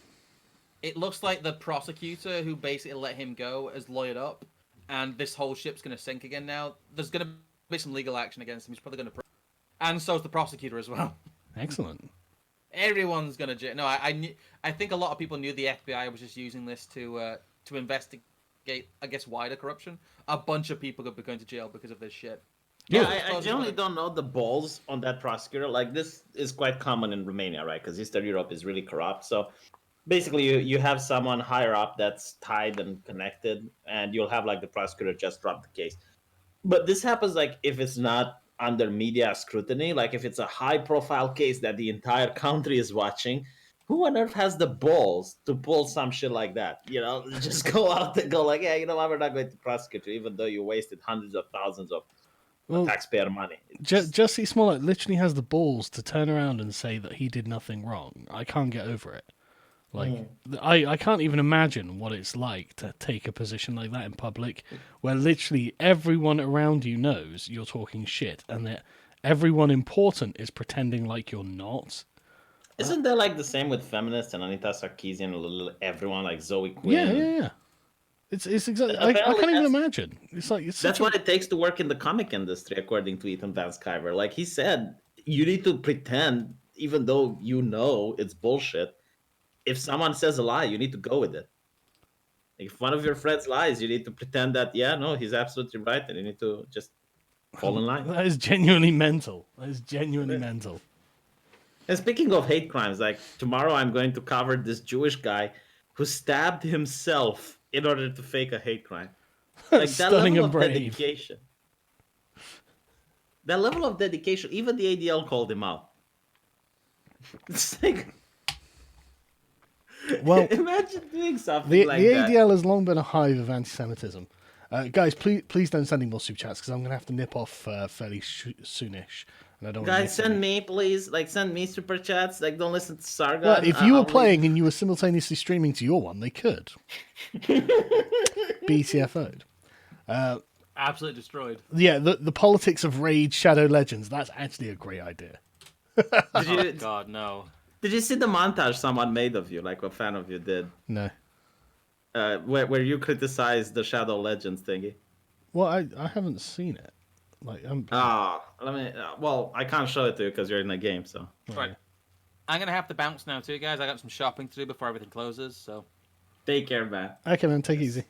It looks like the prosecutor who basically let him go has lawyered up, and this whole ship's going to sink again now. There's going to be some legal action against him. He's probably going to... And so's the prosecutor as well. Excellent. Everyone's going to... No, I think a lot of people knew the FBI was just using this to investigate, I guess, wider corruption. A bunch of people could be going to jail because of this shit. Yeah, I generally don't know the balls on that prosecutor. Like, this is quite common in Romania, right? Because Eastern Europe is really corrupt. So basically, you have someone higher up that's tied and connected, and you'll have, like, the prosecutor just drop the case. But this happens, like, if it's not under media scrutiny, like if it's a high-profile case that the entire country is watching, who on earth has the balls to pull some shit like that? You know, just go out and go like, yeah, you know what, we're not going to prosecute you, even though you wasted hundreds of thousands of taxpayer money. Jussie Smollett literally has the balls to turn around and say that he did nothing wrong. I can't get over it. Like, I can't even imagine what it's like to take a position like that in public, where literally everyone around you knows you're talking shit, and that everyone important is pretending like you're not. Isn't that like the same with feminists and Anita Sarkeesian, everyone like Zoe Quinn? Yeah. It's exactly. I can't even imagine. It's like that's what it takes to work in the comic industry, according to Ethan Van Sciver. Like he said, you need to pretend, even though you know it's bullshit. If someone says a lie, you need to go with it. If one of your friends lies, you need to pretend that, yeah, no, he's absolutely right, and you need to just fall in line. That is genuinely mental. That is genuinely mental. And speaking of hate crimes, like tomorrow I'm going to cover this Jewish guy who stabbed himself in order to fake a hate crime. Like that Stunning level and of brave. dedication. That level of dedication, even the ADL called him out. It's like, Well, imagine doing something the like that. ADL has long been a hive of anti-Semitism. Guys, please don't send any more super chats because I'm going to have to nip off fairly soonish. And I don't wanna Guys, miss send any. me, please. Like, send me super chats. Like, don't listen to Sargon. Well, if you were I'll playing and you were simultaneously streaming to your one, they could. BTFO'd. Absolutely destroyed. Yeah, the politics of Raid Shadow Legends. That's actually a great idea. Did Oh you, God, no. did you see the montage someone made of you? Like, a fan of you did? No. Where you criticized the Shadow Legends thingy? Well, I haven't seen it. Like, Let me. Well, I can't show it to you because you're in the game. So Right. I'm gonna have to bounce now too, guys. I got some shopping to do before everything closes. So take care, man. okay, man, take it easy.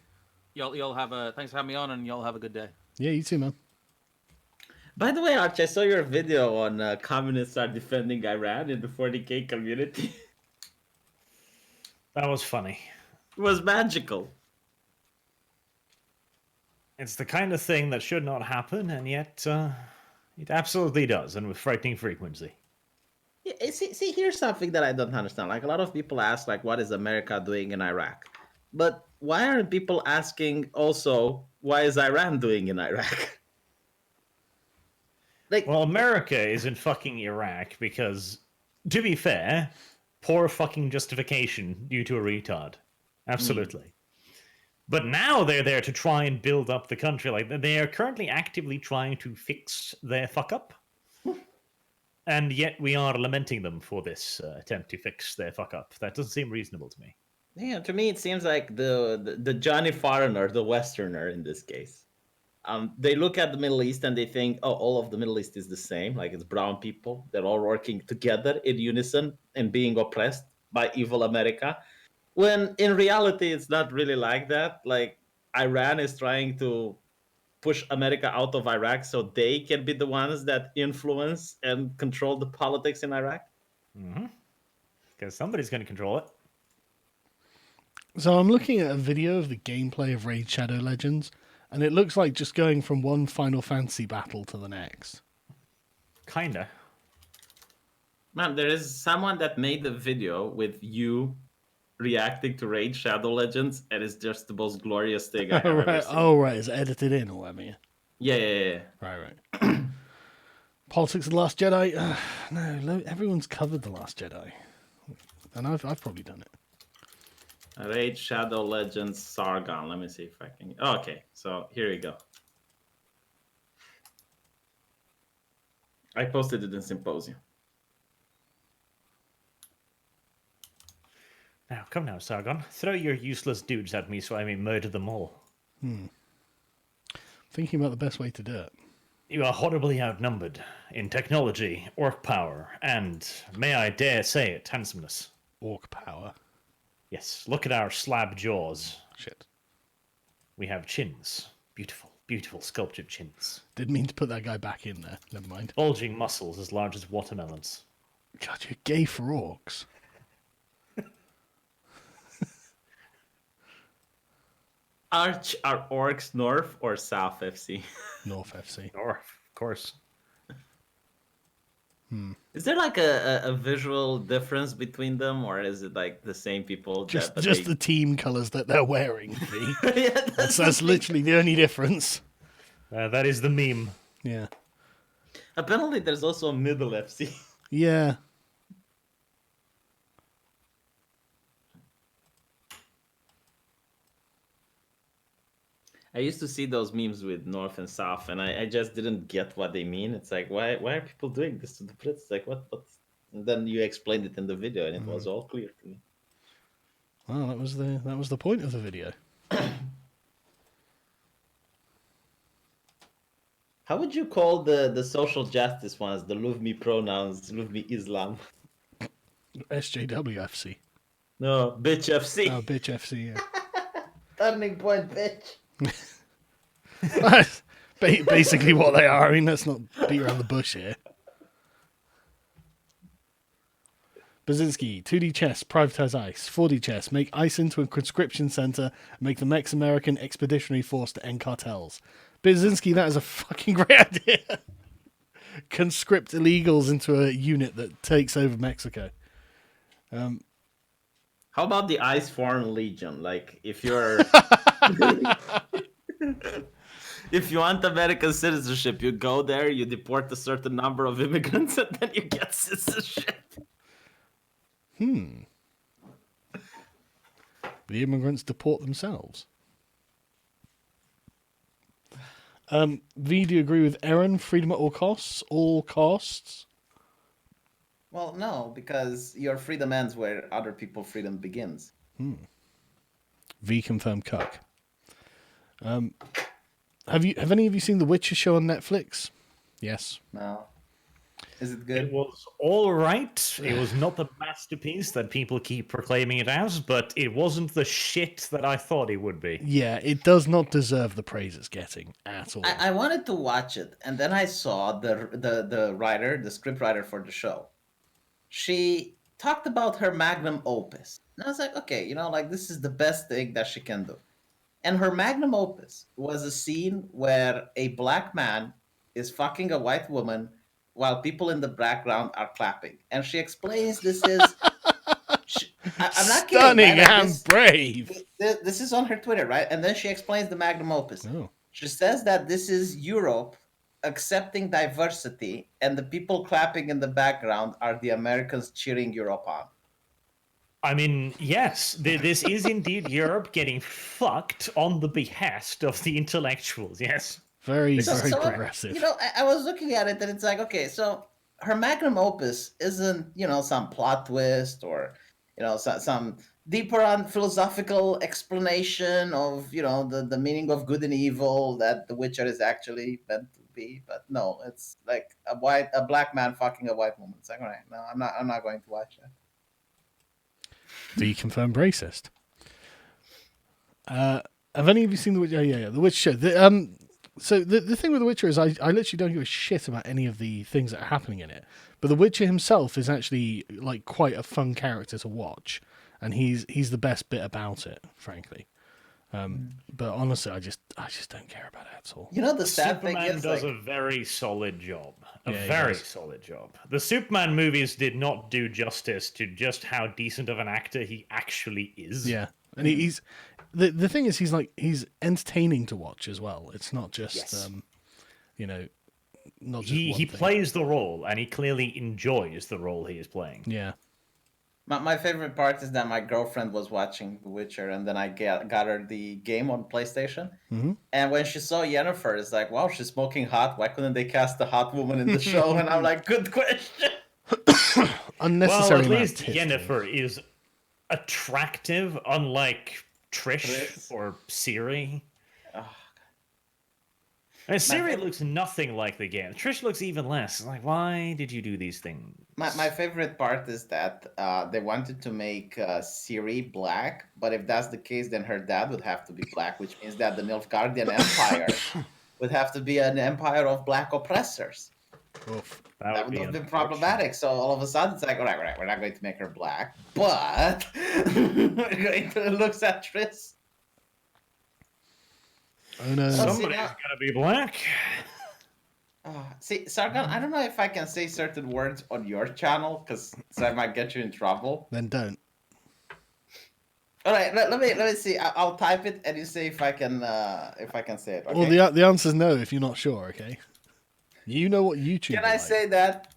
y'all have a thanks for having me on, and y'all have a good day. Yeah, you too, man. By the way, Arch, I saw your video on communists are defending Iran in the 40K community. That was funny. It was magical. It's the kind of thing that should not happen, and yet it absolutely does, and with frightening frequency. Yeah, see, here's something that I don't understand. Like, a lot of people ask, like, what is America doing in Iraq? But why aren't people asking also, why is Iran doing in Iraq? Like, Well, America is in fucking Iraq because, to be fair, poor fucking justification due to a retard. Absolutely. But now they're there to try and build up the country. Like, they are currently actively trying to fix their fuck up. And yet we are lamenting them for this attempt to fix their fuck up. That doesn't seem reasonable to me. yeah, to me, it seems like the Johnny Foreigner, the Westerner in this case. They look at the Middle East and they think, oh, all of the Middle East is the same. Like, it's brown people. They're all working together in unison and being oppressed by evil America. When in reality, it's not really like that. Like, Iran is trying to push America out of Iraq so they can be the ones that influence and control the politics in Iraq. Because somebody's going to control it. So I'm looking at a video of the gameplay of Raid Shadow Legends, and it looks like just going from one Final Fantasy battle to the next. Kinda. Man, there is someone that made the video with you reacting to Raid Shadow Legends, and it's just the most glorious thing I've ever Right. seen. Oh, right. It's edited in or whatever. Yeah. Right. Politics of the Last Jedi. No, everyone's covered the Last Jedi, and I've probably done it. Raid Shadow Legends Sargon. Let me see if I can. Okay, so here we go. I posted it in Symposium. Now, come now, Sargon. Throw your useless dudes at me so I may murder them all. Thinking about the best way to do it. You are horribly outnumbered in technology, orc power, and, may I dare say it, handsomeness. Orc power. Yes, look at our slab jaws. Shit. We have chins. Beautiful, beautiful sculptured chins. Didn't mean to put that guy back in there. Never mind. Bulging muscles as large as watermelons. God, you're gay for orcs. Arch, are orcs North or South FC? North FC. Or, of course. Is there like a visual difference between them, or is it like the same people? Just but the team colours that they're wearing. V. yeah, That's literally the only difference. That is the meme. Yeah. Apparently, there's also a Middle FC. Yeah. I used to see those memes with North and South, and I just didn't get what they mean. It's like, why are people doing this to the Brits? Like, what? And then you explained it in the video, and it was all clear to me. Well, that was the point of the video. How would you call the social justice ones? The love me pronouns, love me Islam. SJWFC. No, bitch FC. Oh, bitch FC, yeah. Turning point, bitch. That's basically what they are. I mean, let's not beat around the bush here. Baczynski, 2D chess, privatize ICE. 4D chess, make ICE into a conscription center, and make the Mex-American Expeditionary Force to end cartels. Baczynski, that is a fucking great idea. Conscript illegals into a unit that takes over Mexico. How about the ICE Foreign Legion? Like, if you're... If you want American citizenship, you go there, you deport a certain number of immigrants, and then you get citizenship. The immigrants deport themselves. V, do you agree with Aaron? Freedom at all costs? All costs? Well, no, because your freedom ends where other people's freedom begins. V confirmed cuck. Have any of you seen the Witcher show on Netflix? Yes. No. Is it It good? was all right. It was not the masterpiece that people keep proclaiming it as, but it wasn't the shit that I thought it would be. Yeah, it does not deserve the praise it's getting at all. I wanted to watch it, and then I saw the writer, the script writer for the show. She talked about her magnum opus. And I was like, okay, like this is the best thing that she can do. And her magnum opus was a scene where a black man is fucking a white woman while people in the background are clapping. And she explains this is... I'm not kidding. Stunning Right? and brave. This is on her Twitter, right? And then she explains the magnum opus. Oh. She says that this is Europe accepting diversity, and the people clapping in the background are the Americans cheering Europe on. I mean, yes, this is indeed Europe getting fucked on the behest of the intellectuals, yes. Very So, progressive. I was looking at it, and it's like, okay, so her magnum opus isn't, some plot twist or, some deeper on philosophical explanation of, the meaning of good and evil that The Witcher is actually meant to be. But no, it's like a black man fucking a white woman. It's like, all right, no, I'm not going to watch that. The confirmed racist. Have any of you seen The Witcher? Oh, yeah, The Witcher. So the thing with The Witcher is I literally don't give a shit about any of the things that are happening in it. But The Witcher himself is actually like quite a fun character to watch, and he's the best bit about it, frankly. But honestly, I just don't care about it at all. The sad thing Superman is, does like, a very solid job. A Yeah, he very does. solid job. The Superman movies did not do justice to just how decent of an actor he actually is. Yeah, and he's the thing is he's entertaining to watch as well. It's not just Yes. not just He one thing. plays the role, and he clearly enjoys the role he is playing. Yeah. my favorite part is that my girlfriend was watching The Witcher, and then I got her the game on PlayStation. Mhm. And when she saw Yennefer, it's like, wow, she's smoking hot. Why couldn't they cast a hot woman in the show? And I'm like, good question. Unnecessary. Well, at amount of least tits, Yennefer is attractive, unlike Trish Triss. or Ciri. Oh, I mean, Ciri favorite- looks nothing like the game. Trish looks even less. Like, why did you do these things? My favorite part is that they wanted to make Ciri black, but if that's the case, then her dad would have to be black, which means that the Nilfgaardian Empire would have to be an empire of black oppressors. Oof. That would be have been unfortunate. problematic. So all of a sudden, it's like, all right, we're not going to make her black, but we're going to look at Triss. Oh no. See, Somebody's now- gonna be black. See, Sargon, I don't know if I can say certain words on your channel because I might get you in trouble. Then don't. All right, let me see. I'll type it and you say if I can say it. Okay? Well, the answer's no if you're not sure. Okay. You know what YouTube. Can I say that?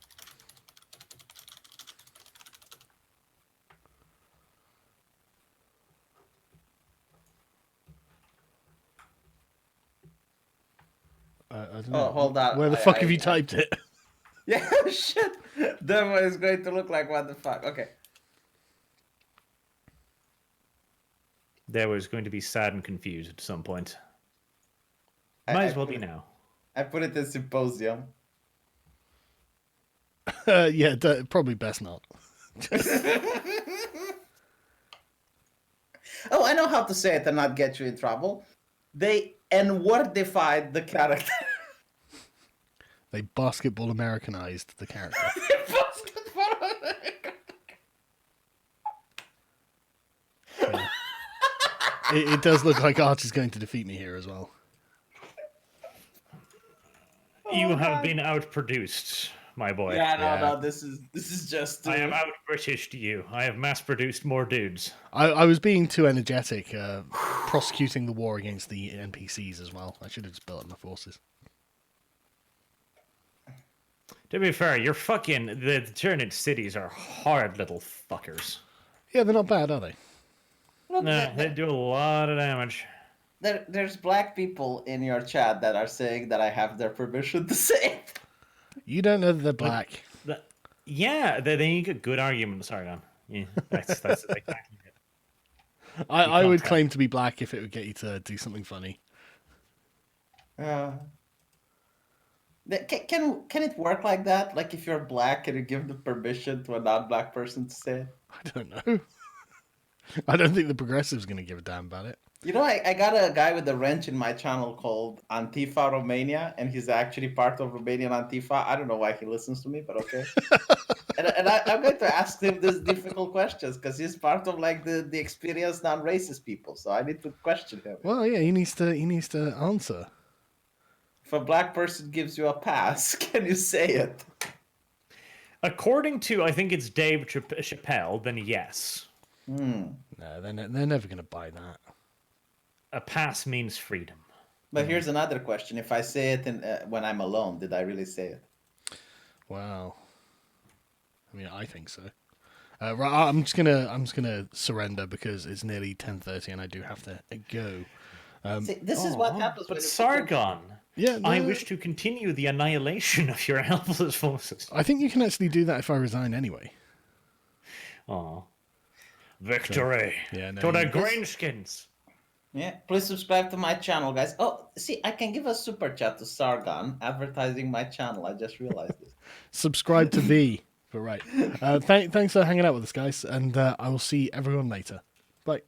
I don't Oh, know. hold on. Where the fuck have you typed it? Yeah, shit. Demo is going to look like what the fuck. Okay. There was going to be sad and confused at some point. I- Might I as well put be it- now. I put it in symposium. Yeah, probably best not. Oh, I know how to say it and not get you in trouble. They N-wordified the character. They basketball Americanized the character. Yeah. It does look like Arch is going to defeat me here as well. You Oh, have God. been outproduced, my boy. Yeah, no, Yeah. no. This is just. I am out British to you. I have mass produced more dudes. I was being too energetic, prosecuting the war against the NPCs as well. I should have just built up my forces. To be fair, your fucking the Tyrannid cities are hard little fuckers. Yeah, they're not bad, are they? Look, Nah, they do a lot of damage. there's black people in your chat that are saying that I have their permission to say it. You don't know that they're black. Yeah, they get good arguments. Sorry, Dan. Yeah, that's exactly it. I would can't claim to be black if it would get you to do something funny. Can it work like that? Like if you're black, can you give the permission to a non-black person to say it? I don't know. I don't think the progressive's going to give a damn about it. You know, I got a guy with a wrench in my channel called Antifa Romania, and he's actually part of Romanian Antifa. I don't know why he listens to me, but okay. and I'm going to ask him these difficult questions because he's part of like the experienced non-racist people. So I need to question him. Well, yeah, he needs to answer. If a black person gives you a pass, can you say it? According to, I think it's Dave Chappelle, then yes. No, they're never going to buy that. A pass means freedom. But here's another question: if I say it when I'm alone, did I really say it? Wow. I mean, I think so. Right, I'm just gonna surrender because it's nearly 10:30 and I do have to go. See, this is what happens. But when you put Sargon, Yeah, I no, wish to continue the annihilation of your helpless forces. I think you can actually do that if I resign anyway. Aw. Victory Yeah, no, to the you- Greenskins. Yeah, please subscribe to my channel, guys. Oh, see, I can give a super chat to Sargon advertising my channel. I just realized this. Subscribe to V. But right. Thanks for hanging out with us, guys, and I will see everyone later. Bye.